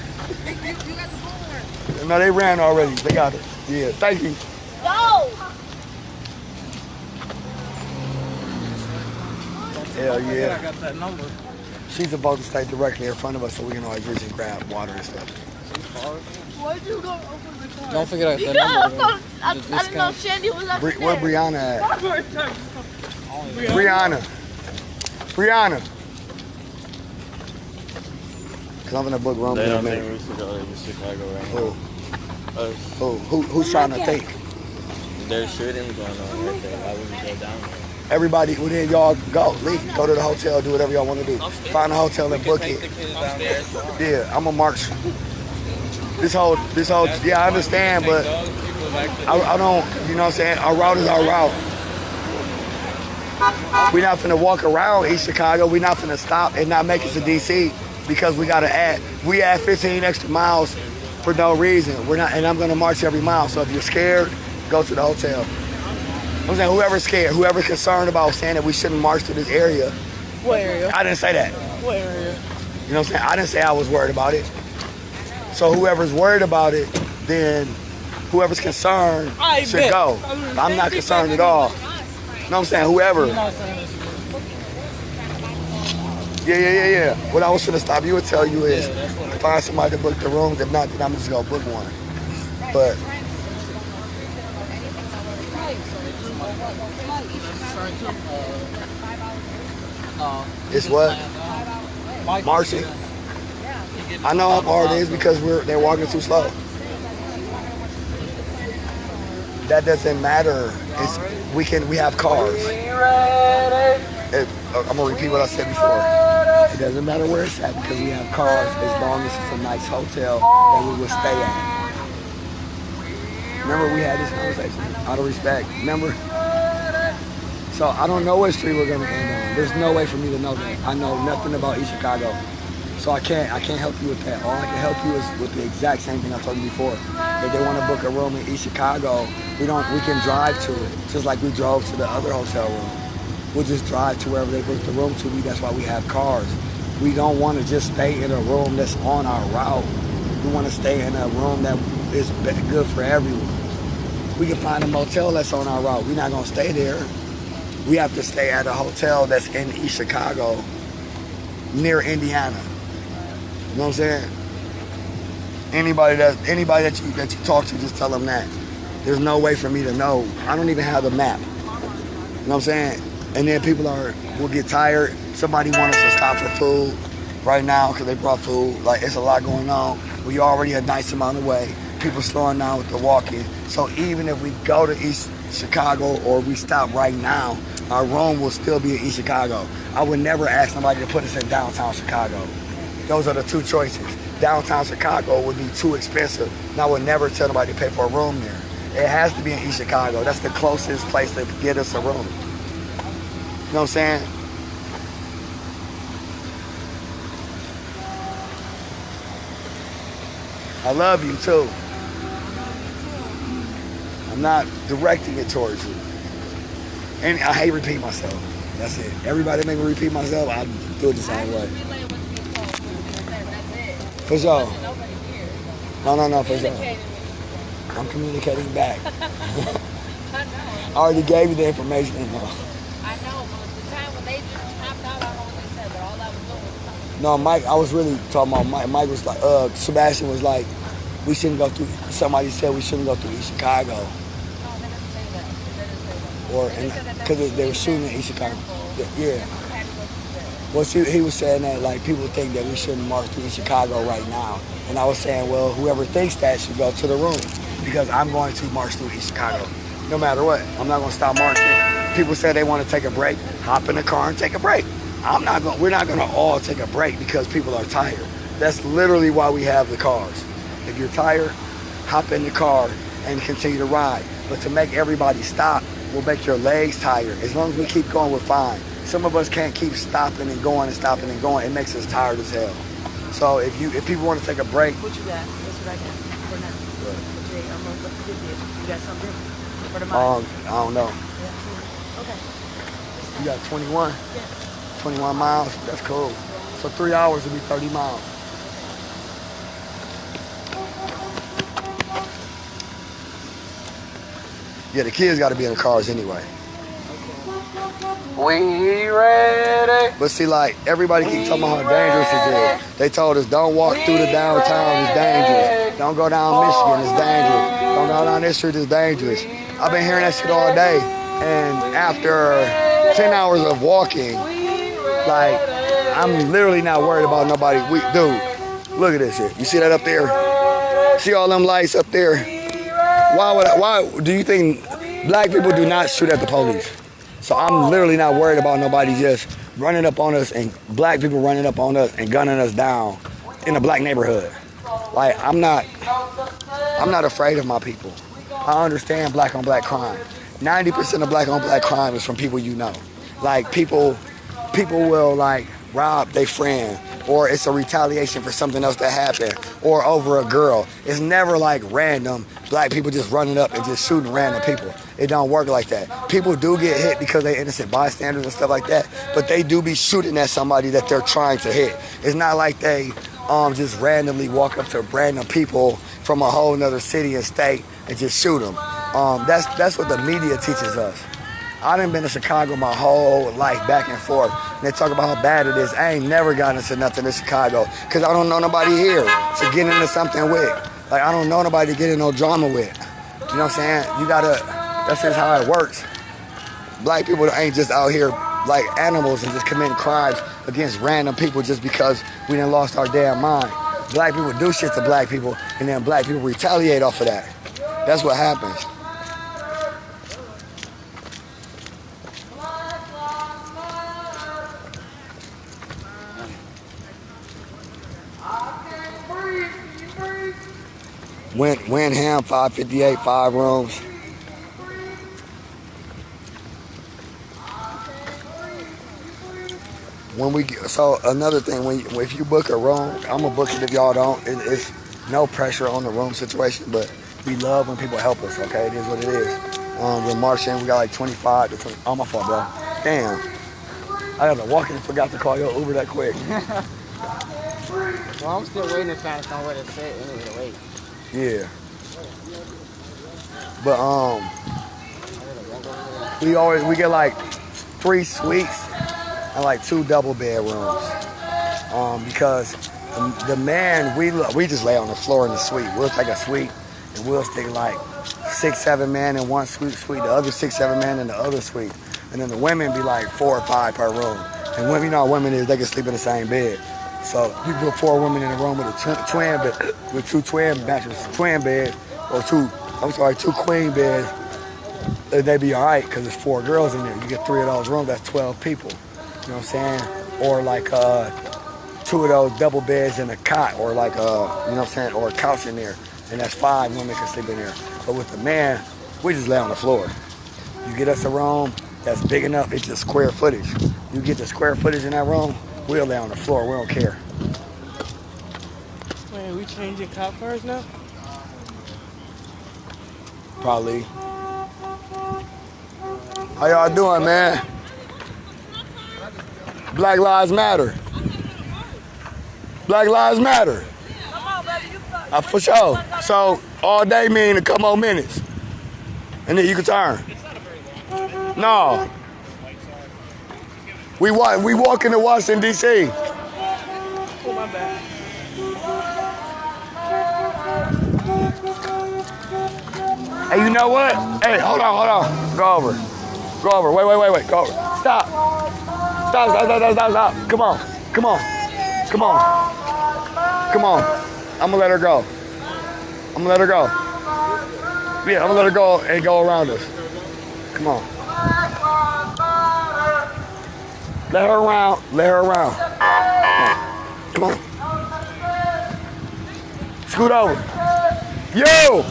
No, they ran already. They got it. Yeah. Thank you. Go! Hell I yeah. got that number. She's supposed to stay directly in front of us so we can always reach and grab water and stuff. Why'd you go open the car? Don't forget that Yeah, number. I didn't know Shandy was up there. Where Brianna at? Brianna. Brianna. Cause I'm gonna book room They in a don't think minute. we should go to Chicago right now. Who's trying to think? There's shootings going on right there. Why would we go down there? Everybody, well then y'all go, leave, go to the hotel, do whatever y'all want to do. Find a hotel and book it. Yeah, I'm gonna march. This whole, yeah, I understand, but I don't, you know what I'm saying? Our route is our route. We're not finna walk around East Chicago. We're not finna stop and not make it to DC because we gotta add 15 extra miles for no reason. We're not, and I'm gonna march every mile. So if you're scared, go to the hotel. I'm saying whoever's scared, whoever's concerned about saying that we shouldn't march to this area. What area? I didn't say that. What area? You know what I'm saying? I didn't say I was worried about it. So whoever's worried about it, then whoever's concerned should go. I'm not concerned at all. You know what I'm saying? Whoever. Yeah. What I was gonna stop you and tell you is find somebody to book the rooms. If not, then I'm just gonna book one. But it's what? Marching. I know how hard it is because they're walking too slow. That doesn't matter. We have cars. I'm gonna repeat what I said before. It doesn't matter where it's at because we have cars as long as it's a nice hotel that we will stay at. Remember we had this conversation out of respect. Remember? So I don't know what street we're gonna end on. There's no way for me to know that. I know nothing about East Chicago. So I can't help you with that. All I can help you is with the exact same thing I told you before. If they want to book a room in East Chicago, we can drive to it. Just like we drove to the other hotel room. We'll just drive to wherever they book the room to. That's why we have cars. We don't want to just stay in a room that's on our route. We want to stay in a room that is good for everyone. We can find a motel that's on our route. We're not gonna stay there. We have to stay at a hotel that's in East Chicago, near Indiana. You know what I'm saying? Anybody that you talk to, just tell them that. There's no way for me to know. I don't even have the map. You know what I'm saying? And then people will get tired. Somebody wants us to stop for food right now because they brought food. Like, it's a lot going on. We already a nice amount away. People slowing down with the walking. So even if we go to East Chicago or we stop right now, our room will still be in East Chicago. I would never ask somebody to put us in downtown Chicago. Those are the two choices. Downtown Chicago would be too expensive, and I would never tell nobody to pay for a room there. It has to be in East Chicago. That's the closest place to get us a room. You know what I'm saying? I love you too. I'm not directing it towards you. And I hate repeating myself. That's it. Everybody make me repeat myself, I do it the same way. For sure. No, for sure. I'm communicating back. I already gave you the information. I know, but the time when they just hopped out, I don't know what they said, but all I was doing was No, Mike, I was really talking about Mike. Mike was like, Sebastian was like, we shouldn't go through, somebody said we shouldn't go through East Chicago. No, they didn't say that. They didn't say that. Or, because they were shooting in East Chicago. Yeah. Well, see, he was saying that, like, people think that we shouldn't march through East Chicago right now. And I was saying, well, whoever thinks that should go to the room. Because I'm going to march through East Chicago. No matter what. I'm not going to stop marching. People say they want to take a break. Hop in the car and take a break. We're not going to all take a break because people are tired. That's literally why we have the cars. If you're tired, hop in the car and continue to ride. But to make everybody stop will make your legs tired. As long as we keep going, we're fine. Some of us can't keep stopping and going and stopping and going. It makes us tired as hell. So if people want to take a break. What you got? That's what I got for now. What? Okay, I'm gonna look at this. You got something for the mind? I don't know. Yeah. Okay. You got 21? 21 miles? That's cool. So 3 hours would be 30 miles. Yeah, the kids got to be in the cars anyway. We ready? But see, like, everybody keeps talking about how dangerous it is. They told us, don't walk through the downtown, it's dangerous. Don't go down Michigan, it's dangerous. Don't go down this street, it's dangerous. I've been hearing that shit all day. And after 10 hours of walking, like, I'm literally not worried about nobody. Dude, look at this shit. You see that up there? See all them lights up there? Why do you think black people do not shoot at the police? So I'm literally not worried about nobody just running up on us and black people running up on us and gunning us down in a black neighborhood. Like, I'm not afraid of my people. I understand black on black crime. 90% of black on black crime is from people you know. Like, people will like rob their friend, or it's a retaliation for something else that happened, or over a girl. It's never like random black people just running up and just shooting random people. It don't work like that. People do get hit because they're innocent bystanders and stuff like that, but they do be shooting at somebody that they're trying to hit. It's not like they just randomly walk up to random people from a whole nother city and state and just shoot them. That's what the media teaches us. I done been to Chicago my whole life, back and forth. And they talk about how bad it is. I ain't never gotten into nothing in Chicago because I don't know nobody here to get into something with. Like, I don't know nobody to get in no drama with. You know what I'm saying? That's just how it works. Black people ain't just out here like animals and just committing crimes against random people just because we done lost our damn mind. Black people do shit to black people, and then black people retaliate off of that. That's what happens. Windham, 558, 5 rooms. So another thing, if you book a room, I'm gonna book it if y'all don't. It's no pressure on the room situation, but we love when people help us. Okay, it is what it is. We're marching. We got like 25 to 20. Oh, my fault, bro. Damn. I had to walk in and forgot to call your Uber that quick. Well, I'm still waiting to find somewhere to sit anyway to wait. Yeah. But we get like 3 suites and like 2 double bedrooms. Because the man, we just lay on the floor in the suite. We'll take a suite and we'll stick like 6-7 men in one suite, the other 6-7 men in the other suite. And then the women be like 4 or 5 per room. And women, you know how women is, they can sleep in the same bed. So you put 4 women in a room with a twin bed, with 2 twin mattresses, twin beds, or 2 queen beds, they'd be all right because there's 4 girls in there. You get 3 of those rooms, that's 12 people. You know what I'm saying? Or like 2 of those double beds in a cot, or like you know what I'm saying, or a couch in there, and that's 5 women can sleep in there. But with the man, we just lay on the floor. You get us a room that's big enough, it's just square footage. You get the square footage in that room, we'll lay on the floor, we don't care. Wait, are we changing cop cars now? Probably. How y'all doing, man? Black Lives Matter. Black Lives Matter. For sure. So all day mean a couple more minutes. And then you can turn. No. We walk into Washington, D.C. Oh, my bad. Hey, you know what? Hey, hold on. Go over. Wait. Go over. Stop. Come on. I'm gonna let her go. Yeah, I'm gonna let her go and go around us. Come on. Let her around. Come on. Scoot over. Yo,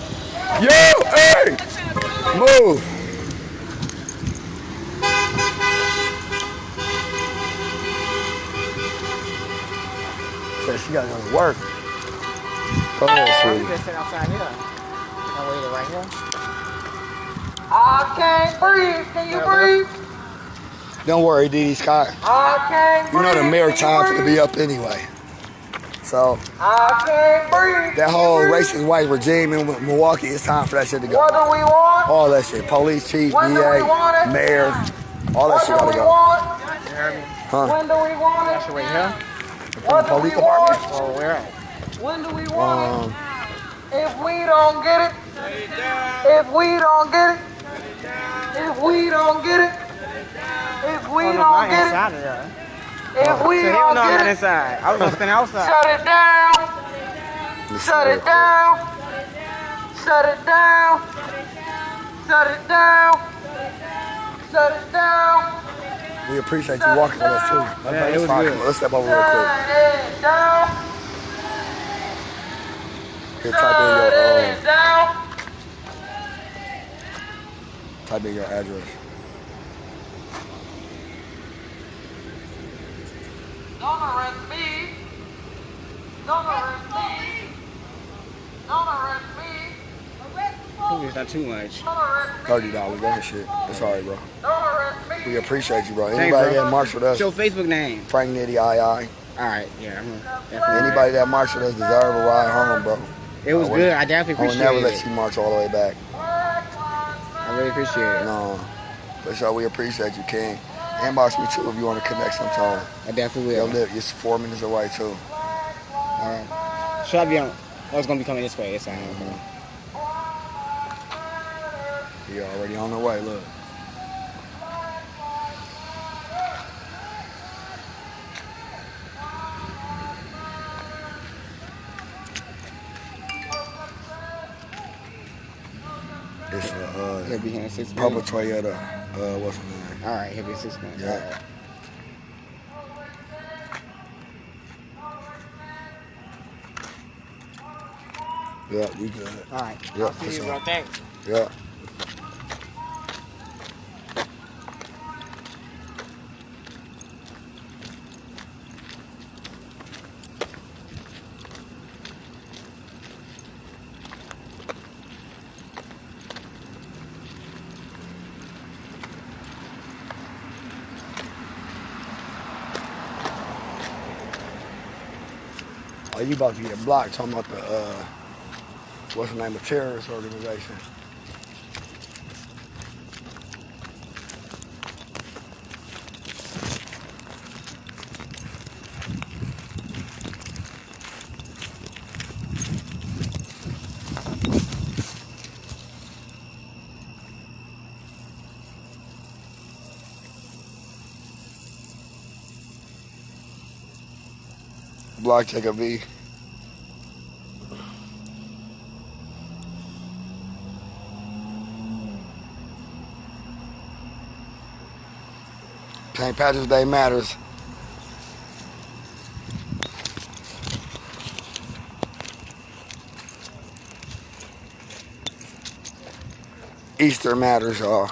hey, move. Said she gotta go to work. Go ahead, sweetie. Just sit outside here. I waited right here. I can't breathe. Can you breathe? Don't worry, D.D. Scott. I can't You know the breathe, mayor can you time to breathe? be up anyway. So I can't breathe. that whole racist white regime in Milwaukee, it's time for that shit to go. What do we want? All that shit. Police chief, When do we DA, want it? mayor, all that What shit do gotta we go. want? Huh? When do we want it? That's right here. What do we Police department? want? Or where at? When do we want it? If we don't get it, if we don't get it, if we don't get it, if we don't get it, Inside of there. if we So he was don't not get it, inside. I was gonna stand outside. shut it down, shut it down, shut it down, shut it down, shut it down, We appreciate you walking with us too. Yeah, it was good. Let's step over real quick. shut it down, Here, shut it down. type in your address. Don't arrest me. Don't arrest me. Don't arrest me. Hope it's not too much. Don't arrest me. $30, that shit. It's alright, bro. Don't arrest me. We appreciate you, bro. Thanks, Anybody bro. that marched with us, What's your Facebook name? Frank Nitty II. Alright, yeah. I'm definitely. Anybody that marched with us deserve a ride home, bro. It was good. I definitely I would appreciate never it. let you march all the way back. I really appreciate it. No. For sure, we appreciate you, King. Inbox me too if you want to connect sometime. I definitely They'll will. live. It's 4 minutes away too. Alright. Should I be on? I was gonna be coming this way. It's You're already on the way. Look. It's He'll be here in 6 Purple minutes. Toyota. What's her name? Alright, he'll be in 6 minutes. Yeah. Alright. Yeah, we good. Alright. Yeah, I'll for see you, sure. bro. Thanks. Yeah. Oh, you about to get blocked talking about the, what's the name of terrorist organization? Block, take a V. St. Patrick's Day matters. Easter matters, y'all.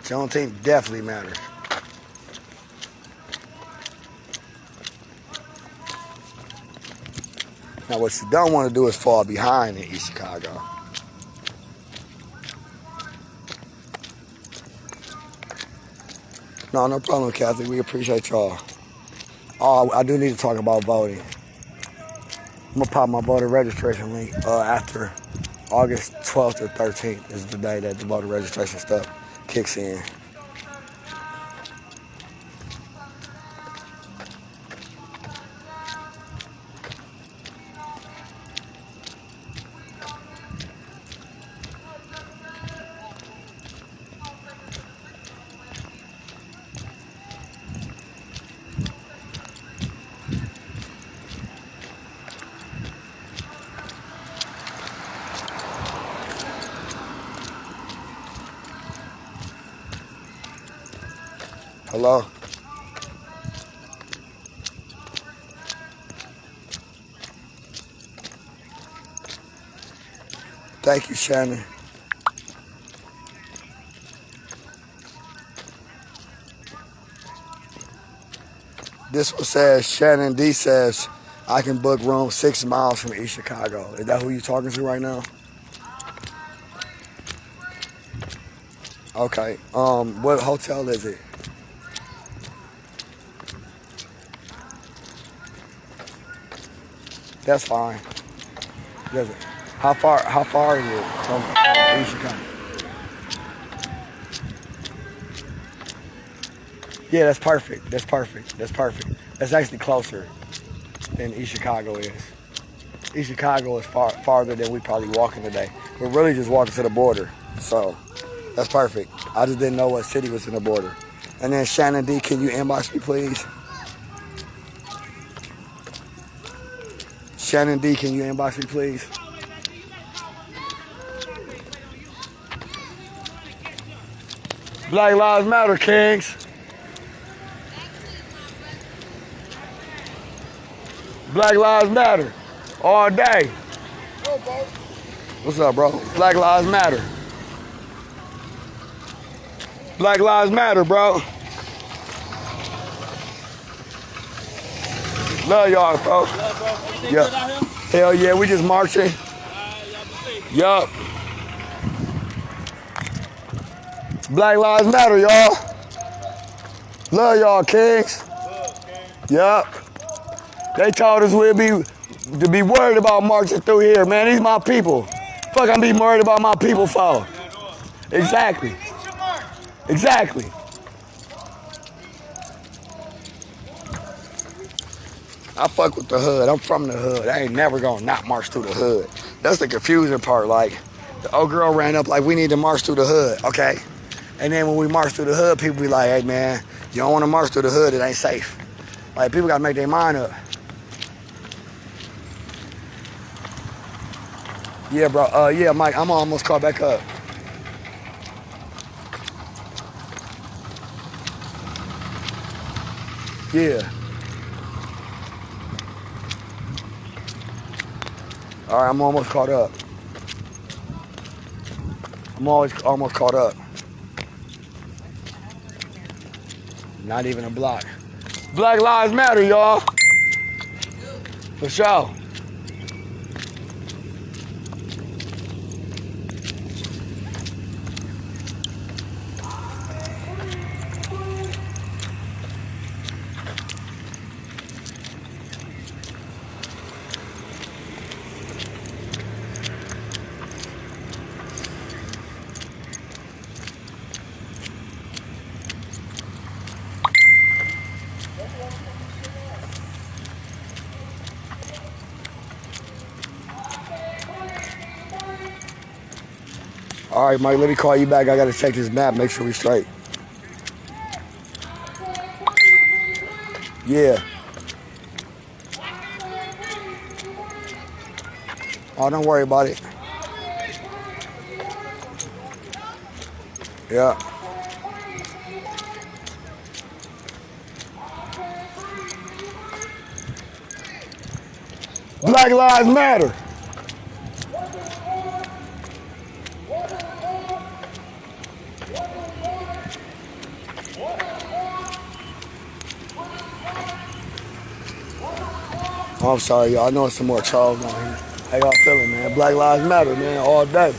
Juneteenth definitely matters. Now, what you don't want to do is fall behind in East Chicago. No problem, Kathy. We appreciate y'all. Oh, I do need to talk about voting. I'm going to pop my voter registration link after August 12th or 13th is the day that the voter registration stuff kicks in. Hello? Thank you, Shannon. This one says, Shannon D says, I can book room 6 miles from East Chicago. Is that who you're talking to right now? Okay. What hotel is it? That's fine. How far is it from East Chicago? Yeah, that's perfect. That's perfect. That's perfect. That's actually closer than East Chicago is. East Chicago is farther than we probably walking today. We're really just walking to the border. So that's perfect. I just didn't know what city was in the border. And then Shannon D, can you inbox me, please? Shannon D, can you inbox me, please? Black Lives Matter, Kings. Black Lives Matter. All day. What's up, bro? Black Lives Matter. Black Lives Matter, bro. Love y'all, bro. Yeah. Hell yeah, we just marching. Yup. Black Lives Matter, y'all. Love y'all, Kings. Yup. They told us we'd be worried about marching through here, man. These my people. Fuck, I'm be worried about my people for. Exactly. Exactly. I fuck with the hood. I'm from the hood. I ain't never gonna not march through the hood. That's the confusing part. Like, the old girl ran up like, we need to march through the hood. Okay. And then when we march through the hood, people be like, hey, man, you don't want to march through the hood. It ain't safe. Like, people got to make their mind up. Yeah, bro. Yeah, Mike, I'm almost caught back up. Yeah. All right, I'm almost caught up. I'm almost caught up. Not even a block. Black Lives Matter, y'all. For sure. All right, Mike, let me call you back. I got to check this map, make sure we're straight. Yeah. Oh, don't worry about it. Yeah. Black Lives Matter. Oh, I'm sorry, y'all. I know it's some more Charles on here. How y'all feeling, man? Black Lives Matter, man, all day.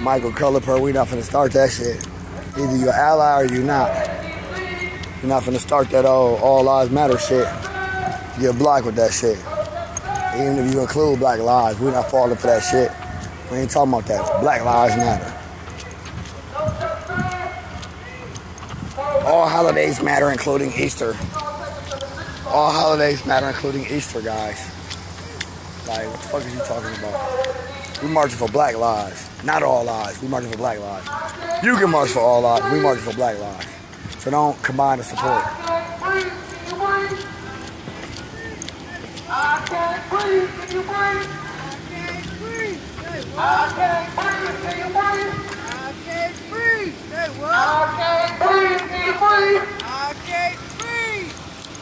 Michael Culliper, we not finna start that shit. Either you're an ally or you're not. You're not finna start that all lives matter shit. You get blocked with that shit. Even if you include black lives, we're not falling for that shit. We ain't talking about that. Black lives matter. All holidays matter, including Easter. All holidays matter, including Easter, guys. Like, what the fuck is you talking about? We marching for black lives. Not all lives. We marching for black lives. You can march for all lives. We marching for black lives. So don't combine the support. I can't breathe. Can you breathe? I can't breathe. Can you breathe? I can't breathe. Say what? I can't breathe. Can you breathe? I can't breathe.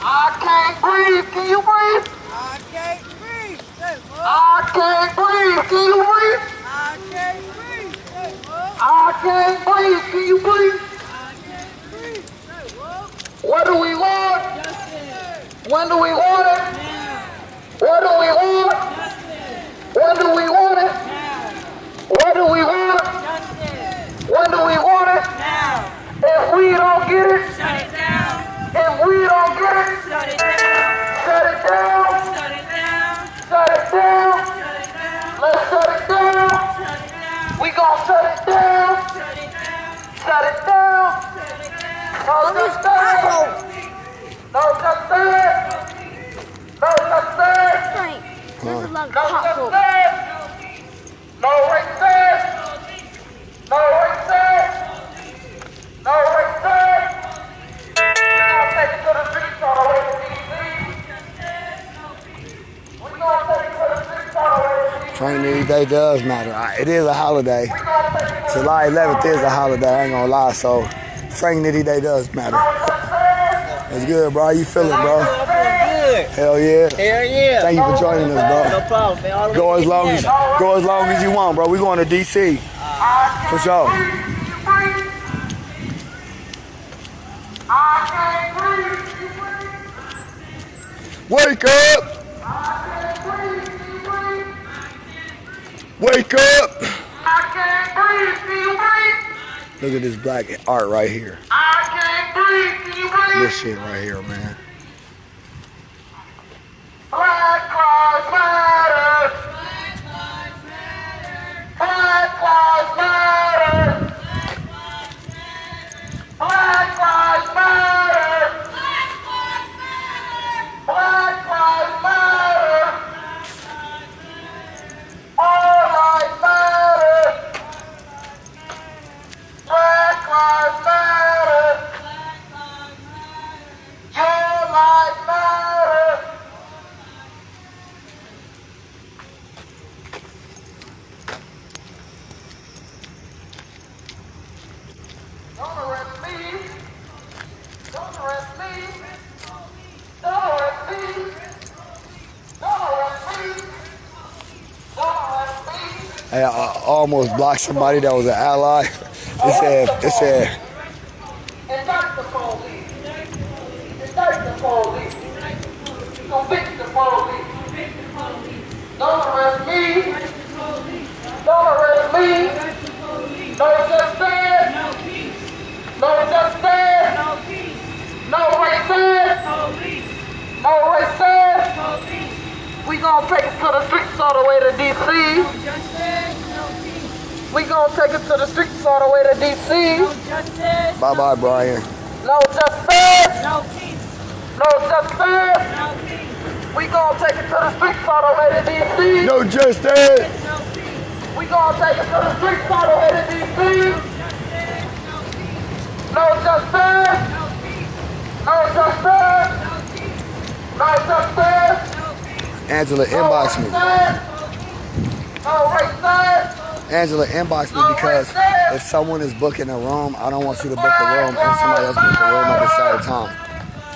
I can't breathe. Can you breathe? I can't breathe. Say what? I can't breathe. Can you breathe? I can't breathe. Say what? I can't breathe. Can you breathe? I can't breathe. Say what? What do we want? Justice. When do we want it? Now. What do we want? Justice. When do we want it? Now. What do we want? Justice. When do we want it? Now. If we don't get it, Shut it down. if we don't get it, Shut it down. shut it down, Shut it down. shut it down. Shut it down. Let's shut it down. Shut it down. We gon' shut it down. Shut it down. Shut it down. Shut it down. No justice. No justice. No justice. Frank, there's a lot of No potholes. justice. No racist. No racist. No racist. We gonna take it to the streets all the way to D.C. We gonna take it to the streets all the way to D.C. Frank Nitty Day does matter. It is a holiday. July 11th is a holiday, I ain't gonna lie, so Frank Nitty Day does matter. It's good, bro. How you feeling, bro? Good. Hell yeah. Hell yeah. Thank you for joining us, bro. No problem, man. All the Go way as long as together. go as long as you want, bro. We going to DC. For sure. Wake up! Wake up! I can't breathe. Can you breathe? Look at this black art right here. I can't breathe. Can you breathe? This shit right here, man. Black lives matter. Black lives matter. Black lives matter. Black lives matter. All lives matter. Black lives matter. Your lives matter. Don't arrest me. Don't arrest me. Don't arrest me. Don't arrest me. Don't arrest me. Hey, I almost blocked somebody that was an ally. It said, Indict the police. Indict the police. Convict the police. Don't arrest me. Don't arrest me. No justice. No justice. No racist. No racist. We gonna take it to the streets all the way to D.C. We gonna take it to the streets all the way to D.C. bye-bye, Brian. No justice. No justice. We gonna take it to the streets all the way to D.C. No justice! We gonna take it to the streets all the way to D.C. No justice. No justice. No justice. Angela, inbox me. No racist. Angela, inbox me because if someone is booking a room, I don't want you to book the room and somebody else book the room at the same time.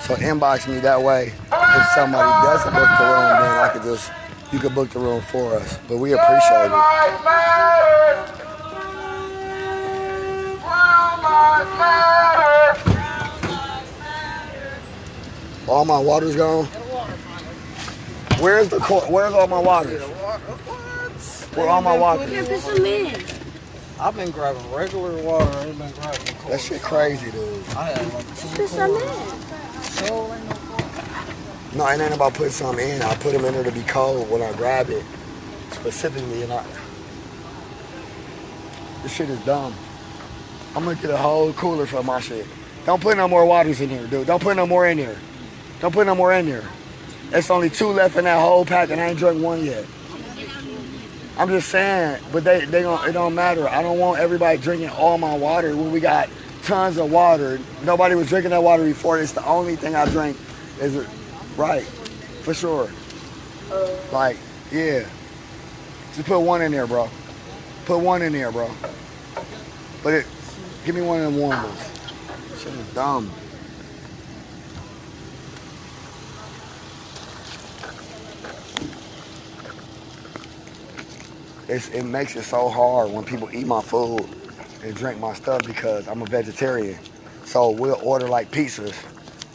So inbox me that way. If somebody doesn't book the room, then I could just, you could book the room for us. But we appreciate it. Lives matter. Brown lives matter. All my water's gone. Where's all my waters? Where all my water? Put some in. I've been grabbing regular water. I ain't been grabbing cold. That shit crazy, dude. I had like Put some in. No, it ain't about putting something in. I put them in there to be cold when I grab it. Specifically, this shit is dumb. I'm gonna get a whole cooler for my shit. Don't put no more waters in there, dude. Don't put no more in there. Don't put no more in there. There's only 2 left in that whole pack and I ain't drank one yet. I'm just saying, but they don't. It don't matter. I don't want everybody drinking all my water when we got tons of water. Nobody was drinking that water before. It's the only thing I drink. Is it right? For sure. Like, yeah. Just put one in there, bro. Put one in there, bro. But give me one of them warm ones. Shit is dumb. It makes it so hard when people eat my food and drink my stuff because I'm a vegetarian. So we'll order like pizzas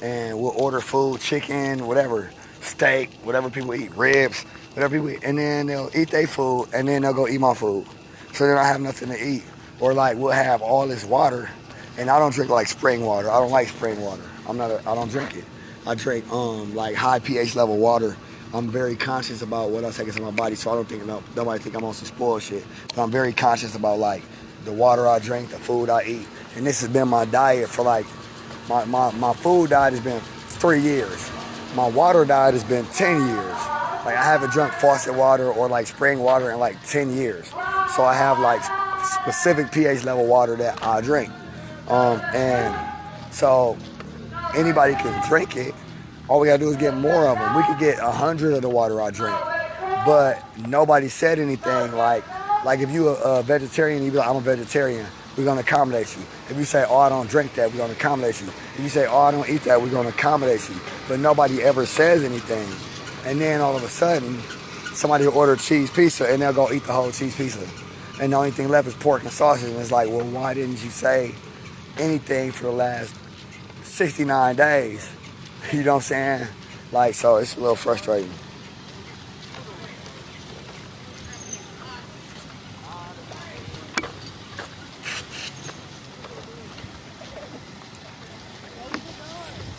and we'll order food, chicken, whatever, steak, whatever people eat, ribs, whatever people eat. And then they'll eat their food and then they'll go eat my food. So then I have nothing to eat. Or like we'll have all this water and I don't drink like spring water. I don't like spring water. I don't drink it. I drink like high pH level water. I'm very conscious about what I take into my body, so I don't think nobody think I'm on some spoiled shit. But I'm very conscious about like the water I drink, the food I eat, and this has been my diet for like my food diet has been 3 years. My water diet has been 10 years. Like I haven't drunk faucet water or like spring water in like 10 years. So I have like specific pH level water that I drink, and so anybody can drink it. All we gotta do is get more of them. We could get 100 of the water I drink, but nobody said anything like if you a vegetarian, you be like, I'm a vegetarian, we're gonna accommodate you. If you say, oh, I don't drink that, we're gonna accommodate you. If you say, oh, I don't eat that, we're gonna accommodate you. But nobody ever says anything. And then all of a sudden, somebody will order cheese pizza and they'll go eat the whole cheese pizza. And the only thing left is pork and sausage. And it's like, well, why didn't you say anything for the last 69 days? You know what I'm saying? Like, so it's a little frustrating.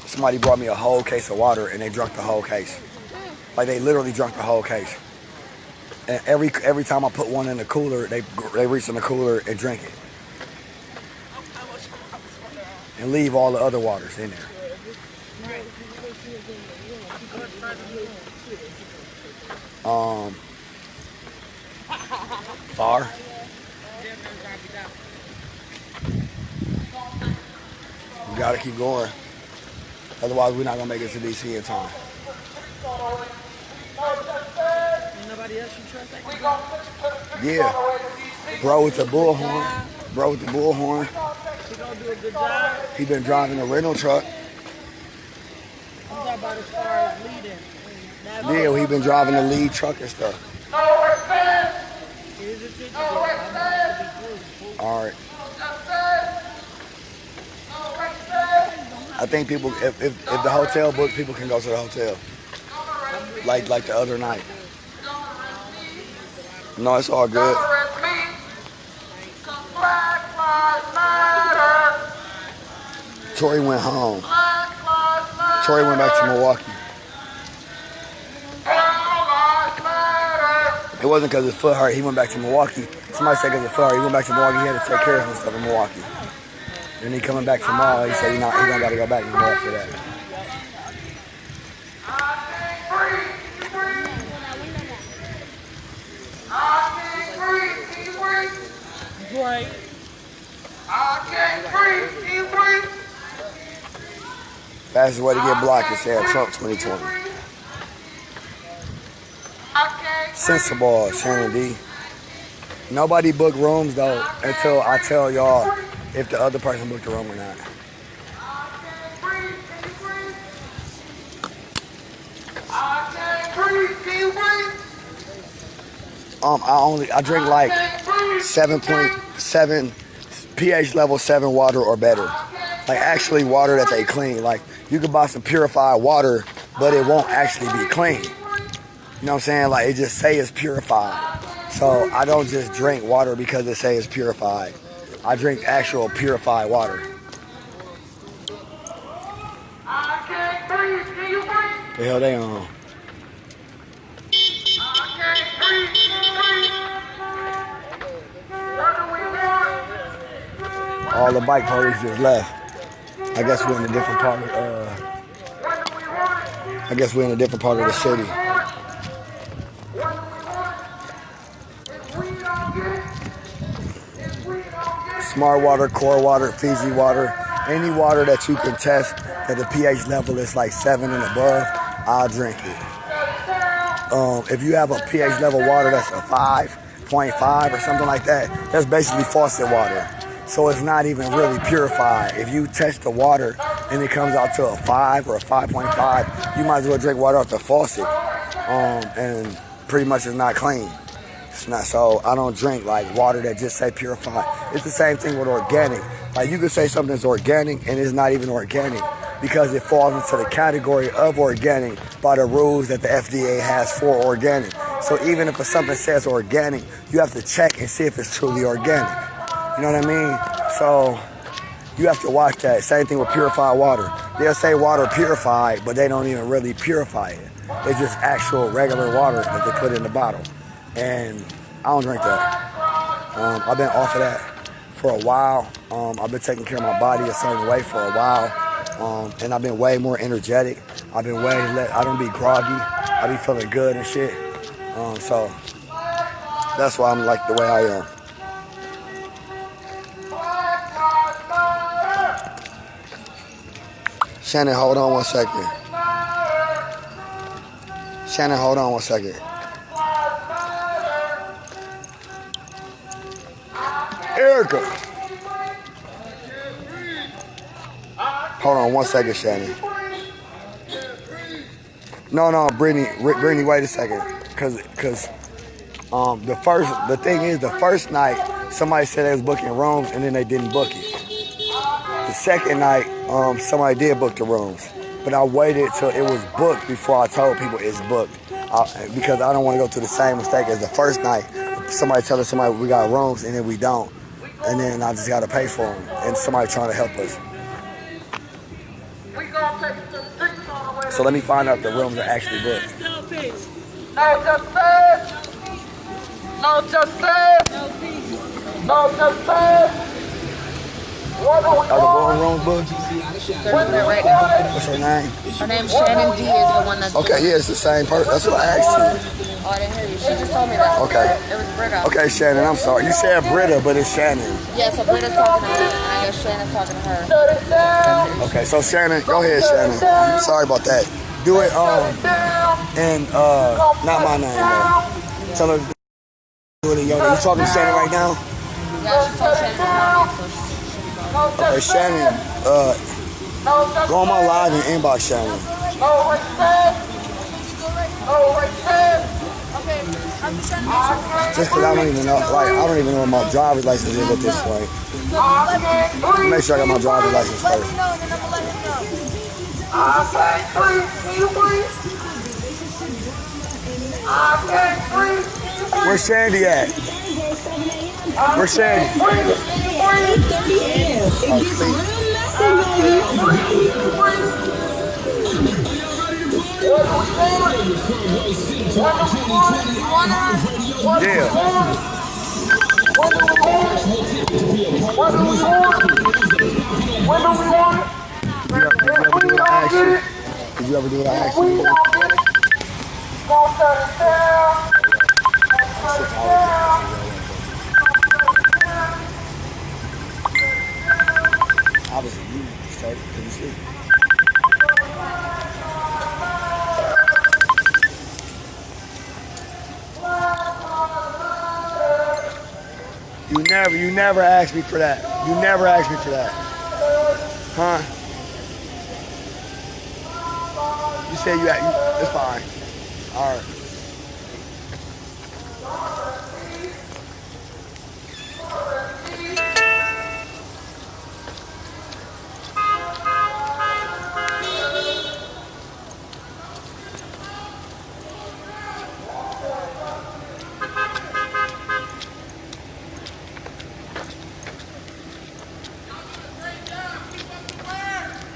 Somebody brought me a whole case of water and they drunk the whole case. Like they literally drunk the whole case. And every time I put one in the cooler, they reach in the cooler and drink it. And leave all the other waters in there. Far. We gotta keep going. Otherwise, we're not gonna make it to DC in time. Nobody else you trust? Yeah. Bro with the bullhorn. Bro with the bullhorn. He gonna do a good job. He been driving a rental truck. I'm talking about as far as leading. Yeah, he been driving the lead truck and stuff. Here's a ticket. All right. I think people, if the hotel book, people can go to the hotel. Like the other night. No, it's all good. Tori went home. Tori went back to Milwaukee. It wasn't because his foot hurt. He went back to Milwaukee. Somebody said because his foot hurt. He went back to Milwaukee. He had to take care of some stuff in Milwaukee. And he coming back tomorrow. He said he don't got to go back anymore after that. Right. I can't breathe. Can you breathe? Fastest way to get blocked is say Trump 2020. Sensible, Shannon D. Nobody book rooms though until I tell y'all if the other person booked a room or not. I drink like 7.7 pH level 7 water or better. Like actually water that they clean. Like you can buy some purified water, but it won't actually be clean. You know what I'm saying? Like it just say it's purified. So I don't just drink water because it say it's purified. I drink actual purified water. The hell they on? All the bike police just left. I guess we're in a different part of the city. Smart water, core water, Fiji water, any water that you can test that the pH level is like 7 and above, I'll drink it. If you have a pH level water that's a 5.5 or something like that, that's basically faucet water. So it's not even really purified. If you test the water and it comes out to a 5 or a 5.5, you might as well drink water off the faucet. And pretty much it's not clean. It's not, so I don't drink like water that just say purified. It's the same thing with organic. Like you could say something's organic and it's not even organic because it falls into the category of organic by the rules that the FDA has for organic. So even if something says organic, you have to check and see if it's truly organic. You know what I mean? So you have to watch that. Same thing with purified water. They'll say water purified, but they don't even really purify it. It's just actual regular water that they put in the bottle. And I don't drink that. I've been off of that for a while. I've been taking care of my body a certain way for a while. And I've been way more energetic. I don't be groggy. I be feeling good and shit. So that's why I'm like the way I am. Shannon, hold on 1 second. Shannon, hold on 1 second. Erica. Hold on 1 second, Shannon. No, Brittany, wait a second. Cause the thing is, the first night, somebody said they was booking rooms and then they didn't book it. The second night, somebody did book the rooms. But I waited till it was booked before I told people it's booked. Because I don't want to go through the same mistake as the first night. Somebody telling somebody we got rooms and then we don't. And then I just got to pay for them. And somebody trying to help us. So let me find out if the rooms are actually booked. No justice! No justice! No justice! Are the boarding rooms booked? What's her name? Her name's Shannon D is the one that's Okay, yeah, it's the same person. That's what I asked you. Oh, I didn't hear you. She just told me that. Okay. It was Britta. Okay, Shannon, I'm sorry. You said Britta, but it's Shannon. Yeah, so Britta's talking to me, and I guess Shannon's talking to her. Okay, so Shannon, go ahead, Shannon. Sorry about that. Do it, and not my name, though. Tell her to do it in your name. You talking to Shannon right now? Yeah, she told Shannon to call me, so Okay, Shannon, go on my live and inbox Shannon. Just because I don't even know, like, I don't even know what my driver's license is at this point. Make sure I got my driver's license first. Where's Shandy at? Where's Shandy? Yeah. Did you ever do an action? Obviously, you straight couldn't sleep. You never asked me for that. You never asked me for that. Huh? You said it's fine. All right.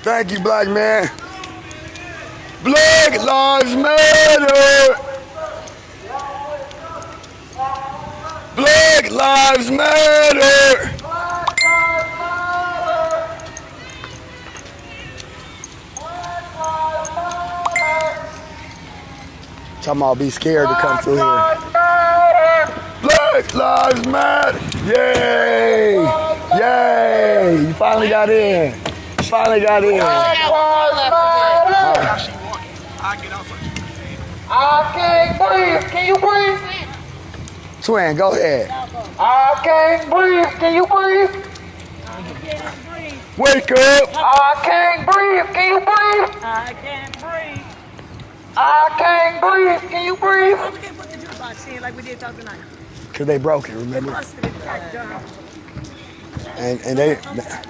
Thank you, black man. Black Lives Matter. Black Lives Matter. Talking about be scared to come through here. Black Lives Matter. Yay. finally got in. Finally got in. I can't breathe. Can you breathe? Twin, go ahead. I can't breathe. Can you breathe? Wake up. I can't breathe. Can you breathe? I can't breathe. I can't breathe. Can you breathe? Why we can't put the juice box in like we did the other night? Cause they broke it, remember? Busted it back down. And they. Black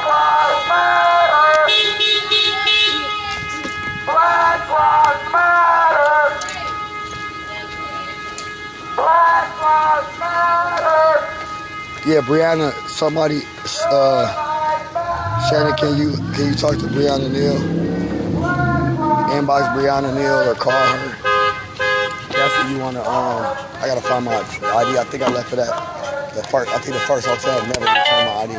Lives Matter. Black Lives Matter. Black Lives Matter. Yeah, Brianna. Somebody. Shannon, can you talk to Brianna Neal? Inbox Brianna Neal or call her. That's what you wanna. I gotta find my ID. I think I left it at the first. I think the first hotel never returned my ID.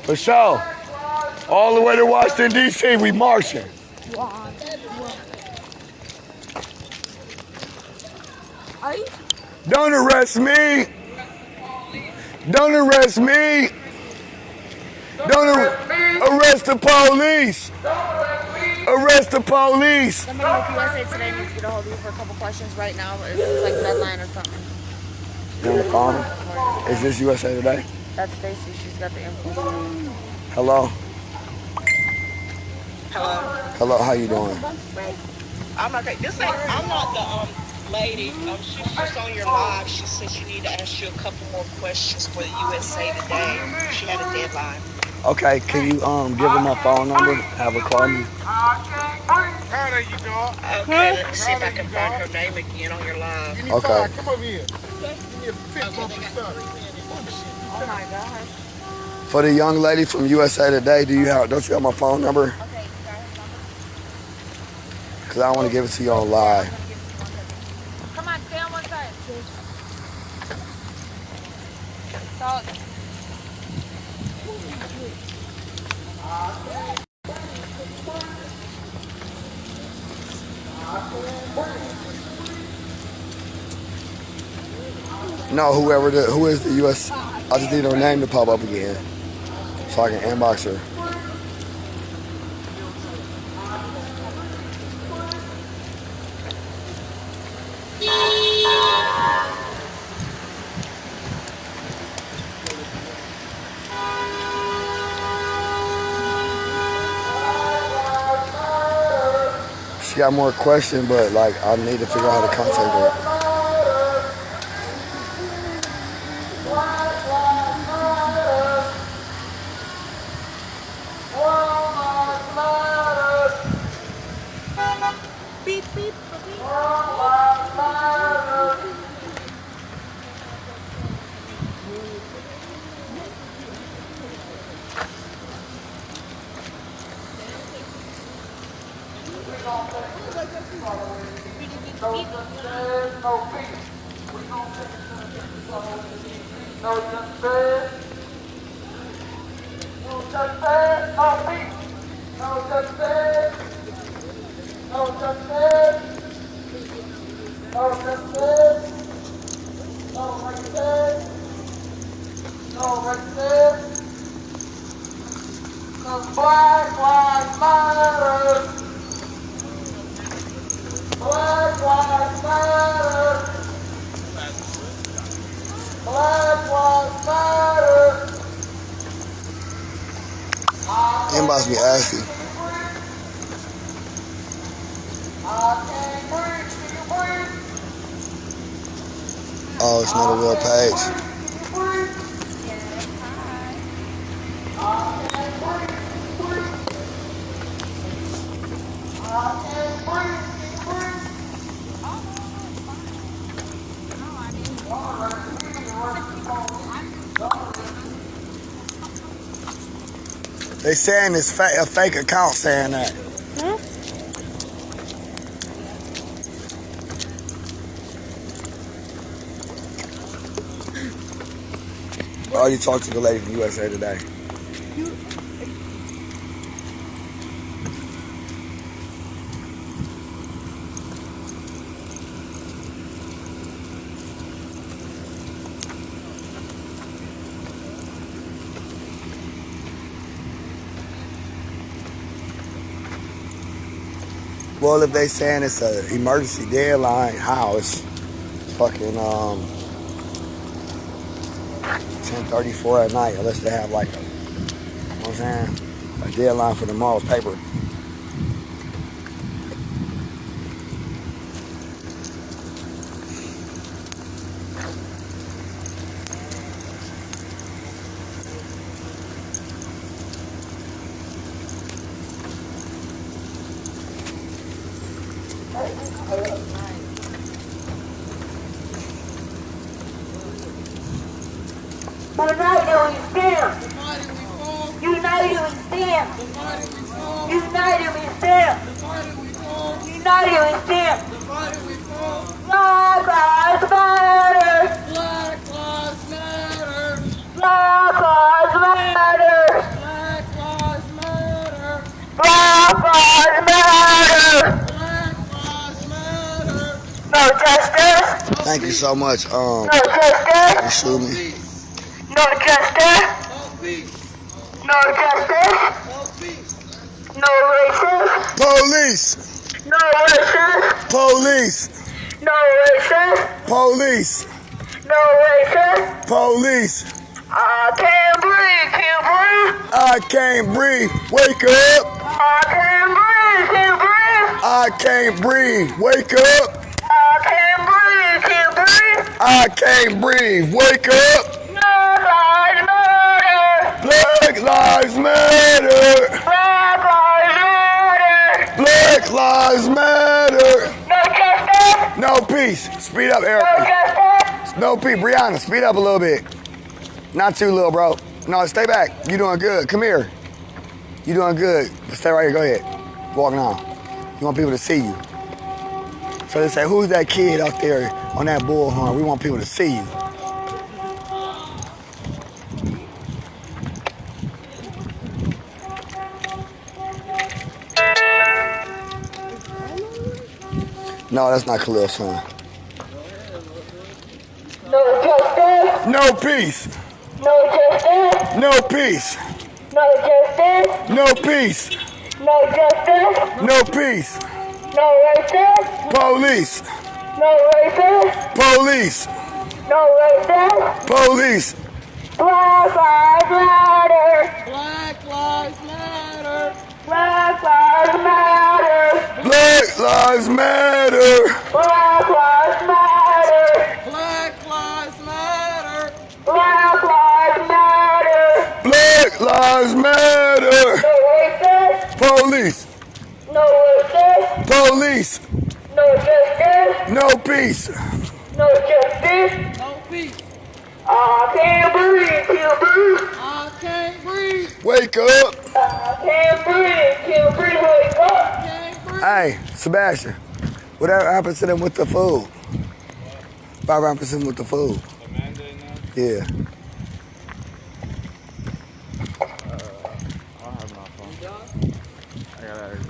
For sure. All the way to Washington, D.C., we marching. Don't arrest me. Don't arrest me. Don't arrest the police. Arrest the police. Somebody with USA Today needs to get a hold of you for a couple questions right now. It's like deadline or something. You on the phone? Is this USA Today? That's Stacy. She's got the info. Hello. Hello. Hello. How you doing? I'm okay. I'm not the lady. She's just on your live. She said she need to ask you a couple more questions for the USA Today. She had a deadline. Okay. Can you give her my phone number? Have her call me. How there you go? Okay. Let's see if I can find her name again on your live. Give me Okay. 5. Come over here. Give me a fist bump and stuff. Oh my gosh. For the young lady from USA Today, don't you have my phone number? Cause I want to give it to you on live. Come on, stay on one side. So, No, who is the US? I just need her name to pop up again, so I can inbox her. She got more questions, but like I need to figure out how to contact her. beep, beep, beep. Black Lives Matter. Black Lives Matter. Black Lives Matter. Inbox me, Ashley. I can't breathe. Can you breathe? Oh, it's not a real page. They saying it's a fake account saying that. already talked to the lady from USA Today. Well, if they saying it's an emergency deadline, how? It's fucking 10:34 at night, unless they have like a, you know what I'm saying, a deadline for tomorrow's paper. United we stand. United we stand. United we stand. United we stand. Black Lives Matter. Black Lives Matter. Black Lives Matter. Black Lives Matter. Black Lives Matter. Black Lives Matter. No justice. Thank you so much. No justice. Shoot me. No justice. No justice. No racism. Police. No racism. Police. No racism. Police. No racism. Police. I can't breathe. Can't breathe. I can't breathe. Wake up. I can't breathe. Can't breathe. I can't breathe. Wake up. I can't breathe. Can't breathe. I can't breathe. Wake up. Black Lives Matter. Black Lives Matter. Black Lives Matter. Black Lives Matter. No justice. No peace. Speed up, Eric. No justice. No peace. Brianna, speed up a little bit. Not too little, bro. No, stay back. You doing good. Come here. You doing good. Stay right here. Go ahead. Walking on. You want people to see you. So they say, who's that kid out there on that bullhorn? We want people to see you. No, that's not Khalil's son. No justice. No peace. No justice. No peace. No justice. No peace. No justice. No peace. No racism. Police. No racism. Police. No racism. Police. Black Lives Matter. Black Lives Matter. Black Lives Matter. Black Lives Matter. Black Lives Matter. Black Lives Matter. Black Lives Matter. Black Lives Matter. No racist. Police. No racist. Police. No justice. No peace. No justice. No peace. I can't breathe. Can't breathe. I can't breathe. Wake up. I can't breathe. Can't breathe. Wake up. Can't breathe. Hey, Sebastian, whatever happened to them with the food? What happened to them with the food? Yeah.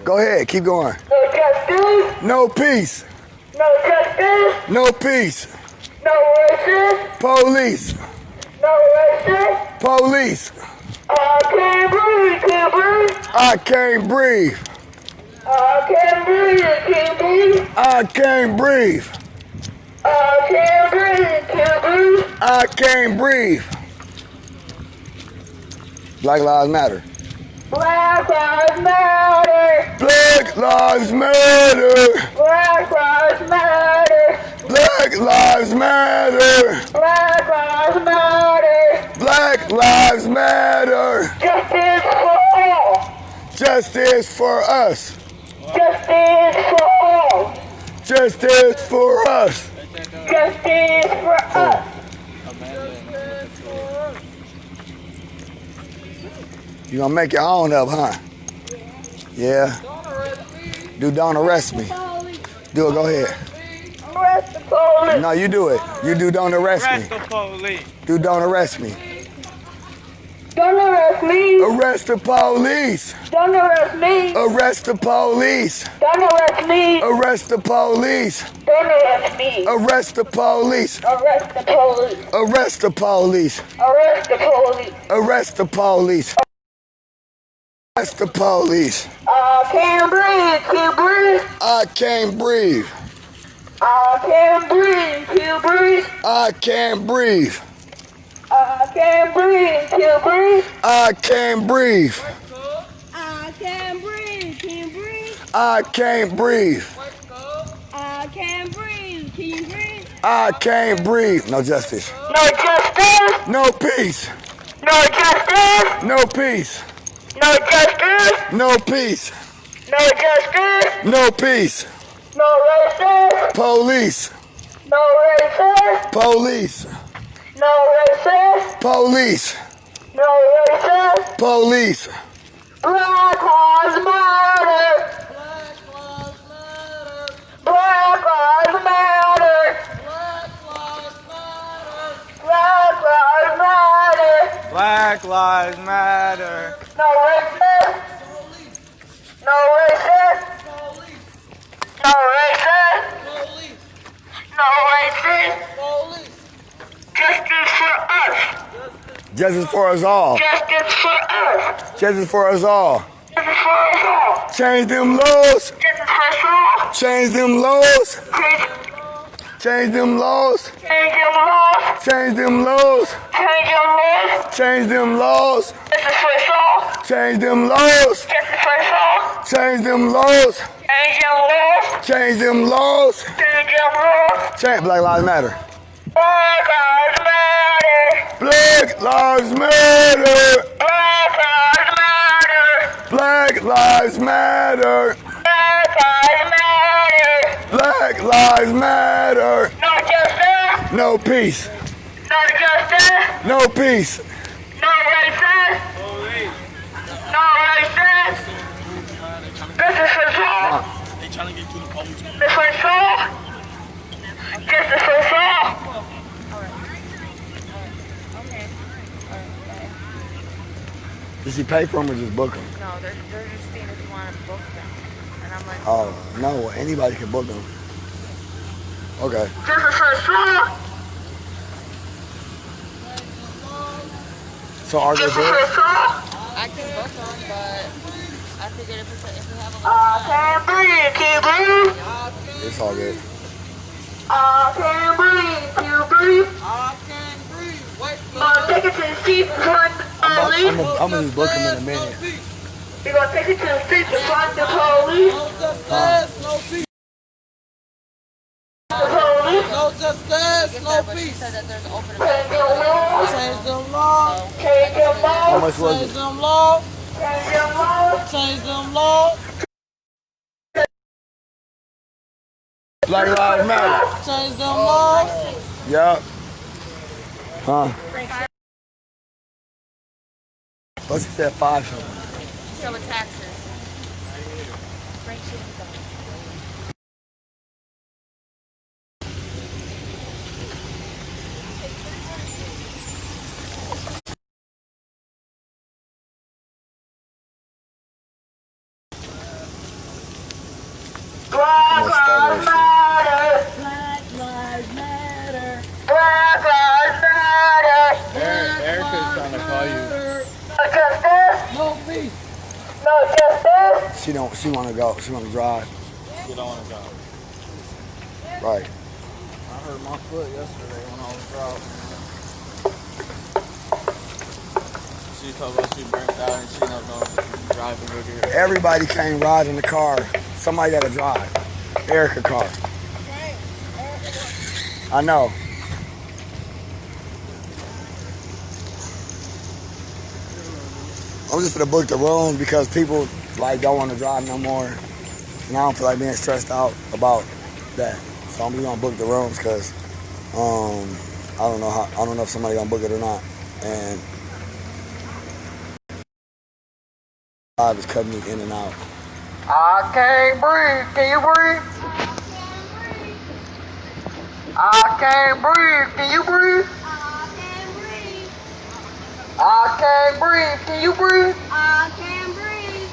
Go ahead, keep going. No justice. No peace. No justice. No peace. No racist. Police. No racist. Police. I can't breathe. Can't breathe. I can't breathe. I can't breathe. Can't breathe. I can't breathe. I can't breathe. Can't breathe. I can't breathe. Black Lives Matter. Black Lives Matter. Black Lives Matter. Black Lives Matter. Black Lives Matter. Black Lives Matter. Black Lives Matter. Justice for all. Justice for us. Justice for all. Justice for us. Justice for us. You gonna make your own up, huh? Yeah. Don't arrest me. Do it, go ahead. Arrest the police. No, you do it. You do don't arrest me. Arrest the police. Do don't arrest me. Don't arrest me. Arrest the police. Don't arrest me. Arrest the police. Don't arrest me. Arrest the police. Don't arrest me. Arrest the police. Arrest the police. Arrest the police. Arrest the police. Arrest the police. Arrest the police. I can't breathe. Can't breathe. I can't breathe. I can't breathe. Can't breathe. I can't breathe. I can't breathe. Can't breathe. I can't breathe. I can't breathe. Can you breathe? I can't breathe. I can't breathe. Can you breathe? I can't breathe. No justice. No justice. No peace. No justice. No peace. No justice. No peace. No justice. No peace. No racist. Police. No racist. Police. No racist. Police. No racist. Police. Black Lives Matter. Black Lives Matter. Black Lives Matter. Black Lives Matter. No racist. No racist. No racist. No racist. Justice for us. Justice for us all. Justice for us. Justice for us all. Justice for us all. Change them laws. Justice for us all. Change them laws. Change Change them laws. your laws. Change them laws. Change your laws. Change them laws. Justice for us all. Change them laws. Justice for us all. Change them laws. Change your laws. Change them laws. Change your laws. Change. Black Lives Matter. Black Lives Matter. Black Lives Matter. Black Lives Matter. Black Lives Matter. Black Lives Matter. Black Lives Matter. No justice. No peace. No justice. No peace. No racist. No racist. Justice for us all. Justice for us all. Justice for us all. Does he pay for them or just book them? No, they're just seeing if you want to book them. And I'm like, Oh, no, anybody can book them. Okay. Justice for us all. So are they Justice for good? us all. I can book them, but I figured if we have a I can't breathe. Can't breathe. It's all good. I can't breathe. Can't breathe. I can't breathe. Wait, Take it to the street before the police. I'm gonna just book him in a minute. We're gonna take it to the street before the police. no justice, no peace. The police. No justice, no but she peace. said that there's an open Change your laws. Change them laws. Change your How laws. much was Change it? them laws. Change your laws. Change them laws. Black Lives Matter. Change them laws. Yup. Huh? What's he said? 5 something. So with taxes. Black Lives Matter. Black Lives Matter. Black Lives Matter. Erica's trying to call you. No justice. No peace. No justice. She wanna go. She wanna drive. You don't want to go. Right. I hurt my foot yesterday when I was driving. She told us she burnt out and she don't know if she's driving with her. Everybody can't ride in the car. Somebody gotta drive. Erica car. I know. I'm just gonna book the room because people like don't want to drive no more, and I don't feel like being stressed out about that. So I'm just gonna book the rooms because I don't know if somebody gonna book it or not, and drive is cutting me in and out. I can't breathe. Can you breathe? I can't breathe. Can you breathe? I I can't breathe. Can you breathe? I can't breathe.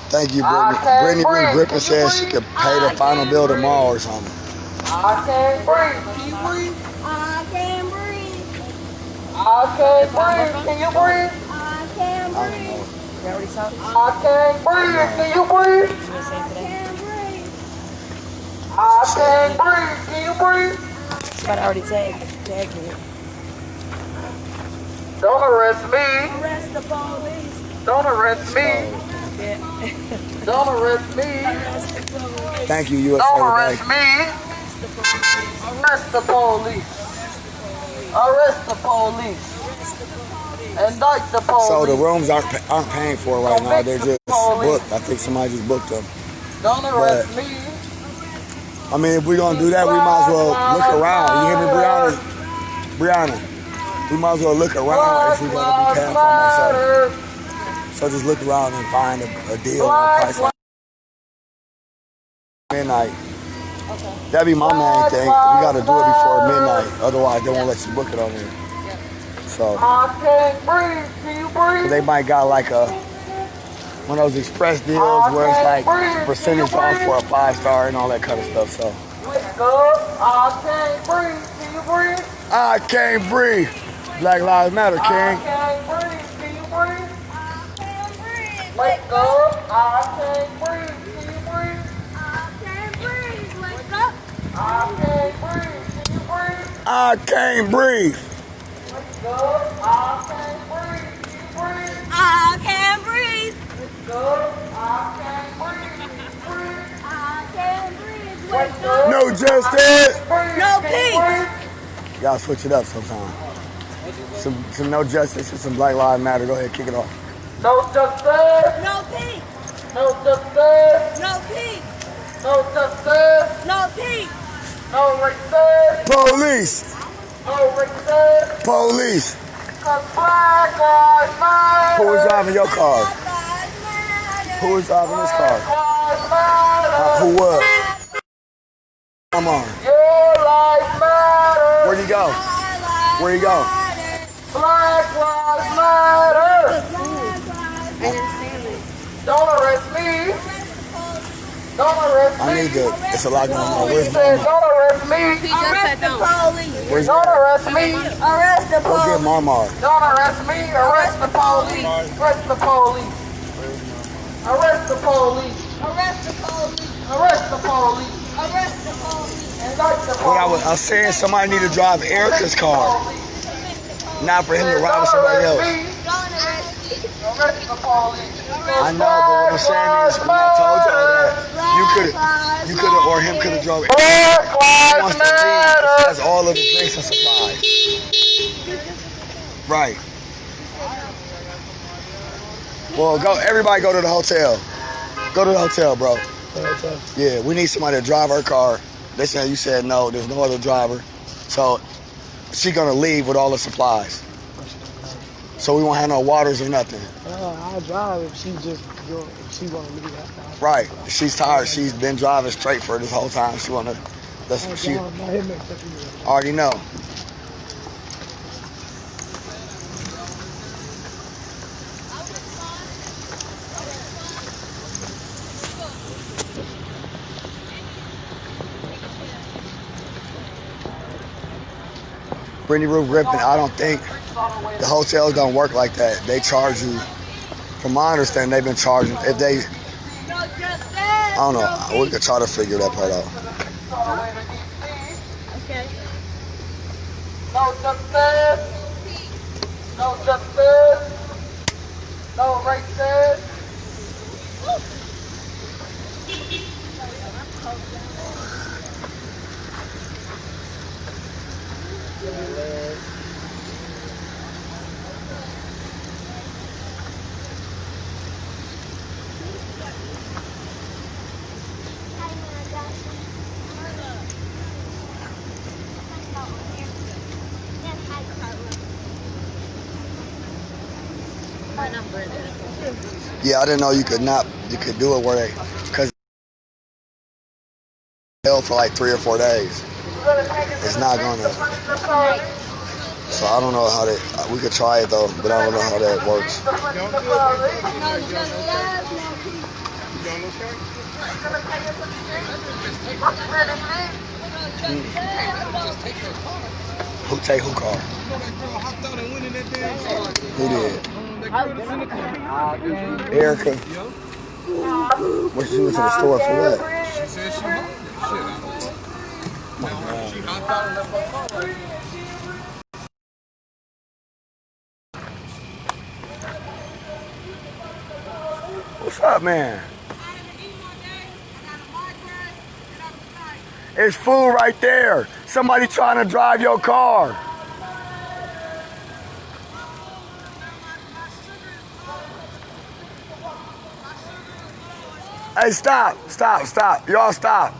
Thank you, I Brittany. can't Brittany breathe. Griffin said she could pay the final bill tomorrow or something. I can't breathe. Can you breathe? I can't breathe. I can't breathe. Can you breathe? I can't I don't breathe. know. You already saw this? I can't breathe. Can you breathe? You gonna say I today? can't breathe. I can't breathe. Can you breathe? But I already tagged me. Don't arrest me. Arrest the police. Don't arrest me. Yeah. Don't arrest me. Arrest the police. Thank you, USA Don't Today. arrest me. Arrest the police. Arrest the police. Indict the police. So the rooms aren't paying for it right now. They're just booked. I think somebody just booked them. Don't arrest me. I mean, if we're gonna do that, we might as well look around. You hear me, Brianna? Brianna, we might as well look around if we're gonna be paying for ourselves. So just look around and find a deal on a price like midnight. That'd be my main thing. We gotta do it before midnight. Otherwise, they won't let you book it on there. So I can't breathe. Can you breathe? they might got like one of those express deals where it's like percentage off for a 5-star and all that kind of stuff. So Wake up. I can't breathe. Can you breathe? I can't breathe. Black Lives Matter, I King. can't breathe. Can you breathe? I can't breathe. Wake up. I can't breathe. Can you breathe? I can't breathe. Wake up. I can't breathe. Can you breathe? I can't breathe. Wake up. I can't breathe. Can you breathe? I can't breathe. Wake up. I can't breathe. Can you breathe? I can't breathe. Wake Wake up. up. No justice. No Can you peace. breathe? Y'all switch it up sometime. Some no justice and some Black Lives Matter. Go ahead, kick it off. No justice. No peace. No justice. No peace. No justice. No peace. No racist. Police. No racist. Police. Cause Black Lives Matter. Who was driving your car? Who was driving this car? Black Lives Matter. Who was? Come on. Your life matters. Where'd he go? Where'd he go? Black Lives Matter. Don't arrest me. Don't arrest me. I need to. It's a lot going on. He Where's said, Mama? don't arrest me. Arrest the police. Where's Don't Mama? arrest me. Arrest the Go get police. Mama. Don't arrest me. Arrest the police. Arrest the police. Arrest the police. Arrest the police. Arrest the police. Arrest the police. Indict the Hey, I police. was saying somebody need to drive Erica's car, not for him to ride with somebody else. Don't arrest me. Arrest the police. I know, but what I'm saying is, when I told y'all that, you could have, or him could have drove. Black He Lives wants to leave. Matter. Has all of his drinks and supplies. Right. Well, go. Everybody, go to the hotel. Go to the hotel, bro. Yeah, we need somebody to drive her car. They said you said no. There's no other driver, so she's gonna leave with all the supplies. So we won't have no waters or nothing. I'll drive if she just go. If she want to leave that time. Right. She's tired. She's been driving straight for this whole time. She wanna. She already know. Brittany Ruth Griffin, I don't think the hotels don't work like that. They charge you, from my understanding, they've been charging, if they, I don't know, we could try to figure that part out. Okay. No justice. No justice. No racist. Yeah, I didn't know you could do it where they, because held for like 3 or 4 days. It's not gonna. So I don't know how that. We could try it though, but I don't know how that works. Who take who car? Who did? Erica. What she went to the store for what? She said she hungry. Shit, I don't know. She hopped out and left her car right there. What's up, man? It's food right there. Somebody trying to drive your car. Hey, stop. Y'all stop.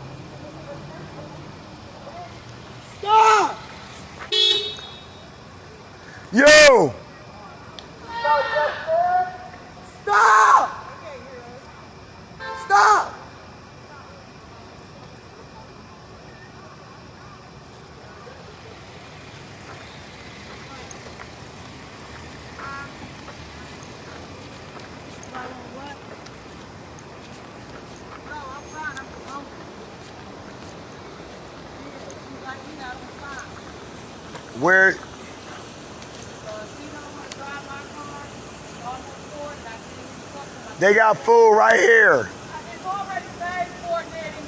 Stop! You! Stop! Stop! Where? They got food right here. It's already paid for, Daddy.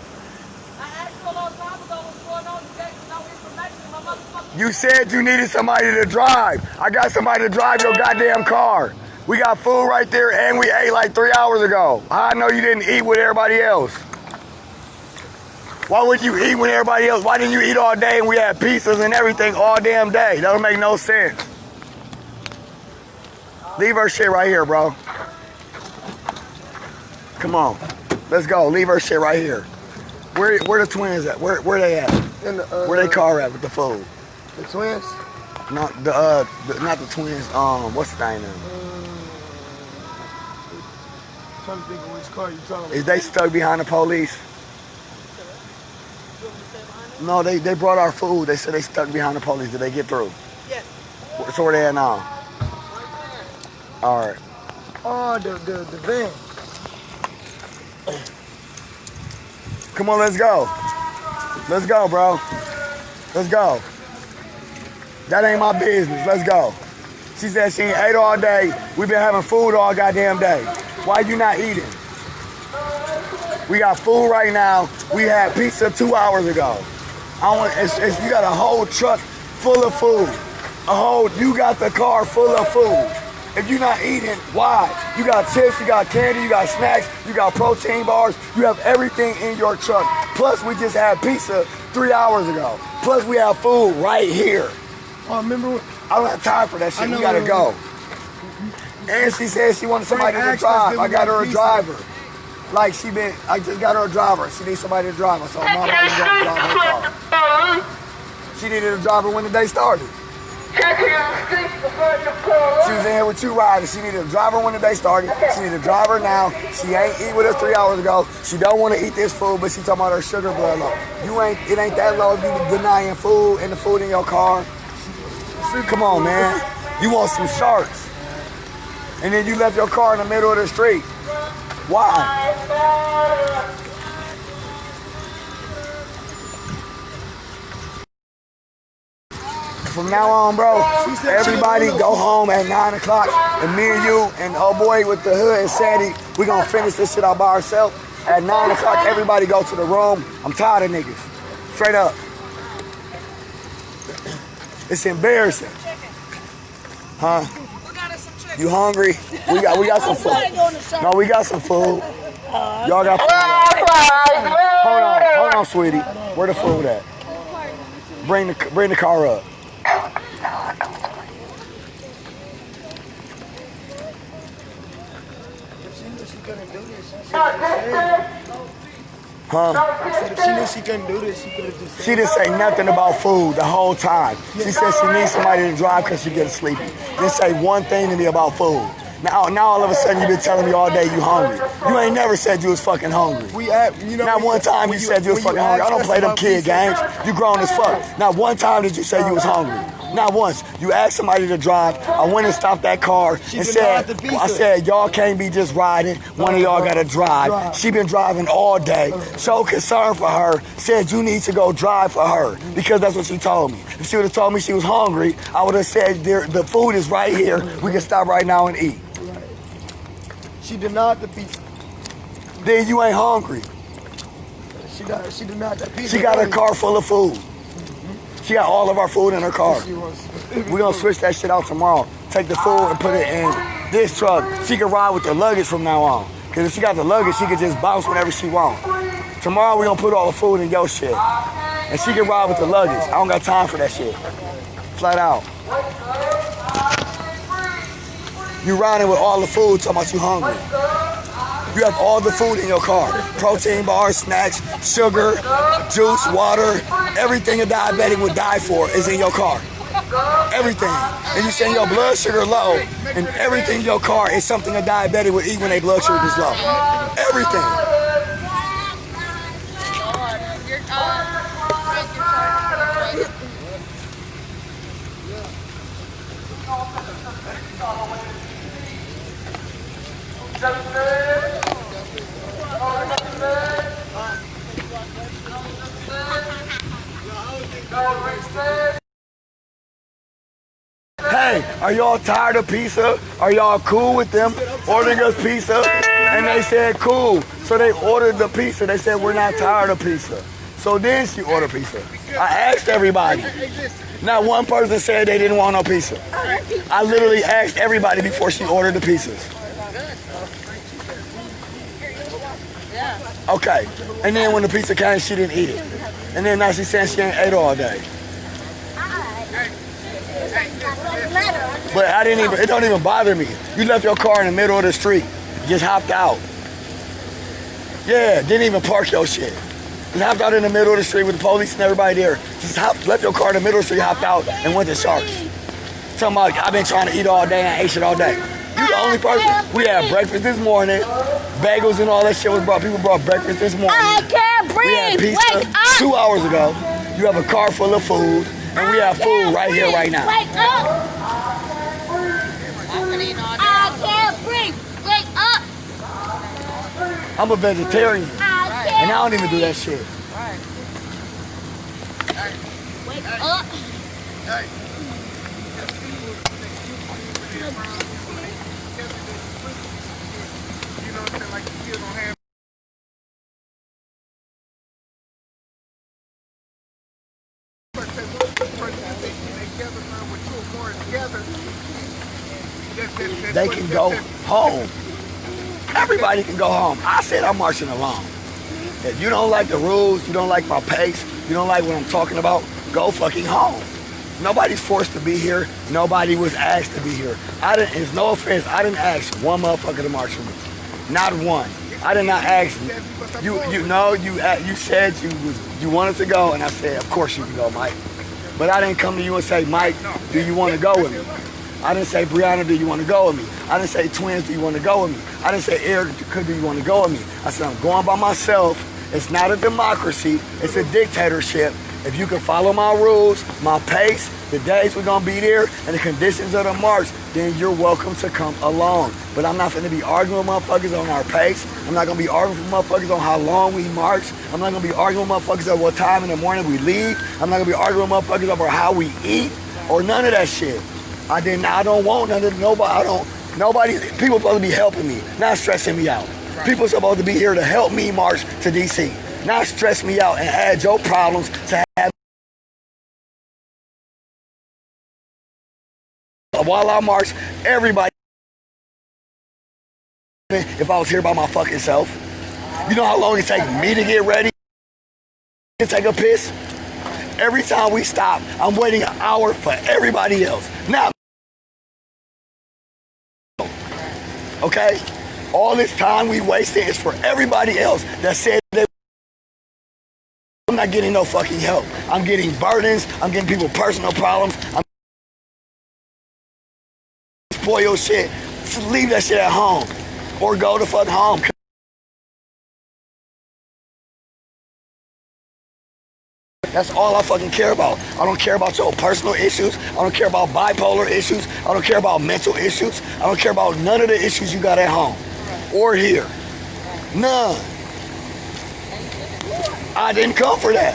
I asked you a long time ago what's going on. You gave me no information. My motherfucker. You said you needed somebody to drive. I got somebody to drive your goddamn car. We got food right there and we ate like 3 hours ago. I know you didn't eat with everybody else. Why would you eat with everybody else? Why didn't you eat all day and we had pizzas and everything all damn day? That don't make no sense. Leave her shit right here, bro. Come on. Let's go. Leave her shit right here. Where the twins at? Where they at? In the, where they car at with the food? The twins? Not the not the twins. What's the name? I'm trying to think of which car you talking about. Is they stuck behind the police? No, they brought our food. They said they stuck behind the police. Did they get through? Yes. So where they at now? All right. Oh, the van. Come on, let's go. Let's go, bro. Let's go. That ain't my business. Let's go. She said she ain't ate all day. We've been having food all goddamn day. Why you not eating? We got food right now. We had pizza 2 hours ago. You got a whole truck full of food. You got the car full of food. If you're not eating, why? You got chips, you got candy, you got snacks, you got protein bars, you have everything in your truck. Plus, we just had pizza 3 hours ago. Plus, we have food right here. Oh, remember? I don't have time for that shit. We gotta go. And she said she wanted somebody to drive. I got her a driver. I just got her a driver. She needs somebody to drive her. So Mama got to drive her car. She needed a driver when the day started. She was in here with 2 riders. She needed a driver when the day started. She needed a driver now. She ain't eat with us 3 hours ago. She don't want to eat this food, but she talking about her sugar blood low. It ain't that low if you denying food and the food in your car. Come on, man. You want some sharks. And then you left your car in the middle of the street. Why? From now on, bro, everybody go home at 9 o'clock, and me and you and old boy with the hood and Sandy, we gonna finish this shit out by ourselves. At 9 o'clock, everybody go to the room. I'm tired of niggas. Straight up. It's embarrassing. Huh? You hungry? We got some food. No, we got some food. Y'all got food. Hold on, sweetie. Where the food at? Bring the car up. Huh? If she knew she couldn't do this, she could have just said. She didn't say nothing about food the whole time. She said she needs somebody to drive because she gets sleepy. Didn't say one thing to me about food. Now all of a sudden you been telling me all day you hungry. You ain't never said you was fucking hungry. Not one time you said you was fucking hungry. I don't play them kid games. You grown as fuck. Not one time did you say you was hungry. Not once. You asked somebody to drive. I went and stopped that car and said, I said, y'all can't be just riding. One of y'all got to drive. She been driving all day. Showed concern for her. Said you need to go drive for her because that's what she told me. If she would have told me she was hungry, I would have said the food is right here. We can stop right now and eat. She denied the pizza. Then you ain't hungry. She denied that pizza. She got a car full of food. She got all of our food in her car. We're going to switch that shit out tomorrow. Take the food and put it in this truck. She can ride with the luggage from now on. Because if she got the luggage, she can just bounce whenever she wants. Tomorrow, we're going to put all the food in your shit. And she can ride with the luggage. I don't got time for that shit. Flat out. You riding with all the food talking about you hungry. You have all the food in your car. Protein bars, snacks, sugar, juice, water. Everything a diabetic would die for is in your car. Everything. And you saying your blood sugar low, and everything in your car is something a diabetic would eat when their blood sugar is low. Everything. Hey, are y'all tired of pizza? Are y'all cool with them ordering us pizza? And they said cool. So they ordered the pizza. They said we're not tired of pizza. So then she ordered pizza. I asked everybody. Not one person said they didn't want no pizza. I literally asked everybody before she ordered the pizzas. Okay. And then when the pizza came, she didn't eat it. And then now she's saying she ain't ate all day. But it don't even bother me. You left your car in the middle of the street. Just hopped out. Yeah, didn't even park your shit. Just hopped out in the middle of the street with the police and everybody there. Just left your car in the middle of the street, hopped out, and went to Sharks. Talking about, I've been trying to eat all day and ate shit all day. You the only person. We had breakfast this morning. Bagels and all that shit was brought. People brought breakfast this morning. I can't breathe. We had pizza 2 hours ago. You have a car full of food. And we have food right here, right now. Wake up! I can't breathe. Wake up! I'm a vegetarian. And I don't even do that shit. Wake up! They can go home. Everybody can go home. I said I'm marching along. If you don't like the rules, you don't like my pace, you don't like what I'm talking about, go fucking home. Nobody's forced to be here. Nobody was asked to be here. It's no offense, I didn't ask one motherfucker to march with me. Not one. I did not ask you. You said you wanted to go, and I said, of course you can go, Mike. But I didn't come to you and say, Mike, do you want to go with me? I didn't say, Brianna, do you want to go with me? I didn't say, Twins, do you want to go with me? I didn't say, Eric, do you want to go with me? I said, I'm going by myself. It's not a democracy. It's a dictatorship. If you can follow my rules, my pace, the days we're going to be there, and the conditions of the march, then you're welcome to come along. But I'm not going to be arguing with motherfuckers on our pace. I'm not going to be arguing with motherfuckers on how long we march. I'm not going to be arguing with motherfuckers at what time in the morning we leave. I'm not going to be arguing with motherfuckers about how we eat or none of that shit. I don't want none of nobody. People supposed to be helping me, not stressing me out. People supposed to be here to help me march to DC, not stress me out and add your problems to have. While I march, everybody. If I was here by my fucking self, you know how long it takes me to get ready to take a piss? Every time we stop, I'm waiting an hour for everybody else. Now, okay? All this time we wasted is for everybody else that said that I'm not getting no fucking help. I'm getting burdens. I'm getting people personal problems. I'm spoil shit. Just leave that shit at home. Or go to fuck home. That's all I fucking care about. I don't care about your personal issues. I don't care about bipolar issues. I don't care about mental issues. I don't care about none of the issues you got at home or here. None. I didn't come for that.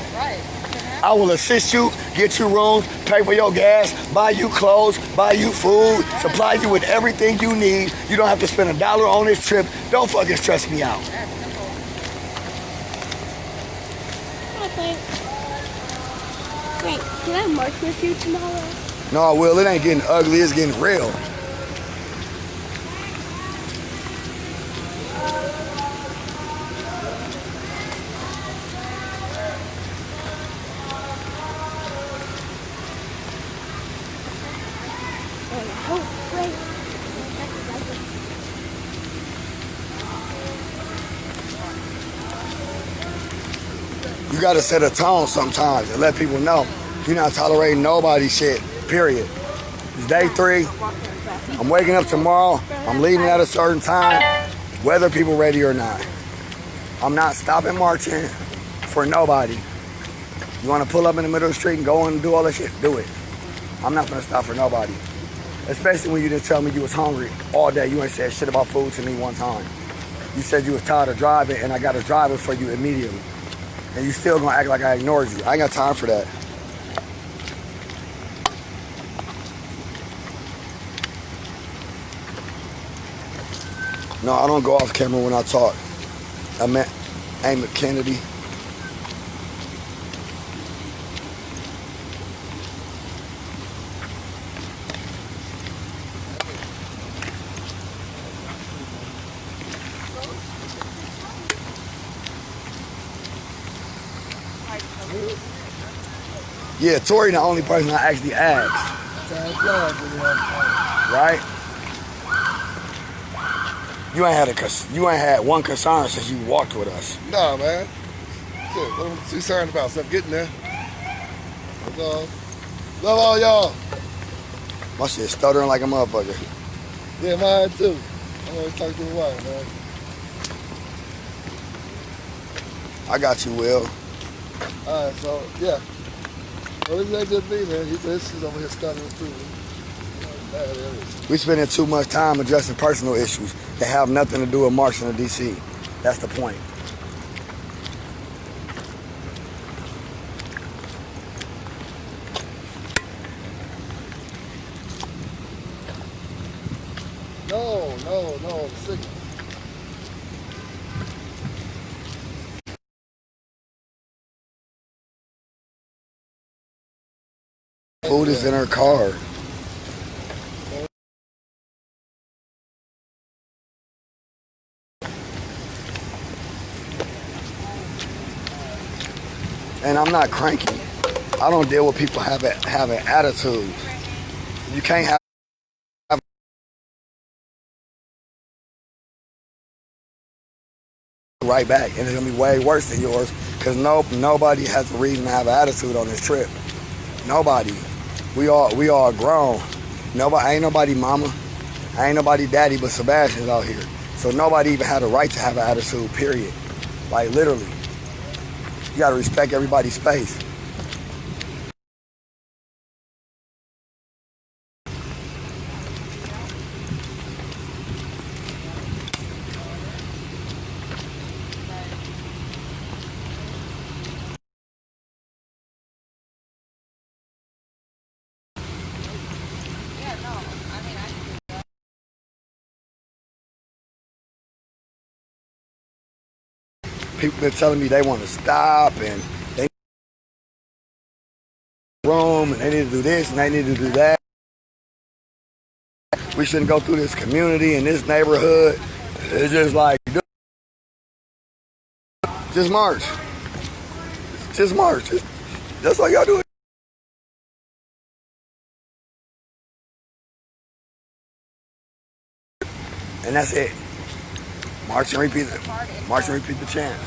I will assist you, get you rooms, pay for your gas, buy you clothes, buy you food, supply you with everything you need. You don't have to spend $1 on this trip. Don't fucking stress me out. Wait, can I march with you tomorrow? No, Will, it ain't getting ugly, it's getting real. You gotta set a tone sometimes and let people know you're not tolerating nobody's shit, period. It's day 3. I'm waking up tomorrow. I'm leaving at a certain time, whether people ready or not. I'm not stopping marching for nobody. You wanna pull up in the middle of the street and go and do all that shit, do it. I'm not gonna stop for nobody. Especially when you didn't tell me you was hungry all day. You ain't said shit about food to me one time. You said you was tired of driving and I got a driver for you immediately. And you still gonna act like I ignored you. I ain't got time for that. No, I don't go off camera when I talk. I met Amy Kennedy. Yeah, Tori the only person I actually asked. Right? You ain't had one concern since you walked with us. Nah, man. Shit, what am I concerned about? So I'm getting there. That's all. Love all y'all. My shit stuttering like a motherfucker. Yeah, mine too. I'm always talking to the wife, man. I got you, Will. Alright, so, yeah. Well, this ain't just me, man. He said she's over here stuttering too. We spending too much time addressing personal issues that have nothing to do with marching in D.C. That's the point. No, signal. Food is in her car. And I'm not cranky. I don't deal with people having attitudes. You can't have right back, and it's gonna be way worse than yours because nobody has a reason to have an attitude on this trip. Nobody. We all grown. Ain't nobody mama, ain't nobody daddy, but Sebastian's out here. So nobody even had a right to have an attitude, period. Like literally. You gotta respect everybody's space. People been telling me they want to stop and they need room and they need to do this and they need to do that. We shouldn't go through this community and this neighborhood. It's just like, just march. Just march. That's all y'all do. And that's it. March and repeat it. March and repeat the chant.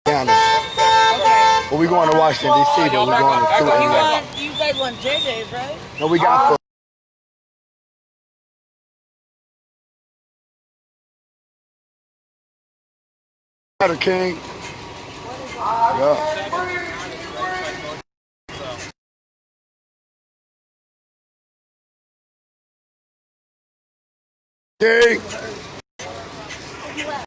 Indiana. Okay. But we going to Washington, D.C., but we going to Indiana. You guys want JJ's, right? No, we got Better King. Yeah. King.